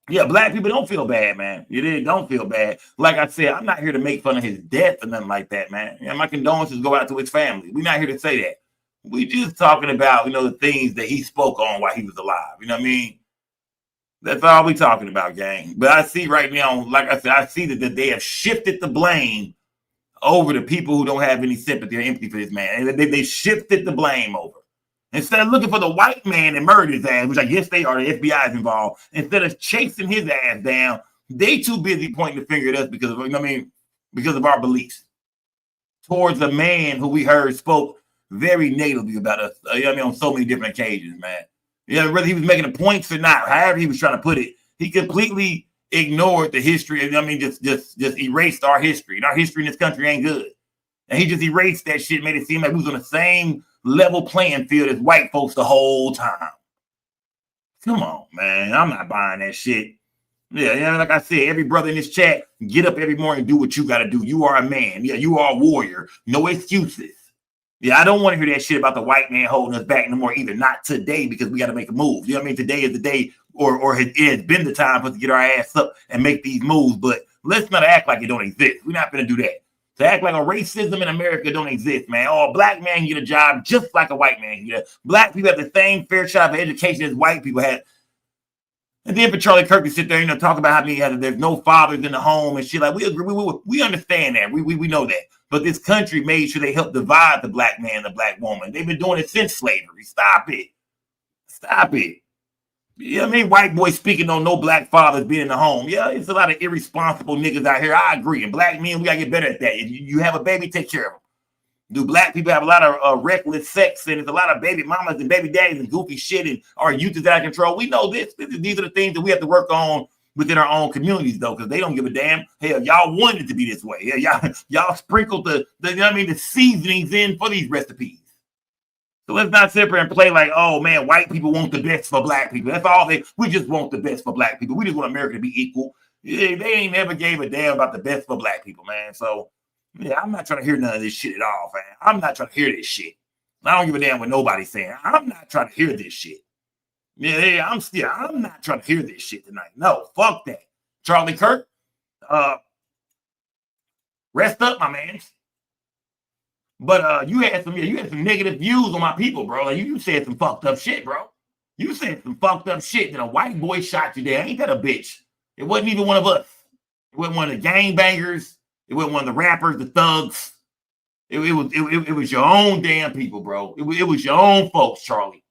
Yeah, black people don't feel bad, man. You don't feel bad. Like I said, I'm not here to make fun of his death or nothing like that, man. My condolences go out to his family. We're not here to say that. We just talking about, the things that he spoke on while he was alive. You know what I mean? That's all we talking about, gang. But I see right now, like I said, I see that they have shifted the blame over to people who don't have any sympathy or empathy for this man. And they shifted the blame over. Instead of looking for the white man that murdered his ass, which I guess they are, the FBI is involved, instead of chasing his ass down, they too busy pointing the finger at us because of, because of our beliefs towards a man who we heard spoke very negatively about us, on so many different occasions, man. Whether he was making the points or not, however he was trying to put it, he completely ignored the history. Just erased our history. And our history in this country ain't good. And he just erased that shit, made it seem like we was on the same level playing field as white folks the whole time. Come on, man. I'm not buying that shit. Yeah, like I said, every brother in this chat, get up every morning and do what you got to do. You are a man. Yeah, you are a warrior. No excuses. Yeah, I don't want to hear that shit about the white man holding us back no more either. Not today, because we got to make a move. You know what I mean? Today is the day, or it has been the time for us to get our ass up and make these moves. But let's not act like it don't exist. We're not going to do that. To act like a racism in America don't exist, man. Oh, a black man can get a job just like a white man can get. Black people have the same fair shot of education as white people have. And then for Charlie Kirk to sit there, talk about how there's no fathers in the home and shit. Like, we agree, we understand that. We know that. But this country made sure they helped divide the black man and the black woman. They've been doing it since slavery. Stop it. Stop it. You know what I mean? White boys speaking on no black fathers being in the home. Yeah, it's a lot of irresponsible niggas out here. I agree. And black men, we got to get better at that. If you have a baby, take care of them. Do black people have a lot of reckless sex, and it's a lot of baby mamas and baby daddies and goofy shit, and our youth is out of control? We know this. These are the things that we have to work on within our own communities, though, because they don't give a damn. Hell, y'all wanted it to be this way. Yeah, y'all sprinkled the you know what I mean, the seasonings in for these recipes. So let's not sit here and play like, oh man, white people want the best for black people. That's all we just want the best for black people. We just want America to be equal. Yeah, they ain't never gave a damn about the best for black people, man. So yeah, I'm not trying to hear none of this shit at all, man. I'm not trying to hear this shit. I don't give a damn what nobody's saying. I'm not trying to hear this shit. Yeah, I'm not trying to hear this shit tonight. No, fuck that. Charlie Kirk, rest up, my man. But you had some negative views on my people, bro. Like you said some fucked up shit, bro. You said some fucked up shit that a white boy shot you there. Ain't that a bitch? It wasn't even one of us. It wasn't one of the gangbangers. It wasn't one of the rappers, the thugs. It was your own damn people, bro. It was your own folks, Charlie.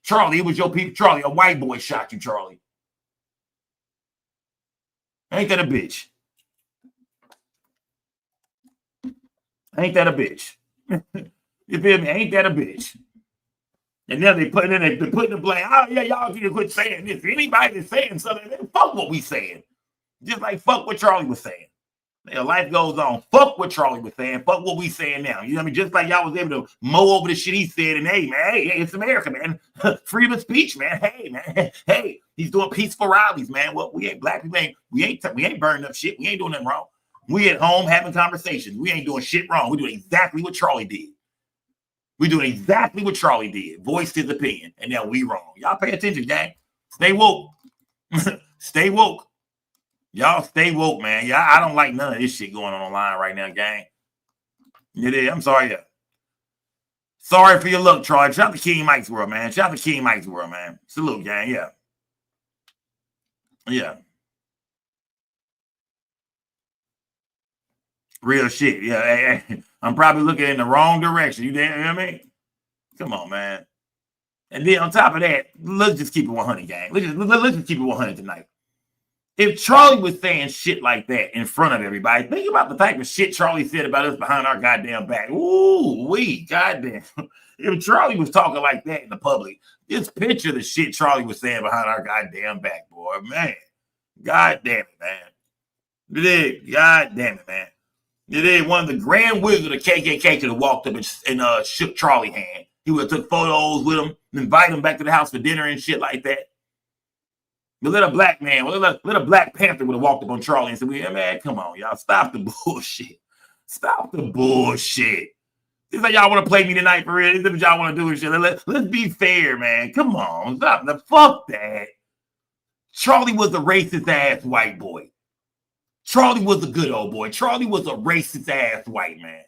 Charlie, it was your people. Charlie, a white boy shot you, Charlie. Ain't that a bitch? Ain't that a bitch? You feel me? Ain't that a bitch? And then they put the blame. Oh yeah, y'all need to quit saying this. Anybody that's saying something, fuck what we saying. Just like fuck what Charlie was saying. Man, life goes on. Fuck what Charlie was saying. Fuck what we saying now. You know what I mean? Just like y'all was able to mow over the shit he said. And hey, man, hey, it's America, man. Freedom of speech, man. Hey, man. Hey, he's doing peaceful rallies, man. Well, we ain't black people. We ain't burning up shit. We ain't doing nothing wrong. We at home having conversations. We ain't doing shit wrong. We doing exactly what Charlie did. We doing exactly what Charlie did. Voiced his opinion. And now we wrong. Y'all pay attention, gang. Stay woke. Stay woke. Y'all stay woke, man. Y'all, I don't like none of this shit going on online right now, gang. It is. I'm sorry. Yeah. Sorry for your luck, Charlie. Shout out to King Mike's World, man. Shout out to King Mike's World, man. Salute, gang. Yeah. Yeah. Real shit. Yeah. Hey, I'm probably looking in the wrong direction. You know what I mean? Come on, man. And then on top of that, let's just keep it 100, gang. Let's just keep it 100 tonight. If Charlie was saying shit like that in front of everybody, think about the type of shit Charlie said about us behind our goddamn back. Ooh, goddamn. If Charlie was talking like that in the public, just picture the shit Charlie was saying behind our goddamn back, boy. Man, God damn it, man. It is. God damn it, man. It is. One of the grand wizards of the KKK could have walked up and shook Charlie's hand. He would have took photos with him and invited him back to the house for dinner and shit like that. But let a black man, let a Black Panther would have walked up on Charlie and said, "Yeah, man, come on, y'all, stop the bullshit. Stop the bullshit. This is like y'all want to play me tonight for real. This is what y'all want to do and shit. Let's be fair, man. Come on, stop the fuck that. Charlie was a racist ass white boy. Charlie was a good old boy. Charlie was a racist ass white man.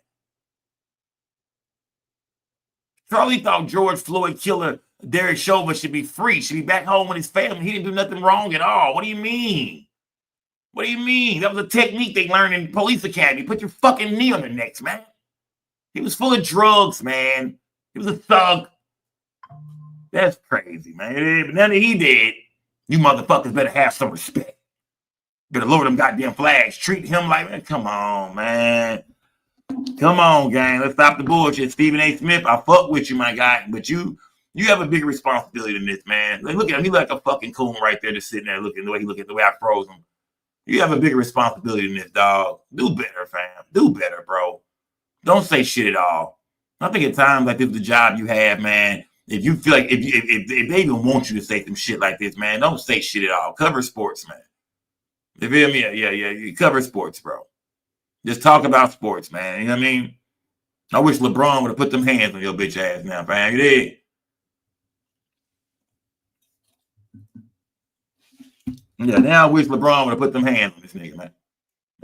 Charlie thought George Floyd killer Derek Chauvin should be free, should be back home with his family. He didn't do nothing wrong at all. What do you mean? What do you mean? That was a technique they learned in police academy. Put your fucking knee on their necks, man. He was full of drugs, man. He was a thug. That's crazy, man. But none of he did. You motherfuckers better have some respect. Better lower them goddamn flags. Treat him like, man, come on, man. Come on, gang. Let's stop the bullshit. Stephen A. Smith, I fuck with you, my guy. But you have a bigger responsibility than this, man. Like, look at him. He like a fucking coon right there just sitting there looking the way he look at the way I froze him. You have a bigger responsibility than this, dog. Do better, fam. Do better, bro. Don't say shit at all. I think at times like this is the job you have, man. If you feel like if they even want you to say some shit like this, man, don't say shit at all. Cover sports, man. You feel me? Yeah. You cover sports, bro. Just talk about sports, man. You know what I mean? I wish LeBron would have put them hands on your bitch ass now, fam. You did. Yeah, now I wish LeBron would have put them hands on this nigga, man.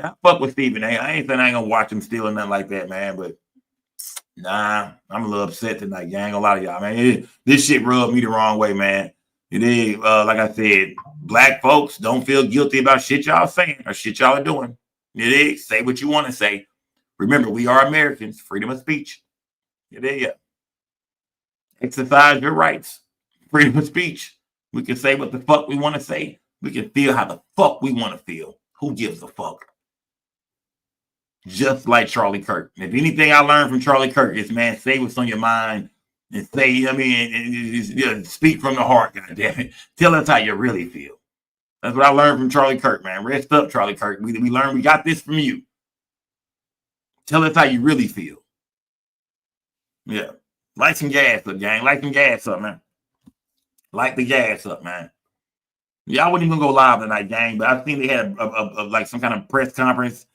I fuck with Stephen A. I ain't saying I ain't gonna watch him steal or nothing like that, man. But nah, I'm a little upset tonight. Yeah, I ain't gonna lie to y'all, man. This shit rubbed me the wrong way, man. It is, like I said, black folks don't feel guilty about shit y'all saying or shit y'all are doing. It is. Say what you want to say. Remember, we are Americans. Freedom of speech. It is. Exercise your rights. Freedom of speech. We can say what the fuck we want to say. We can feel how the fuck we want to feel. Who gives a fuck? just like Charlie Kirk. If anything I learned from Charlie Kirk is, man, say what's on your mind and say, speak from the heart, goddammit. Tell us how you really feel. That's what I learned from Charlie Kirk, man. Rest up, Charlie Kirk. We learned we got this from you. Tell us how you really feel. Yeah. Light some gas up, gang. Light some gas up, man. Light the gas up, man. Yeah, I wouldn't even go live tonight, gang, but I think they had like some kind of press conference.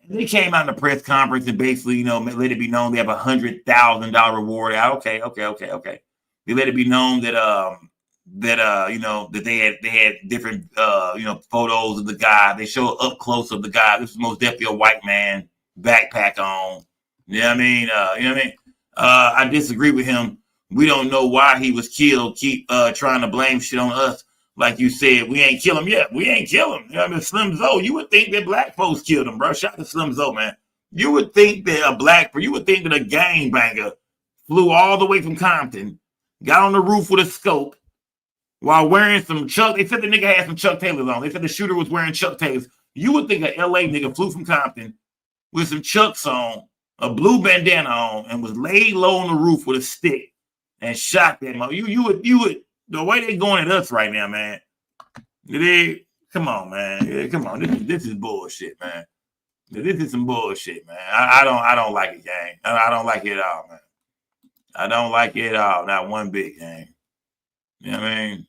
They came out in the press conference and basically, let it be known they have $100,000 reward out. Okay. They let it be known that that they had different photos of the guy. They show up close of the guy. This is most definitely a white man, backpack on. You know what I mean? I disagree with him. We don't know why he was killed. Keep trying to blame shit on us. Like you said, we ain't kill him yet. We ain't kill him. Slim Zo, you would think that black folks killed him, bro. Shout out to Slim Zo, man. You would think that a gangbanger flew all the way from Compton, got on the roof with a scope while wearing some Chuck. They said the nigga had some Chuck Taylors on. They said the shooter was wearing Chuck Taylors. You would think an LA nigga flew from Compton with some Chucks on, a blue bandana on, and was laid low on the roof with a stick and shot that mother. You would. The way they going at us right now, man. Come on, man. Yeah, come on. This is bullshit, man. This is some bullshit, man. I don't like it, gang. I don't like it at all, man. I don't like it at all. Not one bit, gang. You know what I mean?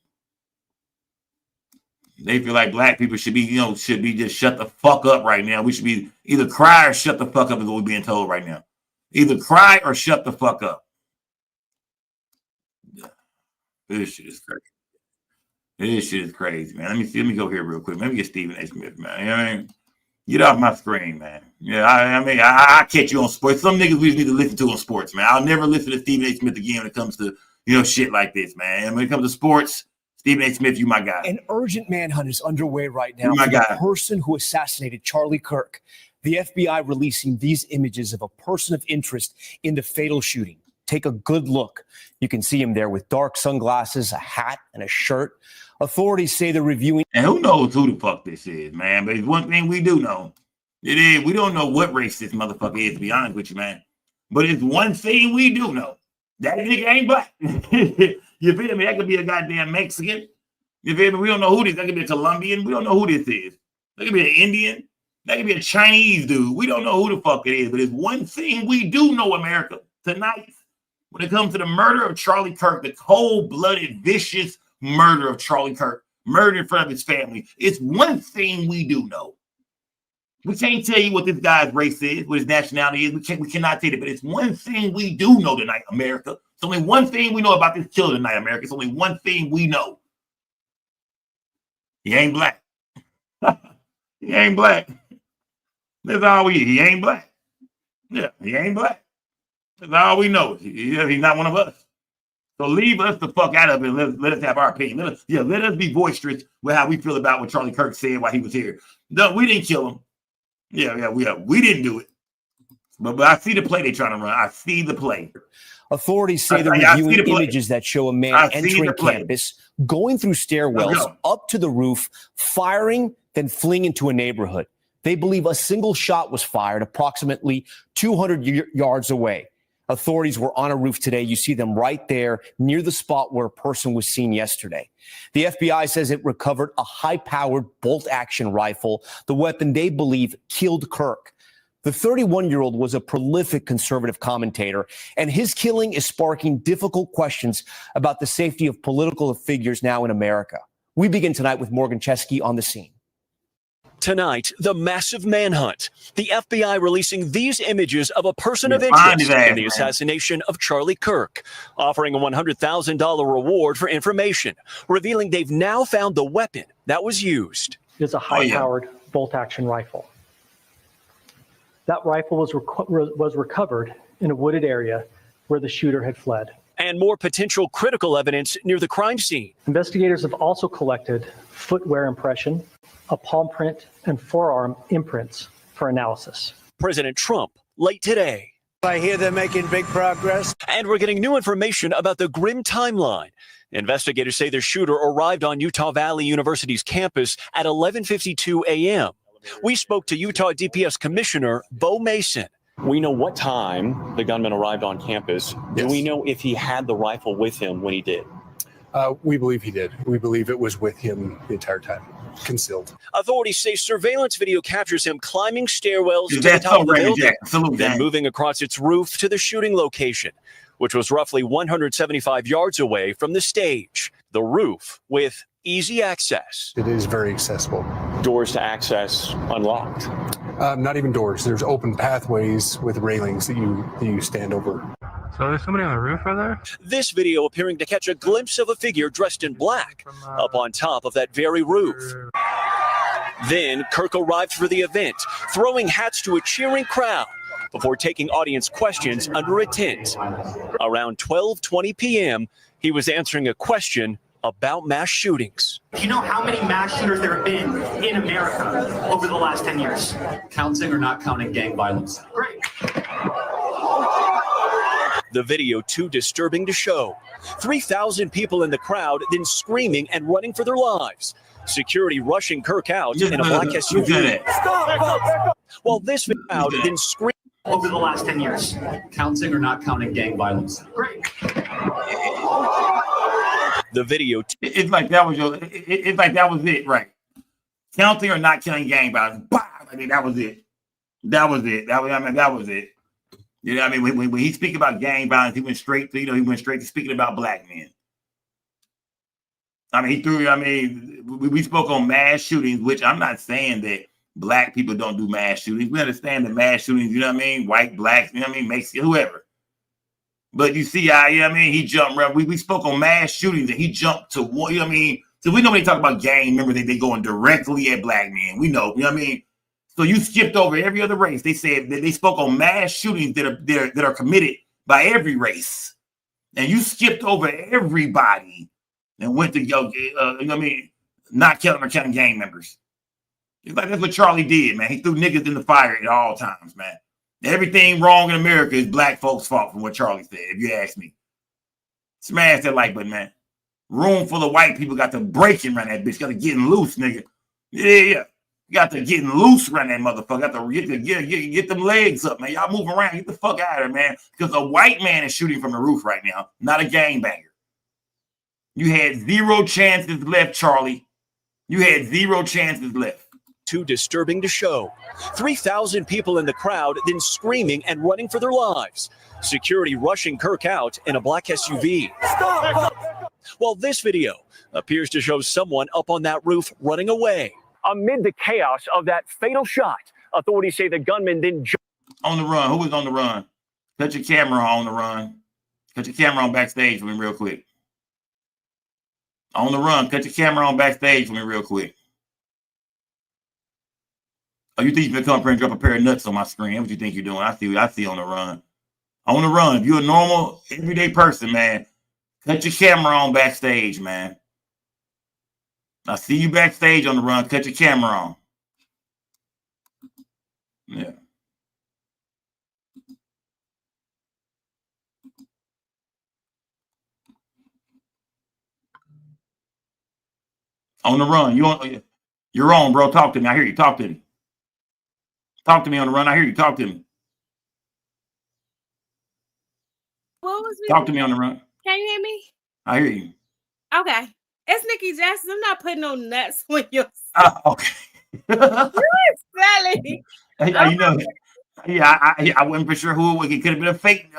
They feel like black people should be just shut the fuck up right now. We should be either cry or shut the fuck up is what we're being told right now. Either cry or shut the fuck up. This shit is crazy. This shit is crazy, man. Let me go here real quick. Let me get Stephen A. Smith, man. You know what I mean? Get off my screen, man. Yeah, I catch you on sports. Some niggas we just need to listen to on sports, man. I'll never listen to Stephen A. Smith again when it comes to, shit like this, man. And when it comes to sports, Stephen A. Smith, you my guy. An urgent manhunt is underway right now for the person who assassinated Charlie Kirk. The FBI releasing these images of a person of interest in the fatal shooting. Take a good look. You can see him there with dark sunglasses, a hat, and a shirt. Authorities say they're reviewing. And who knows who the fuck this is, man? But it's one thing we do know. It is we don't know what race this motherfucker is, to be honest with you, man. But it's one thing we do know. That nigga ain't black. You feel me? That could be a goddamn Mexican. You feel me? We don't know who this is. That could be a Colombian. We don't know who this is. That could be an Indian. That could be a Chinese dude. We don't know who the fuck it is. But it's one thing we do know, America, tonight. When it comes to the murder of Charlie Kirk, the cold-blooded, vicious murder of Charlie Kirk, murdered in front of his family, it's one thing we do know. We can't tell you what this guy's race is, what his nationality is. We cannot tell you, but it's one thing we do know tonight, America. It's only one thing we know about this killer tonight, America. It's only one thing we know. He ain't black. He ain't black. That's all we. He ain't black. Yeah, he ain't black. That's all we know. He's not one of us. So leave us the fuck out of it and let us have our opinion. Let us be boisterous with how we feel about what Charlie Kirk said while he was here. No, we didn't kill him. We didn't do it. But I see the play they're trying to run. I see the play. Authorities say they're reviewing images that show a man entering campus, going through stairwells up to the roof, firing, then fleeing into a neighborhood. They believe a single shot was fired approximately 200 yards away. Authorities were on a roof today. You see them right there near the spot where a person was seen yesterday. The FBI says it recovered a high-powered bolt-action rifle, the weapon they believe killed Kirk. The 31-year-old was a prolific conservative commentator, and his killing is sparking difficult questions about the safety of political figures now in America. We begin tonight with Morgan Chesky on the scene. Tonight, the massive manhunt. The FBI releasing these images of a person of interest in the assassination of Charlie Kirk, offering a $100,000 reward for information, revealing they've now found the weapon that was used. It is a high-powered bolt-action rifle. That rifle was recovered in a wooded area where the shooter had fled. And more potential critical evidence near the crime scene. Investigators have also collected footwear impression, a palm print, and forearm imprints for analysis. President Trump late today. I hear they're making big progress. And we're getting new information about the grim timeline. Investigators say the shooter arrived on Utah Valley University's campus at 11:52 a.m. We spoke to Utah DPS Commissioner Bo Mason. We know what time the gunman arrived on campus. Do we know if he had the rifle with him when he did? We believe he did. We believe it was with him the entire time, concealed. Authorities say surveillance video captures him climbing stairwells to the top of the building, then moving across its roof to the shooting location, which was roughly 175 yards away from the stage. The roof with easy access. It is very accessible. Doors to access unlocked. Not even doors. There's open pathways with railings that you stand over. So there's somebody on the roof right there? This video appearing to catch a glimpse of a figure dressed in black up on top of that very roof. Then Kirk arrived for the event, throwing hats to a cheering crowd before taking audience questions under a tent. Around 12:20 p.m., he was answering a question about mass shootings. Do you know how many mass shooters there have been in America over the last 10 years? Counting or not counting gang violence? Great. The video too disturbing to show. 3,000 people in the crowd, then screaming and running for their lives. Security rushing Kirk out in a black SUV. While this crowd then screaming over the last 10 years. Counting or not counting gang violence? Great. The video. It's like that was it's like that was it, right? Counting or not counting gang violence. Bah! I mean, that was it. That was it. That was it. You know what I mean? When he speak about gang violence, he went straight to speaking about black men. I mean, we spoke on mass shootings, which I'm not saying that black people don't do mass shootings. We understand the mass shootings, you know what I mean? White, blacks, you know what I mean? Mexican, whoever. But you see how, you know what I mean? He jumped, right? We spoke on mass shootings and he jumped to one, you know what I mean? So we know when they talk about gang members, they going directly at black men. We know, you know what I mean? So you skipped over every other race. They said that they spoke on mass shootings that are committed by every race. And you skipped over everybody and went to you know what I mean? Not killing or counting gang members. It's like that's what Charlie did, man. He threw niggas in the fire at all times, man. Everything wrong in America is black folks' fault, from what Charlie said, if you ask me. Smash that like button, man. Room full of white people got to breaking around that bitch. Got to getting loose, nigga. Yeah. You got to getting loose around that motherfucker. Got to get them legs up, man. Y'all move around. Get the fuck out of there, man. Because a white man is shooting from the roof right now, not a gangbanger. You had zero chances left, Charlie. You had zero chances left. Too disturbing to show. 3,000 people in the crowd, then screaming and running for their lives. Security rushing Kirk out in a black SUV. While this video appears to show someone up on that roof running away. Amid the chaos of that fatal shot, authorities say the gunman then on the run. Who was on the run? Cut your camera on the run. Cut your camera on backstage for me real quick. On the run. Cut your camera on backstage for me real quick. Oh, you think you're gonna come up here and drop a pair of nuts on my screen? What you think you're doing? I see on the run. On the run. If you're a normal, everyday person, man, cut your camera on backstage, man. I see you backstage on the run. Cut your camera on. Yeah. On the run. You're on, bro. Talk to me. I hear you. Talk to me. Talk to me on the run. I hear you. Talk to me. What was we Talk to me on the run. Can you hear me? I hear you. Okay. It's Nikki Jackson. I'm not putting no nuts on your Okay. You selling. You know, yeah, I wasn't for sure who it was. It could have been a fake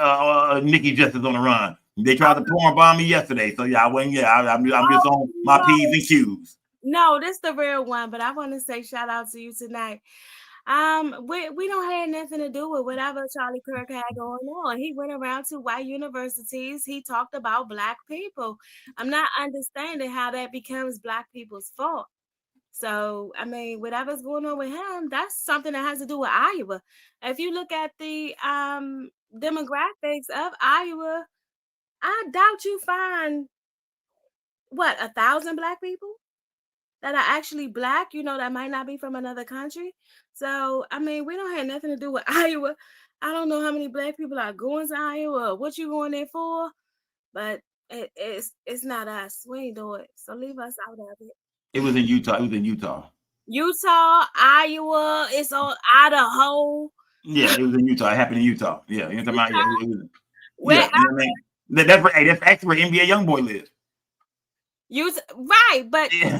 Nikki Justice on the run. They tried to porn bomb me yesterday. So yeah, I wasn't, I'm just on my P's and Q's. No, this is the real one, but I want to say shout out to you tonight. We don't have nothing to do with whatever Charlie Kirk had going on. He went around to white universities. He talked about black people. I'm not understanding how that becomes black people's fault. So, I mean, whatever's going on with him, that's something that has to do with Iowa. If you look at the demographics of Iowa, I doubt you find 1,000 black people that are actually black, that might not be from another country. So, I mean, we don't have nothing to do with Iowa. I don't know how many black people are going to Iowa or what you going there for, but it's not us. We ain't do it. So leave us out of it. It was in Utah. Utah, Iowa, it's on Idaho. Yeah, it was in Utah. It happened in Utah. Yeah, you know what I'm talking about? Yeah, it was. Where Yeah, you know what I mean? That's where, hey, that's actually where NBA YoungBoy lives. right, but check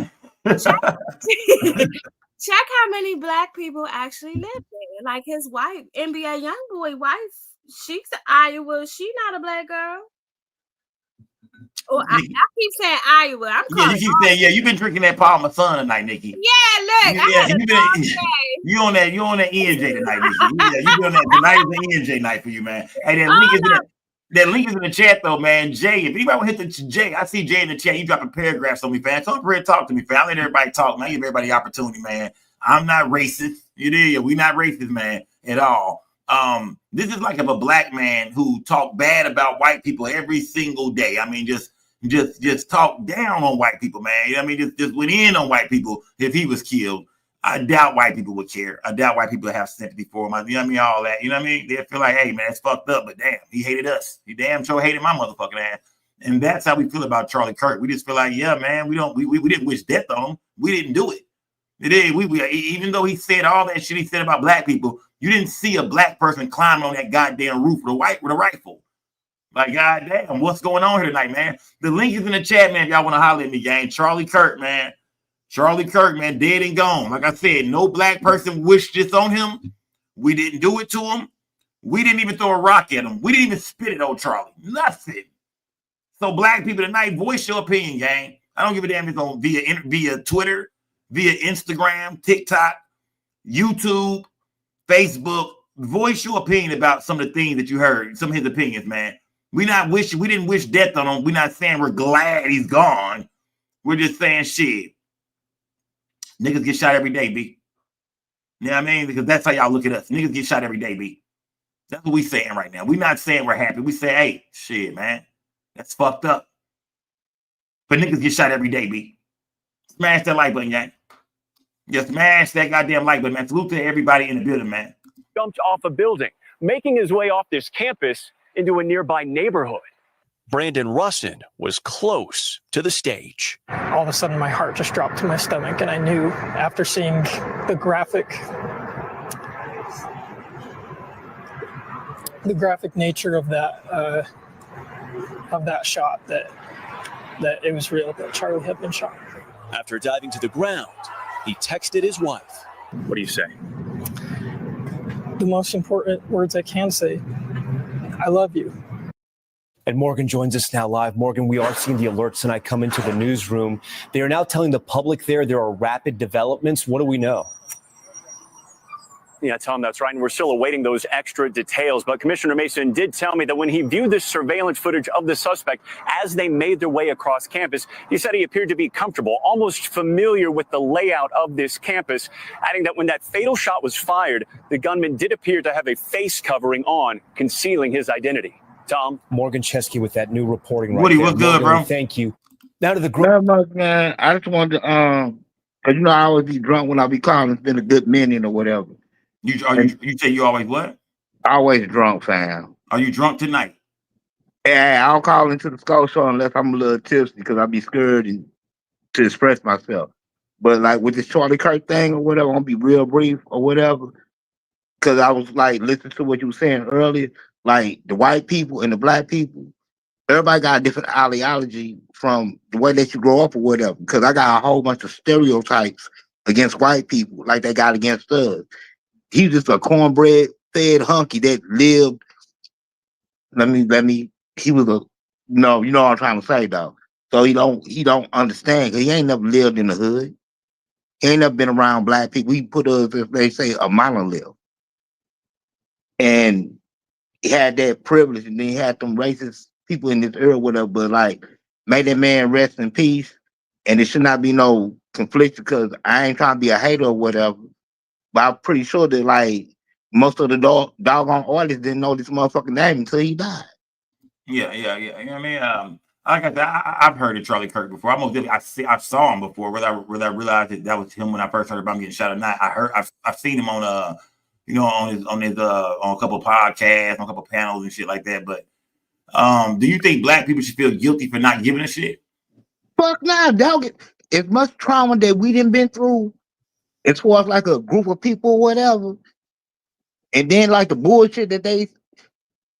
how many black people actually live there. Like his wife, NBA YoungBoy wife, she's Iowa. She not a black girl. Oh, I keep saying Iowa. I'm calling. Yeah, you keep saying, yeah, you've been drinking that Parmesan tonight, Nikki. Yeah, look, you on that ENJ tonight, Nikki. Yeah, you doing that tonight is the ENJ night for you, man. Hey, that link is in the chat though, man. Jay, if anybody want to hit the Jay, I see Jay in the chat. He dropping paragraphs on me, fam. Come up here and talk to me, fam. I let everybody talk, man. I give everybody the opportunity, man. I'm not racist. We not racist, man, at all. This is like of a black man who talk bad about white people every single day. I mean, just talk down on white people, man. You know what I mean? Just went in on white people if he was killed. I doubt white people would care. I doubt white people would have sympathy for him. You know what I mean? All that. You know what I mean? They feel like, hey, man, it's fucked up, but damn, he hated us. He damn sure hated my motherfucking ass. And that's how we feel about Charlie Kirk. We just feel like, yeah, man, we didn't wish death on him. We didn't do it. Even though he said all that shit he said about black people, you didn't see a black person climbing on that goddamn roof with a rifle. Like, goddamn, what's going on here tonight, man? The link is in the chat, man, if y'all want to holler at me, gang. Charlie Kirk, man. Charlie Kirk, man, dead and gone. Like I said, no black person wished this on him. We didn't do it to him. We didn't even throw a rock at him. We didn't even spit it on Charlie. Nothing. So black people tonight, voice your opinion, gang. I don't give a damn if it's on via Twitter, via Instagram, TikTok, YouTube, Facebook. Voice your opinion about some of the things that you heard, some of his opinions, man. We didn't wish death on him. We're not saying we're glad he's gone. We're just saying shit. Niggas get shot every day, B. You know what I mean? Because that's how y'all look at us. Niggas get shot every day, B. That's what we saying right now. We're not saying we're happy. We say, hey, shit, man. That's fucked up. But niggas get shot every day, B. Smash that like button, gang. Just smash that goddamn like button, man. Salute to everybody in the building, man. Jumped off a building, making his way off this campus into a nearby neighborhood. Brandon Russin was close to the stage. All of a sudden, my heart just dropped to my stomach, and I knew after seeing the graphic nature of that shot that it was real, that Charlie had been shot. After diving to the ground, he texted his wife. What do you say? The most important words I can say: I love you. And Morgan joins us now live. Morgan, we are seeing the alerts tonight come into the newsroom. They are now telling the public there are rapid developments. What do we know? Yeah, Tom, that's right. And we're still awaiting those extra details. But Commissioner Mason did tell me that when he viewed this surveillance footage of the suspect as they made their way across campus, he said he appeared to be comfortable, almost familiar with the layout of this campus, adding that when that fatal shot was fired, the gunman did appear to have a face covering on, concealing his identity. Tom? Morgan Chesky with that new reporting right Woody, there. what's good, Morgan, bro? Thank you. Now to the group. Man, I just wanted to, because I always be drunk when I be calling. It's been a good minute or whatever. You say you always what? Always drunk, fam. Are you drunk tonight? Yeah, I don't call into the Skull Show unless I'm a little tipsy because I be scared to express myself. But like with this Charlie Kirk thing or whatever, I'm gonna be real brief or whatever. Because I was like listening to what you were saying earlier, like the white people and the black people, everybody got a different ideology from the way that you grow up or whatever. Because I got a whole bunch of stereotypes against white people, like they got against us. He was just a cornbread fed hunky that lived. He was a you know what I'm trying to say though. So he don't understand because he ain't never lived in the hood. He ain't never been around black people. He put us, as they say, a monolith. And he had that privilege, and then he had them racist people in this era, whatever. But like, may that man rest in peace. And it should not be no conflict because I ain't trying to be a hater or whatever. But I'm pretty sure that like most of the doggone artists didn't know this motherfucking name until he died. Yeah. You know what I mean? Like I said, I've heard of Charlie Kirk before. I saw him before, whether I realized that was him when I first heard about him getting shot or not. I've seen him on on a couple of podcasts, on a couple of panels and shit like that. But do you think black people should feel guilty for not giving a shit? Fuck nah, dog. As much trauma that we done been through, as far as like a group of people or whatever, and then like the bullshit that they,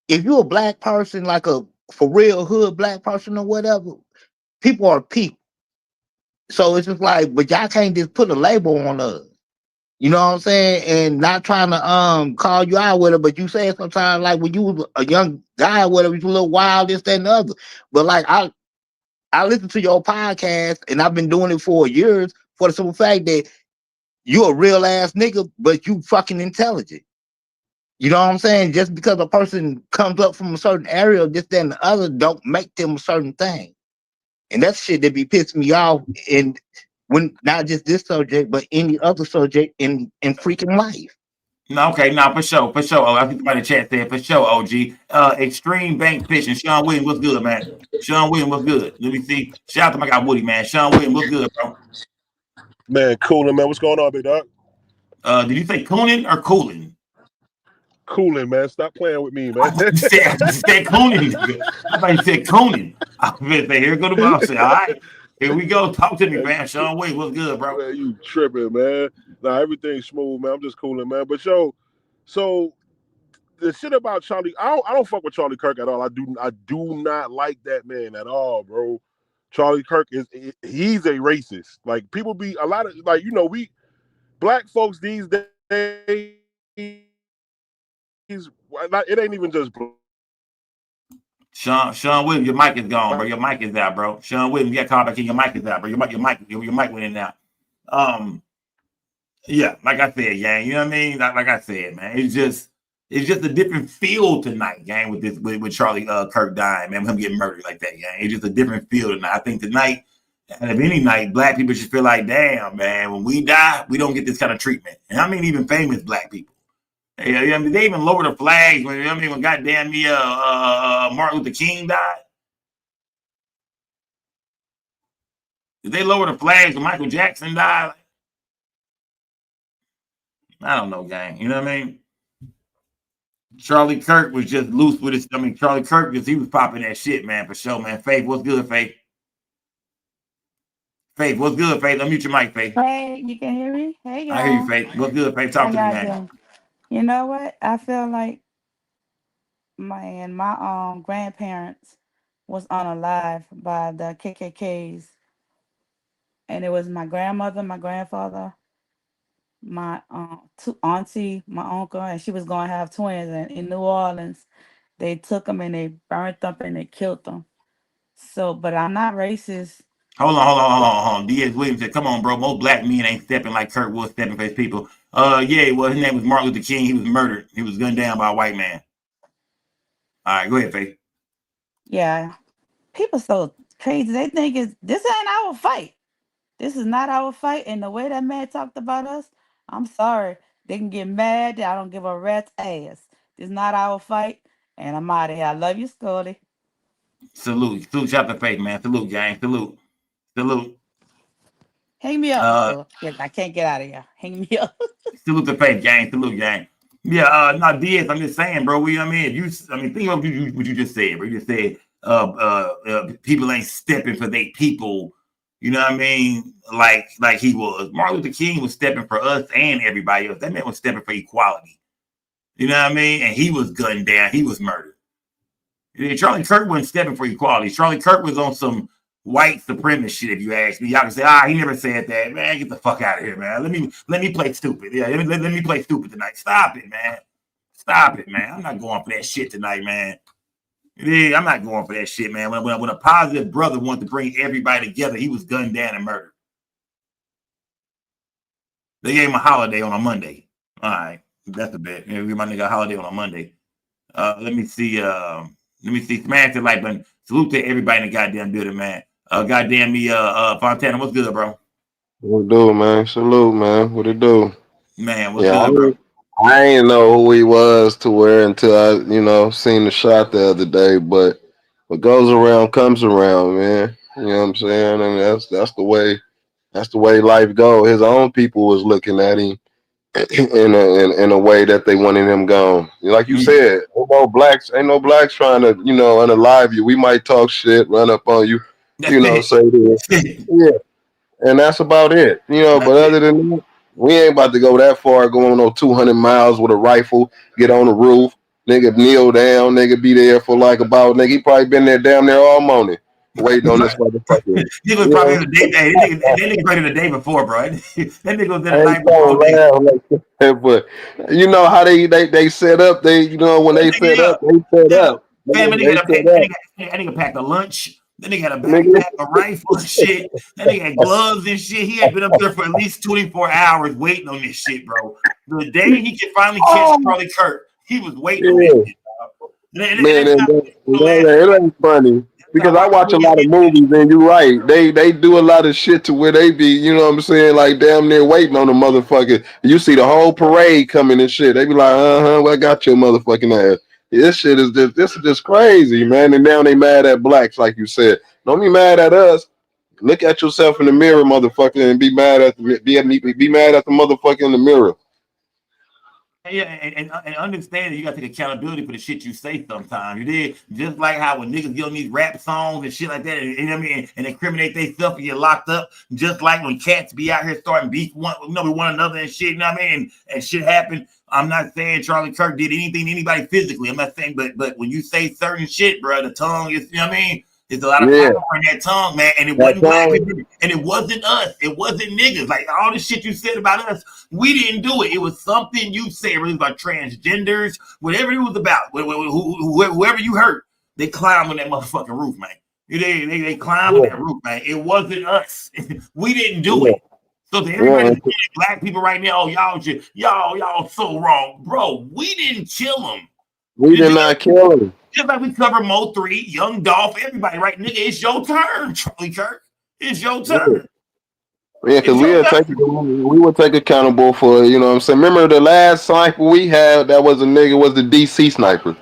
if you're a black person, like a for real hood black person or whatever, people are people. So it's just like, but y'all can't just put a label on us. You know what I'm saying? And not trying to call you out with it, but you say sometimes like when you was a young guy, whatever, you a little wild, this, that, and the other. But like I listen to your podcast and I've been doing it for years for the simple fact that you a real ass nigga, but you fucking intelligent. You know what I'm saying? Just because a person comes up from a certain area, this, that, and the other, don't make them a certain thing. And that's shit that be pissing me off. And when not just this subject, but any other subject in freaking life. No, okay, no, for sure. Oh, I think somebody in the chat said for sure, OG. Extreme Bank Fishing. Sean Williams, what's good, man? Sean Williams, what's good? Let me see. Shout out to my guy Woody, man. Sean Williams, what's good, bro? Man, cooling, man. What's going on, big dog? Did you say cooning or cooling? Cooling, man. Stop playing with me, man. I just said cooning. I thought you said cooning. I was going to say, here go the boss. All right. Here we go. Talk to me, man. Sean Williams, what's good, bro? Man, you tripping, man. Nah, everything's smooth, man. I'm just cooling, man. But yo, so the shit about Charlie, I don't fuck with Charlie Kirk at all. I do not like that man at all, bro. Charlie Kirk he's a racist. Like people be a lot of like, you know, we black folks these days, it ain't even just Sean Williams, your mic is gone, bro. Your mic is out, bro. Sean Williams, you got called back in. Your mic is out, bro. Your mic went in now. Yeah, like I said, gang. You know what I mean? Like I said, man. It's just a different feel tonight, gang. With Charlie Kirk dying, man. With him getting murdered like that, gang. It's just a different feel tonight. I think tonight, and if any night, black people should feel like, damn, man. When we die, we don't get this kind of treatment. And I mean, even famous black people. I mean, they even lower the flags when goddamn me Martin Luther King died. Did they lower the flags when Michael Jackson died? I don't know, gang. You know what I mean? Charlie Kirk was just loose with his. I mean, Charlie Kirk, he was popping that shit, man, for sure, man. Faith, what's good, Faith? Faith, what's good, Faith? Unmute your mic, Faith. Hey, you can hear me? Hey, y'all. I hear you, Faith. What's good, Faith? Talk to me, man. You know what? I feel like my grandparents was unalived by the KKKs, and it was my grandmother, my grandfather, my auntie, my uncle, and she was going to have twins. And in New Orleans, they took them and they burnt them and they killed them. So, but I'm not racist. Hold on. D.S. Williams said, come on, bro. Most black men ain't stepping like Kirk was stepping for his people. Yeah, well, his name was Martin Luther King. He was murdered. He was gunned down by a white man. All right, go ahead, Faith. Yeah. People so crazy. They think this ain't our fight. This is not our fight. And the way that man talked about us, I'm sorry. They can get mad that I don't give a rat's ass. This is not our fight. And I'm out of here. I love you, Scotty. Salute chapter Faith, man. Salute, gang. Salute. Hang me up. I can't get out of here. Hang me up. Salute the Faith, gang. Salute, gang. Yeah, no, Diaz, I'm just saying, bro. Think of what you just said, bro. You just said people ain't stepping for their people. You know what I mean? Like he was. Martin Luther King was stepping for us and everybody else. That man was stepping for equality. You know what I mean? And he was gunned down. He was murdered. Charlie Kirk wasn't stepping for equality. Charlie Kirk was on some white supremacist shit, if you ask me. Y'all can say, he never said that. Man, get the fuck out of here, man. Let me play stupid. Yeah, let me play stupid tonight. Stop it, man. I'm not going for that shit tonight, man. Yeah, I'm not going for that shit, man. When a positive brother wanted to bring everybody together, he was gunned down and murdered. They gave him a holiday on a Monday. All right, that's a bit. Give my nigga a holiday on a Monday. Let me see. Smash the like button. Salute to everybody in the goddamn building, man. Goddamn me, Fontana, what's good, bro? What it do, man? Salute, man. What it do? Man, what's good, bro? I ain't know who he was until I, seen the shot the other day. But what goes around comes around, man. You know what I'm saying? And that's the way life goes. His own people was looking at him in a way that they wanted him gone. Like you said, ain't no blacks trying to, unalive you. We might talk shit, run up on you, say this. Yeah. And that's about it. But other than that, We ain't about to go that far, going on 200 miles with a rifle, get on the roof, nigga kneel down, nigga be there for like about, nigga, he probably been there down there all morning, waiting on this motherfucker. He was probably the day. Hey, that nigga probably the day before, bro. That nigga was there the I night ain't gonna before. laugh like that, but you know how they set up. They, you know, when they set up, they set up. Fam, that They nigga, set up. that nigga packed a lunch. That nigga had a Nigga. backpack, a rifle, and shit. That nigga had gloves and shit. He had been up there for at least 24 hours waiting on this shit, bro. The day he could finally catch Charlie Kirk, he was waiting on this shit, bro. Man, it ain't funny because I watch a lot of movies, and you're right. They do a lot of shit to where they be, you know what I'm saying, like damn near waiting on the motherfucker. You see the whole parade coming and shit. They be like, well, I got your motherfucking ass. This is just crazy, man. And now they mad at blacks, like you said. Don't be mad at us. Look at yourself in the mirror, motherfucker, and be mad at be mad at the motherfucker in the mirror. Yeah, and understand that you gotta take accountability for the shit you say sometimes. You did just like how when niggas get on these rap songs and shit like that, and you know what I mean, and incriminate themselves and get locked up. Just like when cats be out here starting beef with one another and shit, you know what I mean? And shit happen. I'm not saying Charlie Kirk did anything to anybody physically. I'm not saying, but when you say certain shit, bro, the tongue is, you know what I mean? There's a lot of power in that tongue, man. And it wasn't black people, and it wasn't us. It wasn't niggas. Like all the shit you said about us, we didn't do it. It was something you said. It was about transgenders, whatever it was about. Whoever you hurt, they climbed on that motherfucking roof, man. They climbed on that roof, man. It wasn't us. We didn't do it. So to everybody black people right now, y'all so wrong, bro. We didn't kill them. We did not kill him. Just like we cover Mo 3, Young Dolph, everybody, right, nigga? It's your turn, Charlie Kirk. It's your turn. Yeah, because we would take accountable for, you know what I'm saying. Remember the last sniper we had that was a nigga was the DC sniper.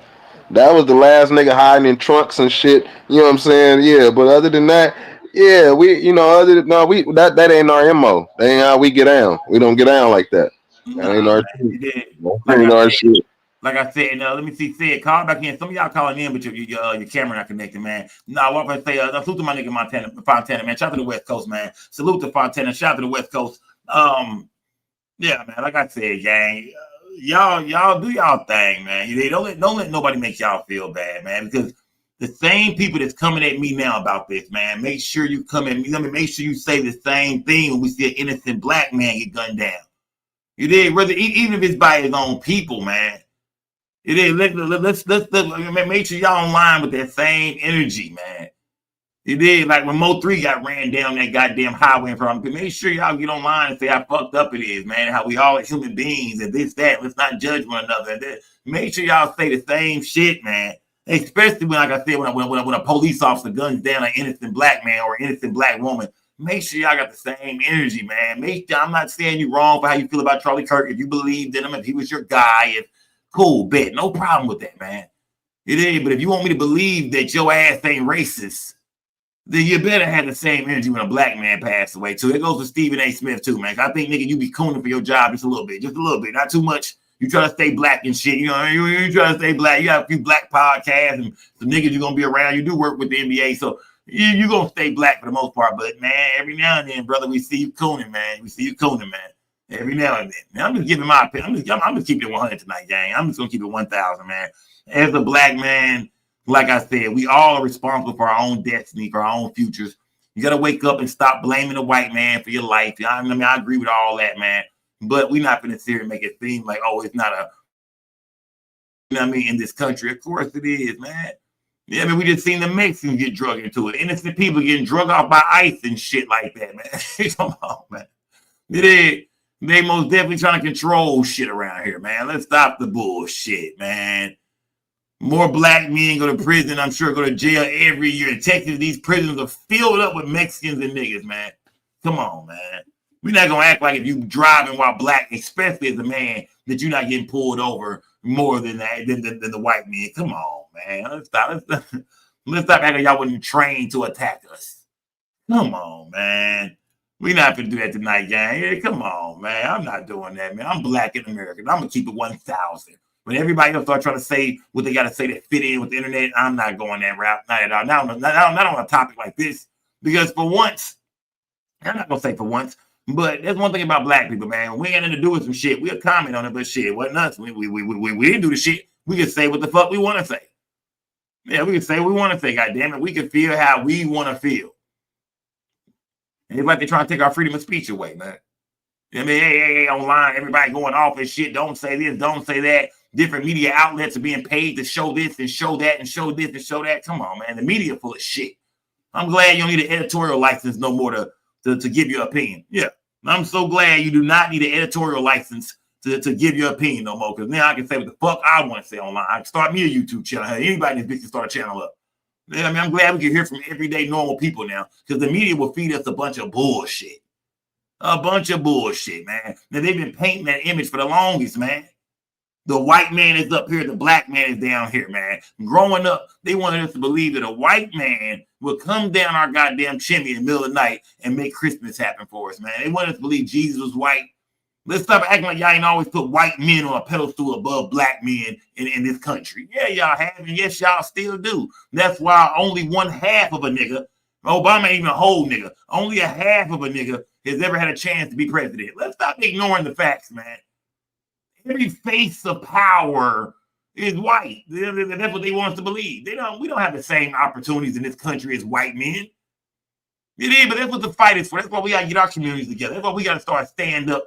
That was the last nigga hiding in trunks and shit. You know what I'm saying? Yeah, but other than that, yeah, we, you know, that ain't our MO. That ain't how we get down. We don't get down like that. That ain't our shit. That ain't our shit. Like I said, let me see. Say it. Call back in. Some of y'all calling in, but your camera not connected, man. No, what I'm gonna say. Salute to my nigga Fontana, man. Shout out to the West Coast, man. Salute to Fontana. Shout out to the West Coast. Yeah, man. Like I said, gang, y'all do y'all thing, man. Don't let nobody make y'all feel bad, man. Because the same people that's coming at me now about this, man. Make sure you come at me. Let me make sure you say the same thing when we see an innocent black man get gunned down. You did, whether even if it's by his own people, man. It is. Let's make sure y'all online with that same energy, man. It is like when Mo 3 got ran down that goddamn highway in front of him. Make sure y'all get online and say how fucked up it is, man. How we all are human beings and this, that. Let's not judge one another. Make sure y'all say the same shit, man. Especially when, like I said, when a police officer guns down an innocent black man or an innocent black woman. Make sure y'all got the same energy, man. I'm not saying you wrong for how you feel about Charlie Kirk. If you believed in him, if he was your guy, cool, bet. No problem with that, man. It is, but if you want me to believe that your ass ain't racist, then you better have the same energy when a black man passed away, too. It goes to Stephen A. Smith, too, man. I think, nigga, you be cooning for your job just a little bit. Not too much. You try to stay black and shit. You know, you try to stay black. You have a few black podcasts and some niggas you're going to be around. You do work with the NBA, so you're going to stay black for the most part. But, man, every now and then, brother, we see you cooning, man. Every now and then. Now, I'm just giving my opinion. I'm just keeping it 100 tonight, gang. I'm just going to keep it 1,000, man. As a black man, like I said, we all are responsible for our own destiny, for our own futures. You got to wake up and stop blaming the white man for your life. I mean, I agree with all that, man. But we're not going to sit here and make it seem like, oh, it's not you know what I mean, in this country. Of course it is, man. Yeah, I mean, we just seen the Mexicans get drug into it. Innocent people getting drug off by ICE and shit like that, man. Come on, man. They most definitely trying to control shit around here, man. Let's stop the bullshit, man. More black men go to prison, I'm sure go to jail every year. In Texas, these prisons are filled up with Mexicans and niggas, man. Come on, man. We're not going to act like if you driving while black, especially as a man, that you're not getting pulled over more than that than the white men. Come on, man. Let's stop acting like y'all wasn't trained to attack us. Come on, man. We're not going to do that tonight, gang. Yeah, come on, man. I'm not doing that, man. I'm black in America. I'm going to keep it 1,000. When everybody else start trying to say what they got to say that fit in with the internet, I'm not going that route. Not at all. Not on a topic like this. Because for once, I'm not going to say for once, But that's one thing about black people, man. When we ain't nothing to do with some shit, we'll comment on it, but shit, wasn't us. We didn't do the shit. We can say what the fuck we want to say. Yeah, we can say what we want to say, goddamn it. We can feel how we want to feel. And it's like they're trying to take our freedom of speech away, man. I mean, hey, online, everybody going off and shit. Don't say this, don't say that. Different media outlets are being paid to show this and show that and show this and show that. Come on, man. The media full of shit. I'm glad you don't need an editorial license no more to give your opinion. Yeah. I'm so glad you do not need an editorial license to give your opinion no more. Because now I can say what the fuck I want to say online. I can start me a YouTube channel. Anybody in this bitch can start a channel up. Yeah, I mean, I'm glad we can hear from everyday normal people now. Because the media will feed us a bunch of bullshit. A bunch of bullshit, man. Now, they've been painting that image for the longest, man. The white man is up here, the black man is down here, man. Growing up, they wanted us to believe that a white man would come down our goddamn chimney in the middle of the night and make Christmas happen for us, man. They wanted us to believe Jesus was white. Let's stop acting like y'all ain't always put white men on a pedestal above black men in this country. Yeah, y'all have, and yes, y'all still do. That's why only one half of a nigga, Obama ain't even a whole nigga, only a half of a nigga has ever had a chance to be president. Let's stop ignoring the facts, man. Every face of power is white. That's what they want us to believe. We don't have the same opportunities in this country as white men. It is, but that's what the fight is for. That's why we got to get our communities together. That's why we got to start stand up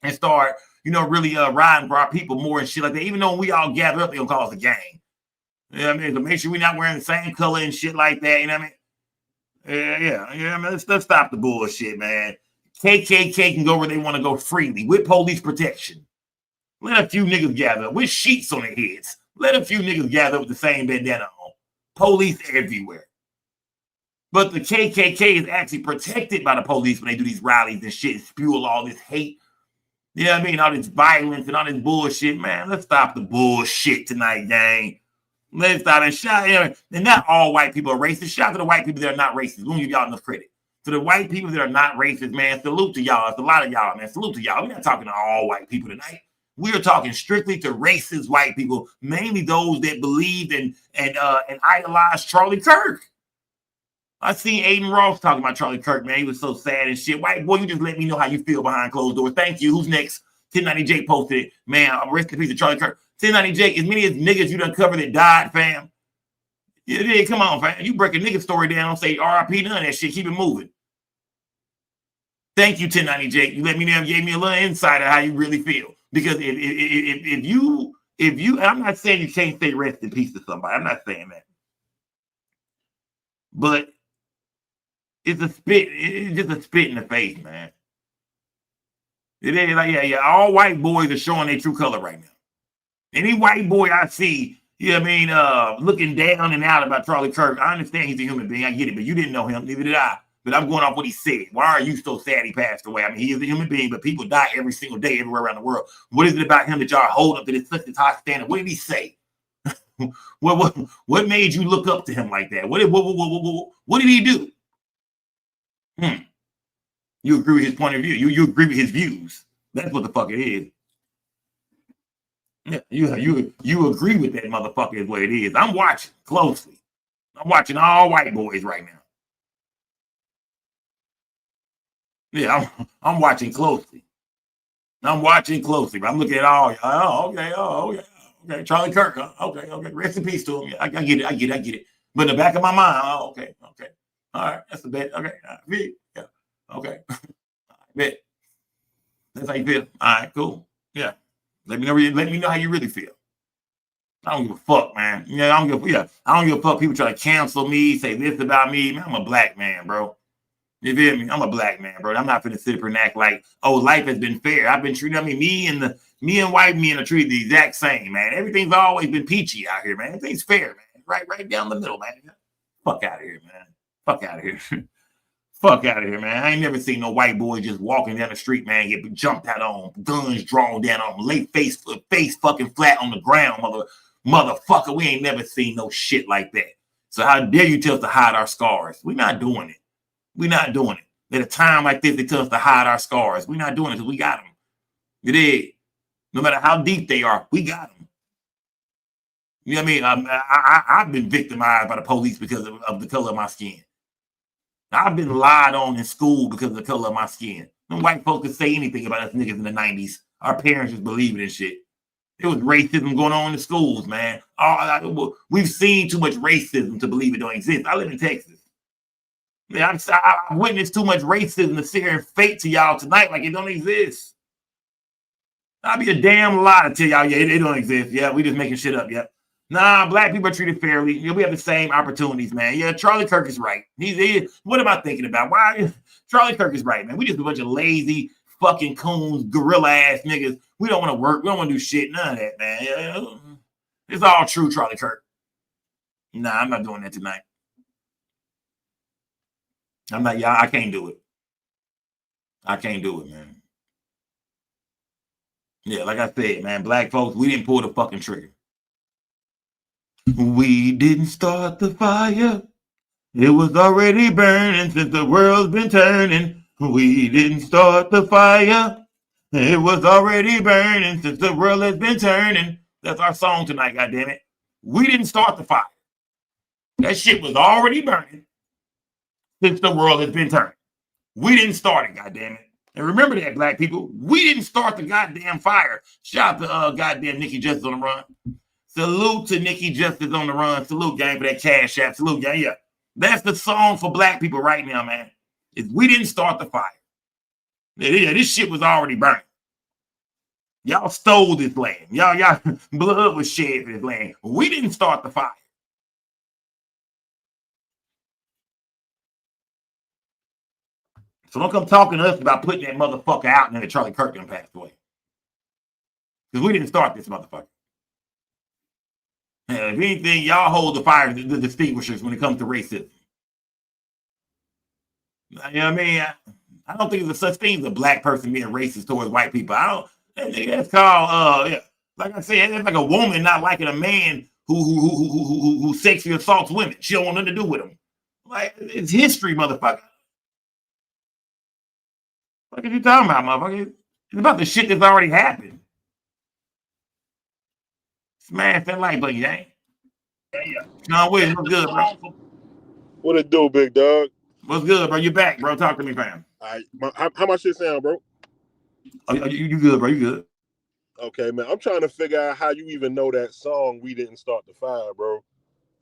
and start, really riding for our people more and shit like that. Even though when we all gather up, they don't call us a gang. You know what I mean? So make sure we're not wearing the same color and shit like that. You know what I mean? Yeah. I mean, let's stop the bullshit, man. KKK can go where they want to go freely with police protection. Let a few niggas gather with sheets on their heads. Let a few niggas gather with the same bandana on. Police everywhere. But the KKK is actually protected by the police when they do these rallies and shit and spew all this hate. You know what I mean? All this violence and all this bullshit, man. Let's stop the bullshit tonight, gang. Let's stop and shout. And not all white people are racist. Shout out to the white people that are not racist. We don't give y'all enough credit. To the white people that are not racist, man, salute to y'all. It's a lot of y'all, man. Salute to y'all. We're not talking to all white people tonight. We are talking strictly to racist white people, mainly those that believed and idolized Charlie Kirk. I seen Aiden Ross talking about Charlie Kirk, man. He was so sad and shit. White boy, you just let me know how you feel behind closed doors. Thank you. Who's next? 1090 Jake posted it. Man, rest in peace to Charlie Kirk. 1090 Jake, as many as niggas you done covered that died, fam. Yeah, come on, fam. You break a nigga story down, don't say RIP, none of that shit. Keep it moving. Thank you, 1090 Jake. You let me know, gave me a little insight of how you really feel. Because if you, I'm not saying you can't say rest in peace to somebody. I'm not saying that. But it's just a spit in the face, man. It is like, yeah, all white boys are showing their true color right now. Any white boy I see, looking down and out about Charlie Kirk, I understand he's a human being. I get it, but you didn't know him, neither did I. But I'm going off what he said. Why are you so sad he passed away? I mean, he is a human being, but people die every single day everywhere around the world. What is it about him that y'all hold up to this such a high standard? What did he say? What made you look up to him like that? What did he do? You agree with his point of view. You agree with his views. That's what the fuck it is. Yeah, you agree with that motherfucker is what it is. I'm watching closely. I'm watching all white boys right now. Yeah, I'm watching closely. I'm watching closely. I'm looking at all. Oh, okay. Okay, Charlie Kirk. Okay. Rest in peace to him. Yeah, I get it. But in the back of my mind, okay. All right, that's the bet. Okay, yeah. Okay, bet. That's how you feel. All right, cool. Yeah, let me know how you really feel. I don't give a fuck, man. I don't give a fuck. People try to cancel me, say this about me. Man, I'm a black man, bro. You feel me? I'm a black man, bro. I'm not finna sit up and act like, life has been fair. I've been treated. Me and white men are treated the exact same, man. Everything's always been peachy out here, man. Everything's fair, man. Right down the middle, man. Fuck out of here, man. Fuck out of here. Fuck out of here, man. I ain't never seen no white boy just walking down the street, man, get jumped out on, guns drawn down on, lay face fucking flat on the ground, motherfucker. We ain't never seen no shit like that. So how dare you tell us to hide our scars? We're not doing it. We're not doing it. At a time like this, they tell us to hide our scars. We're not doing it because we got them. You dig? No matter how deep they are, we got them. You know what I mean? I've been victimized by the police because of the color of my skin. I've been lied on in school because of the color of my skin. No white folks could say anything about us niggas in the 90s. Our parents just believing in shit. There was racism going on in the schools, man. We've seen too much racism to believe it don't exist. I live in Texas. Man, I witnessed too much racism to sit here and fake to y'all tonight like it don't exist. I'd be a damn lie to tell y'all, yeah, it don't exist. Yeah, we just making shit up. Yeah. Nah, black people are treated fairly. Yeah, we have the same opportunities, man. Yeah, Charlie Kirk is right. What am I thinking about? Why? Charlie Kirk is right, man. We just a bunch of lazy fucking coons, gorilla ass niggas. We don't want to work. We don't want to do shit. None of that, man. Yeah, it's all true, Charlie Kirk. Nah, I'm not doing that tonight. I'm not, y'all. I can't do it. I can't do it, man. Yeah, like I said, man, black folks, we didn't pull the fucking trigger. We didn't start the fire. It was already burning since the world's been turning. We didn't start the fire. It was already burning since the world has been turning. That's our song tonight, goddammit. We didn't start the fire. That shit was already burning since the world has been turning. We didn't start it, goddammit. And remember that, black people. We didn't start the goddamn fire. Shout out to goddamn Nikki Justice on the run. Salute to Nikki Justice on the run. Salute, gang, for that cash app. Salute, gang. Yeah. That's the song for black people right now, man. We didn't start the fire. Yeah, this shit was already burning. Y'all stole this land. Y'all blood was shed for this land. We didn't start the fire. So don't come talking to us about putting that motherfucker out and then Charlie Kirk done passed away. Because we didn't start this motherfucker. And if anything, y'all hold the fire the distinguishers when it comes to racism. You know what I mean? I don't think there's such thing as a black person being racist towards white people. That's called like I said, it's like a woman not liking a man who sexually assaults women. She don't want nothing to do with him. Like, it's history, motherfucker. What are you talking about, motherfucker? It's about the shit that's already happened. Smash that like button, gang. No, what's good, bro? What it do, big dog? What's good, bro? You back, bro? Talk to me, fam. All right, how my shit sound, bro? You good, bro? You good? Okay, man. I'm trying to figure out how you even know that song. We didn't start the fire, bro.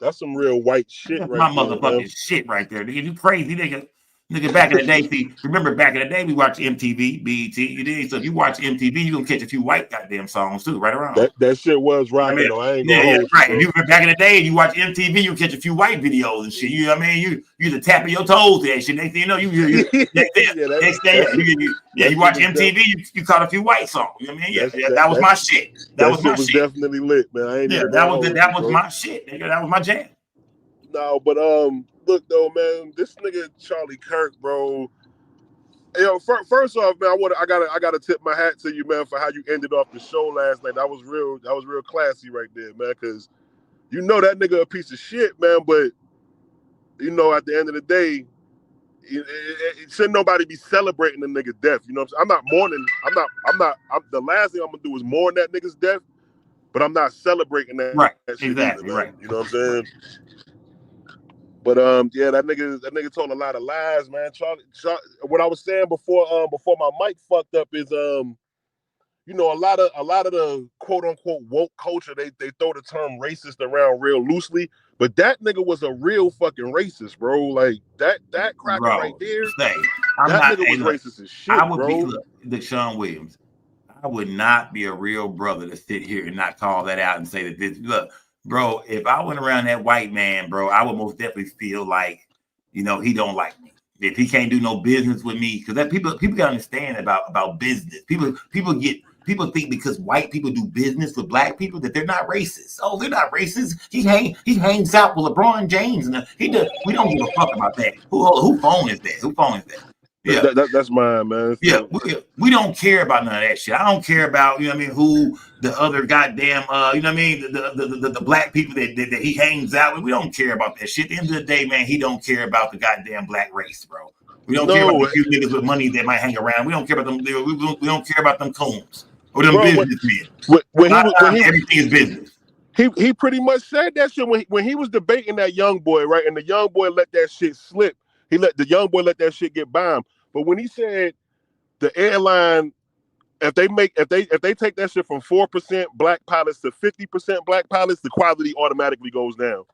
That's some real white shit. That's right my there, motherfucking man. shit right there. Nigga, you crazy, nigga. Nigga, back in the day, see, remember back in the day, we watched MTV, BET, you did. So if you watch MTV, you're gonna catch a few white goddamn songs too, right around. That shit was rocking, though. I ain't gonna hold right. you, If you back in the day and you watch MTV, you catch a few white videos and shit. You know what I mean? You just tapping your toes to that shit. Next thing you know, you watch MTV, you caught a few white songs. You know what I mean? That was my shit. That was my shit. Definitely lit, man. I ain't that was my shit, nigga. That was my jam. No, but look though, man, this nigga Charlie Kirk, bro. Yo, first off, man, I gotta tip my hat to you, man, for how you ended off the show last night. That was real classy right there, man. Because you know that nigga a piece of shit, man. But you know, at the end of the day, it shouldn't nobody be celebrating the nigga death. You know what I'm saying? I'm not mourning. The last thing I'm gonna do is mourn that nigga's death, but I'm not celebrating that. Right. That shit Exactly. either, right. You know what I'm saying? But yeah, that nigga told a lot of lies, man. Charlie, what I was saying before my mic fucked up is you know, a lot of the quote unquote woke culture, they throw the term racist around real loosely, but that nigga was a real fucking racist, bro. Like that cracker right there. That nigga was racist as shit, bro. The Sean Williams. I would not be a real brother to sit here and not call that out and say that this look. Bro, if I went around that white man, bro, I would most definitely feel like, you know, he don't like me. If he can't do no business with me, because that people gotta understand about business. People think because white people do business with black people that they're not racist. Oh, they're not racist. He hangs out with LeBron James and we don't give a fuck about that. Who phone is that? Who phone is that? Yeah, that's mine, man. Yeah, we don't care about none of that shit. I don't care about, you know what I mean, who the other goddamn, you know what I mean, the black people that he hangs out with. We don't care about that shit. At the end of the day, man, he don't care about the goddamn black race, bro. We don't care about the few niggas with money that might hang around. We don't care about them. We don't care about them coons or them businessmen. Everything is business. He pretty much said that shit when he was debating that young boy, right? And the young boy let that shit slip. He let the young boy let that shit get by him. But when he said the airline, if they take that shit from 4% black pilots to 50% black pilots, the quality automatically goes down.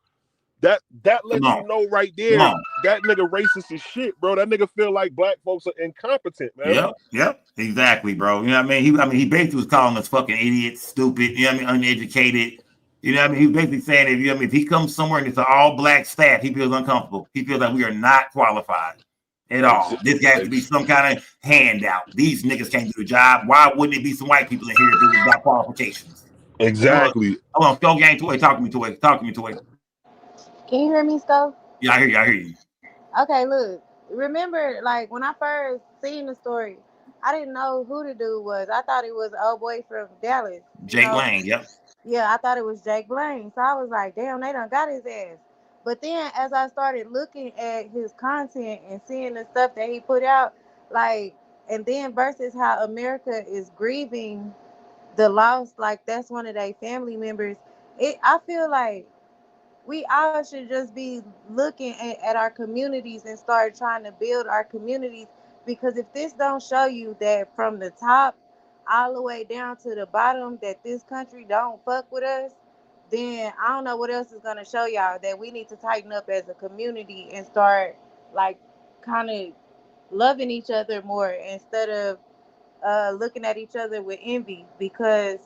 That lets you know right there that nigga racist as shit, bro. That nigga feel like black folks are incompetent, man. Yep, exactly, bro. You know what I mean? He basically was calling us fucking idiots, stupid, you know what I mean, uneducated. You know what I mean? He was basically saying if he comes somewhere and it's an all black staff, he feels uncomfortable. He feels like we are not qualified at all. This has to be some kind of handout. These niggas can't do the job. Why wouldn't it be some white people in here if it was about qualifications? Exactly. Hold on, Skull Gang Toy, talk to me, Toy. Can you hear me, Sco? Yeah, I hear you. Okay, look. Remember, like, when I first seen the story, I didn't know who the dude was. I thought it was an old boy from Dallas. Jake Lane, yep. Yeah, I thought it was Jake Blaine. So I was like, damn, they done got his ass. But then as I started looking at his content and seeing the stuff that he put out, like, and then versus how America is grieving the loss, like that's one of their family members. I feel like we all should just be looking at our communities and start trying to build our communities, because if this don't show you that from the top all the way down to the bottom that this country don't fuck with us, then I don't know what else is going to show y'all that we need to tighten up as a community and start like kind of loving each other more instead of looking at each other with envy, because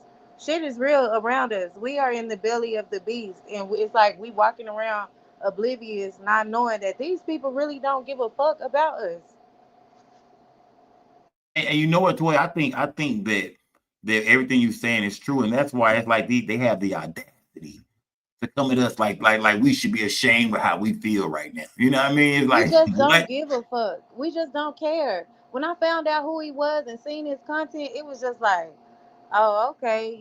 shit is real around us. We are in the belly of the beast, and it's like we walking around oblivious, not knowing that these people really don't give a fuck about us. And you know what, Toy? I think that everything you're saying is true, and that's why it's like they have the audacity to come at us like we should be ashamed of how we feel right now. You know what I mean? It's like we just don't what? give a fuck. We just don't care. When I found out who he was and seen his content, it was just like, oh, okay,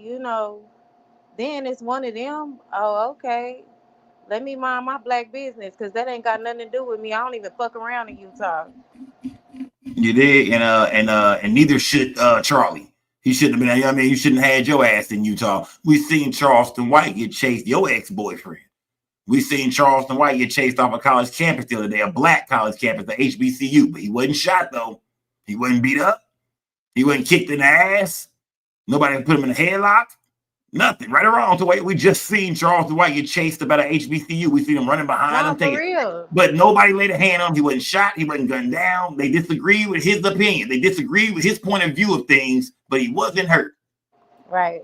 then it's one of them. Oh, okay. Let me mind my black business, because that ain't got nothing to do with me. I don't even fuck around in Utah. You did, and neither should Charlie. He shouldn't have been. You know what I mean, you shouldn't have had your ass in Utah. We seen Charleston White get chased, your ex-boyfriend. We seen Charleston White get chased off a college campus the other day, a black college campus, the HBCU. But he wasn't shot though. He wasn't beat up. He wasn't kicked in the ass. Nobody put him in a headlock. Nothing, right or wrong. So we just seen Charleston White get chased about an HBCU. We seen him running behind him. For real. But nobody laid a hand on him. He wasn't shot. He wasn't gunned down. They disagreed with his opinion. They disagreed with his point of view of things, but he wasn't hurt. Right.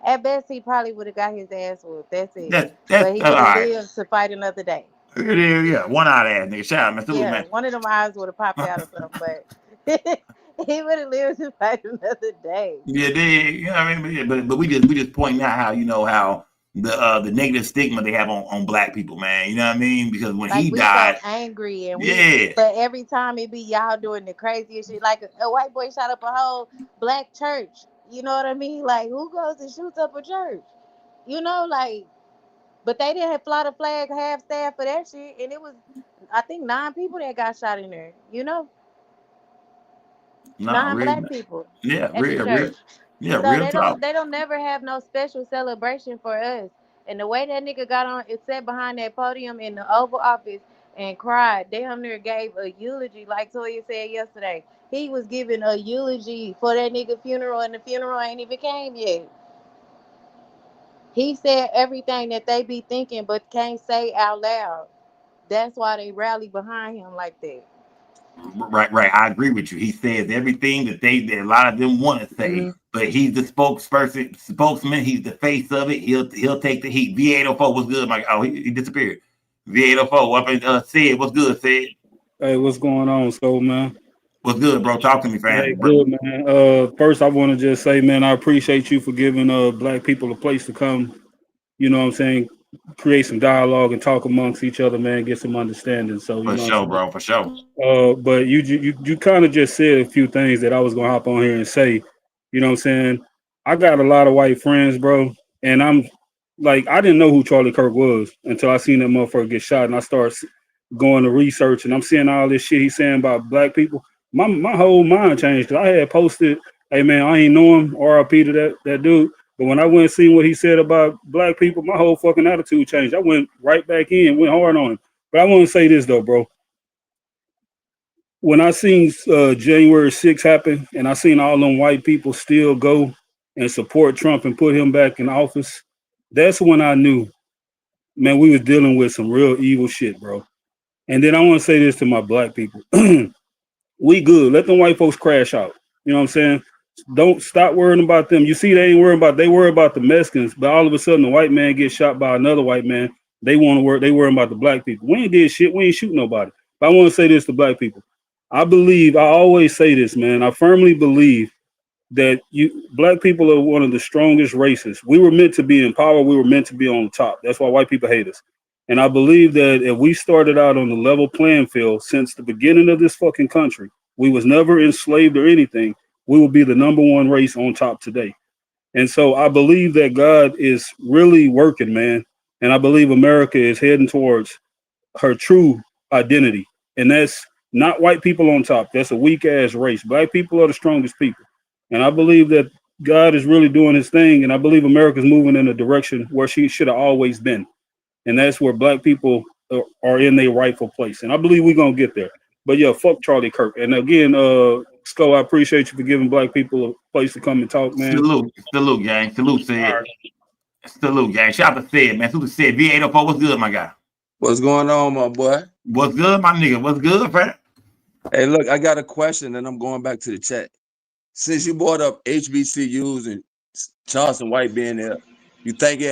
At best, he probably would have got his ass whooped. That's it. But he would have lived to fight another day. It is, yeah. One-eyed ass nigga. Shout out, Yeah, man. one of them eyes would have popped out or something, but he would have lived to fight another day. Yeah, you know what I mean? But we just pointing out how the negative stigma they have on black people, man. You know what I mean? Because when like he we died, so angry and but every time it be y'all doing the craziest shit, like a white boy shot up a whole black church. You know what I mean? Like, who goes and shoots up a church? Like, but they didn't fly the flag half staff for that shit, and it was, I think, 9 people that got shot in there. 9 black people. Yeah, at the real church. Yeah, So real talk. they don't never have no special celebration for us. And the way that nigga got on, it sat behind that podium in the Oval Office and cried. Damn near gave a eulogy, like Toya said yesterday. He was giving a eulogy for that nigga funeral, and the funeral ain't even came yet. He said everything that they be thinking but can't say out loud. That's why they rally behind him like that. Right. I agree with you. He says everything that a lot of them want to say, but he's the spokesman. He's the face of it. He'll take the heat. V804 was good. Like, oh, he disappeared. V804 up and said, what's good, said. Hey, what's going on, Skull, man? What's good, bro? Talk to me, fam. Hey, good, man. First, I want to just say, man, I appreciate you for giving black people a place to come. You know what I'm saying? Create some dialogue and talk amongst each other, man. Get some understanding. So, for sure, bro. For sure. But you kind of just said a few things that I was gonna hop on here and say. You know what I'm saying? I got a lot of white friends, bro, and I'm like, I didn't know who Charlie Kirk was until I seen that motherfucker get shot, and I started going to research, and I'm seeing all this shit he's saying about black people. My whole mind changed. I had posted, "Hey man, I ain't know him. R.I.P. to that dude." But when I went and seen what he said about black people, my whole fucking attitude changed. I went right back in, went hard on him. But I want to say this though, bro. When I seen January 6th happen, and I seen all them white people still go and support Trump and put him back in office, that's when I knew, man, we was dealing with some real evil shit, bro. And then I want to say this to my black people. We good. Let them white folks crash out. You know what I'm saying? Don't stop worrying about them. You see, they worry about the Mexicans, but all of a sudden the white man gets shot by another white man. They worry about the black people. We ain't did shit. We ain't shoot nobody. But I want to say this to black people. I always say this, man. I firmly believe that black people are one of the strongest races. We were meant to be in power. We were meant to be on the top. That's why white people hate us. And I believe that if we started out on the level playing field since the beginning of this fucking country, we was never enslaved or anything, we will be the number one race on top today. And so I believe that God is really working, man. And I believe America is heading towards her true identity. And that's not white people on top. That's a weak ass race. Black people are the strongest people. And I believe that God is really doing his thing. And I believe America's moving in a direction where she should have always been. And that's where black people are in their rightful place. And I believe we're going to get there. But yeah, fuck Charlie Kirk. And again, Sco, I appreciate you for giving black people a place to come and talk, man. Salute, gang. Salute, said. Salute, gang. Shout out to Said, man. Salute, said. V804, what's good, my guy? What's going on, my boy? What's good, my nigga? What's good, fam? Hey, look, I got a question, and I'm going back to the chat. Since you brought up HBCUs and Charleston White being there, you think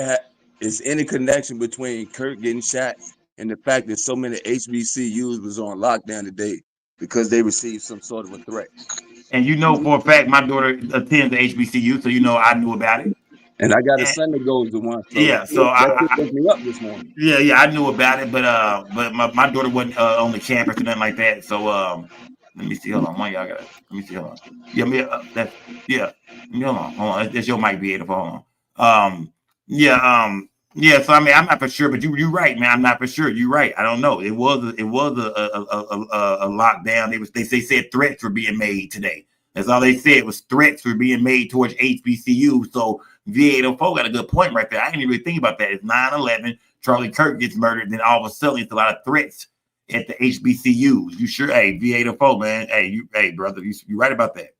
is any connection between Kirk getting shot and the fact that so many HBCUs was on lockdown today because they received some sort of a threat? And you know for a fact my daughter attends the HBCU, so you know I knew about it. And I got a son that goes to one. So yeah, so that woke me up this morning. Yeah, I knew about it, but my daughter wasn't on the campus or nothing like that. So let me see. Hold on, one y'all got. Let me see. Hold on. Yeah, hold on. That's your mic, be hold on. Yeah. So I mean, I'm not for sure, but you're right, man. I'm not for sure. You're right. I don't know. It was a lockdown. They said threats were being made today. That's all they said was threats were being made towards HBCU. So V804 got a good point right there. I didn't even think about that. It's 9/11. Charlie Kirk gets murdered. Then all of a sudden, it's a lot of threats at the HBCUs. You sure? Hey, V804, man. Hey, brother, you right about that.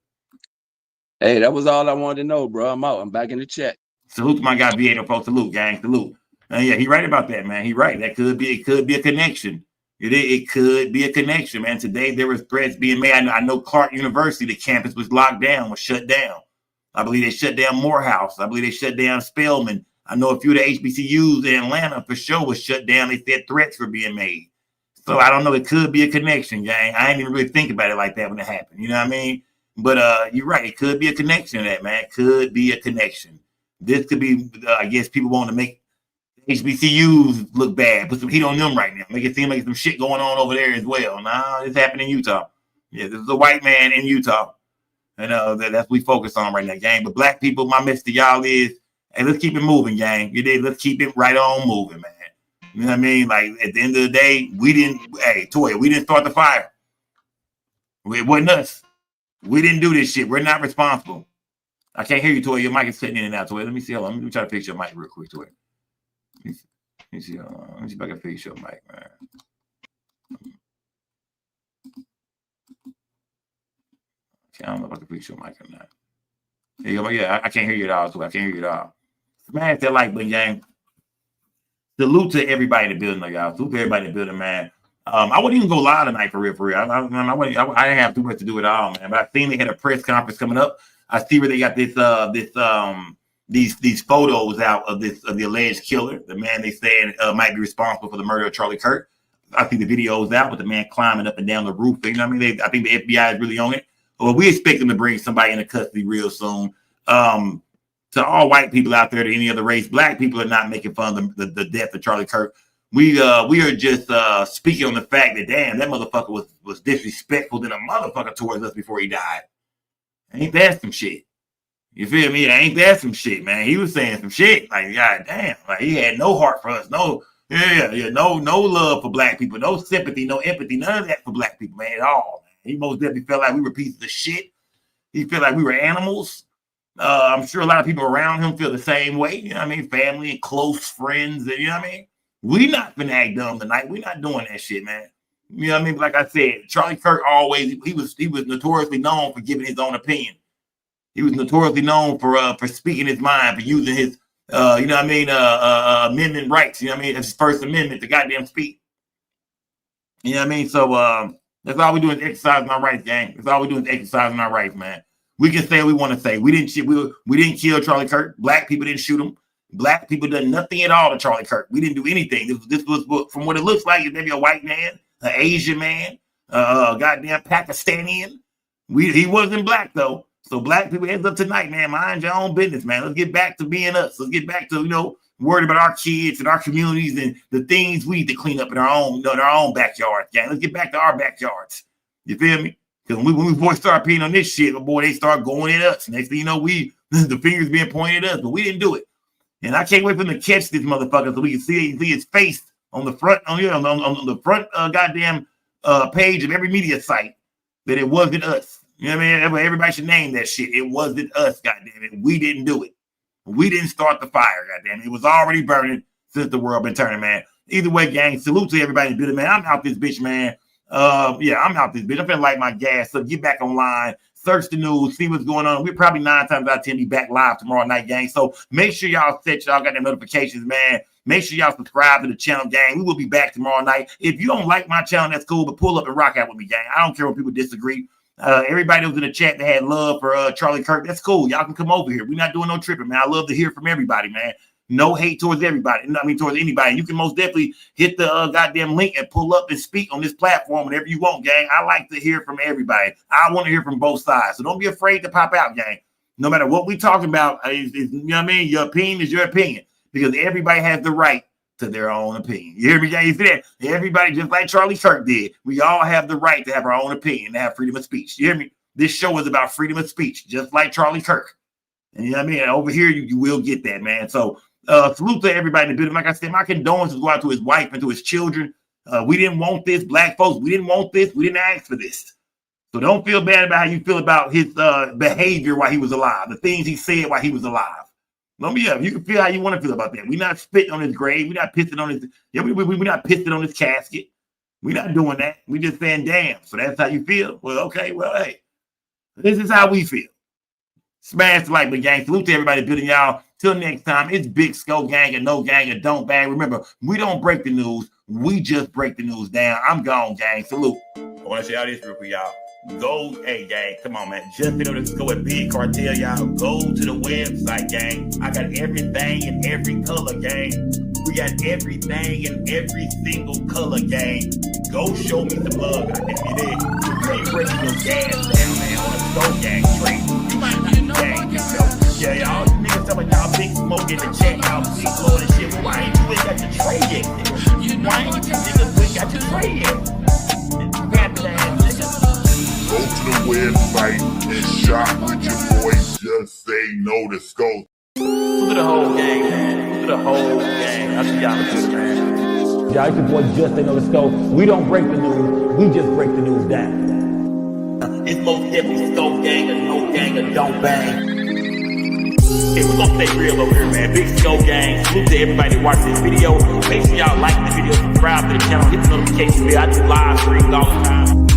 Hey, that was all I wanted to know, bro. I'm out. I'm back in the chat. Salute to my guy V804. Salute, gang. Salute. Yeah, he right about that, man. He right. It could be a connection. It could be a connection, man. Today there was threats being made. I know Clark University, the campus was locked down, was shut down. I believe they shut down Morehouse. I believe they shut down Spelman. I know a few of the HBCUs in Atlanta for sure was shut down. They said threats were being made. So I don't know. It could be a connection, gang. I didn't even really think about it like that when it happened. You know what I mean? But you're right. It could be a connection to that, man. It could be a connection. This could be, I guess, people want to make HBCUs look bad. Put some heat on them right now. Make it seem like some shit going on over there as well. Nah, it's happening in Utah. Yeah, this is a white man in Utah. And that's what we focus on right now, gang. But black people, my message to y'all is, hey, let's keep it moving, gang. You did. Let's keep it right on moving, man. You know what I mean? Like, at the end of the day, we didn't start the fire. It wasn't us. We didn't do this shit. We're not responsible. I can't hear you, Toy. Your mic is sitting in and out, Toy. Let me see. Hold on. Let me try to fix your mic real quick, Toy. Let me see if I can fix your mic, man. I don't know if I can fix your mic or not. Yeah, I can't hear you at all, Toy. I can't hear you at all. Smash that like button, gang. Salute to everybody in the building, y'all. Salute to everybody in the building, man. I wouldn't even go live tonight for real. I didn't have too much to do at all, man. But I seen they had a press conference coming up. I see where they got these photos out of the alleged killer, the man they said might be responsible for the murder of Charlie Kirk. I see the videos out with the man climbing up and down the roof. You know what I mean? I think the FBI is really on it. Well, we expect them to bring somebody into custody real soon. To all white people out there, to any other race, black people are not making fun of the death of Charlie Kirk. We are just speaking on the fact that damn, that motherfucker was disrespectful than a motherfucker towards us before he died. Ain't that some shit? You feel me? Ain't that some shit, man? He was saying some shit like, god damn, like he had no heart for us, no love for black people, no sympathy, no empathy, none of that for black people, man, at all. Man. He most definitely felt like we were pieces of shit. He felt like we were animals. I'm sure a lot of people around him feel the same way. You know what I mean? Family and close friends, and you know what I mean? We not finna act dumb tonight. We not doing that shit, man. You know what I mean? Like I said, Charlie Kirk always he was notoriously known for giving his own opinion. He was notoriously known for speaking his mind, for using his you know what I mean, amendment rights. You know what I mean? His First Amendment to goddamn speak. You know what I mean? So that's all we do is exercising our rights, gang. That's all we do is exercising our rights, man. We can say what we want to say. We didn't kill Charlie Kirk. Black people didn't shoot him. Black people done nothing at all to Charlie Kirk. We didn't do anything. This was from what it looks like. Maybe a white man, an Asian man, goddamn Pakistani. He wasn't black though. So black people, heads up tonight, man. Mind your own business, man. Let's get back to being us. Let's get back to worried about our kids and our communities and the things we need to clean up in our own backyards. Yeah, let's get back to our backyards. You feel me? Because when we boys start peeing on this shit, boy, they start going at us. Next thing you know, the fingers being pointed at us, but we didn't do it. And I can't wait for him to catch this motherfucker so we can see his face on the front on the front goddamn page of every media site that it wasn't us. You know what I mean? Everybody should name that shit. It wasn't us, goddamn it. We didn't do it. We didn't start the fire, goddamn it. It was already burning since the world been turning, man. Either way, gang, salute to everybody in the building, man. I'm out this bitch, man. Yeah, I'm out this bitch. I'm finna light my gas up, get back online, search the news, see what's going on. We're probably 9 times out of 10 be back live tomorrow night, gang. So make sure y'all got the notifications, man. Make sure y'all subscribe to the channel, gang. We will be back tomorrow night. If you don't like my channel, that's cool, but pull up and rock out with me, gang. I don't care when people disagree. Everybody that was in the chat that had love for Charlie Kirk, that's cool. Y'all can come over here. We're not doing no tripping, man. I love to hear from everybody, man. No hate towards everybody. Towards anybody. You can most definitely hit the goddamn link and pull up and speak on this platform whenever you want, gang. I like to hear from everybody. I want to hear from both sides. So don't be afraid to pop out, gang. No matter what we talking about, you know what I mean? Your opinion is your opinion because everybody has the right to their own opinion. You hear me, gang? You see that? Everybody, just like Charlie Kirk did, we all have the right to have our own opinion, to have freedom of speech. You hear me? This show is about freedom of speech, just like Charlie Kirk. And you know what I mean? And over here, you will get that, man. So salute to everybody in the building. Like I said, my condolences go out to his wife and to his children. We didn't want this, black folks. We didn't want this. We didn't ask for this. So don't feel bad about how you feel about his behavior while he was alive, the things he said while he was alive. You can feel how you want to feel about that. We're not spitting on his grave. We're not pissing on his. We're not pissing on his casket. We're not doing that. We're just saying, damn. So that's how you feel. Well, okay. Well, hey, this is how we feel. Smash the like, but gang. Salute to everybody building, y'all. Till next time, it's Big Skull Gang and No Gang and Don't Bang. Remember, we don't break the news. We just break the news down. I'm gone, gang. Salute. I want to show y'all this real quick, y'all. Go, hey, gang, come on, man. Just go at Big Cartel, y'all. Go to the website, gang. I got everything in every color, gang. We got everything in every single color, gang. Go show me some love, goddamn it is. You ain't breaking your gas down, man, on a Skull Gang trade. You might not be gang yourself. Yeah, y'all niggas talking about y'all big smoke in the chat, y'all big blowing and shit. Well, why ain't you ain't got your trade yet, nigga? Why ain't you niggas ain't got your trade yet? Go to the website and shop with your boy. Just say no to Skull. Look at the whole gang, man. Look at the whole gang. I see y'all good, man. Y'all, it's your boy Just Say No to Skull. We don't break the news. We just break the news down. It's most definitely Skull Gang and No Gang and Don't Bang. Hey, we're gonna stay real over here, man. Big Skull Gang. Salute to everybody that watched this video. Make sure y'all like the video, subscribe to the channel, hit the notification bell. I do live streams all the time.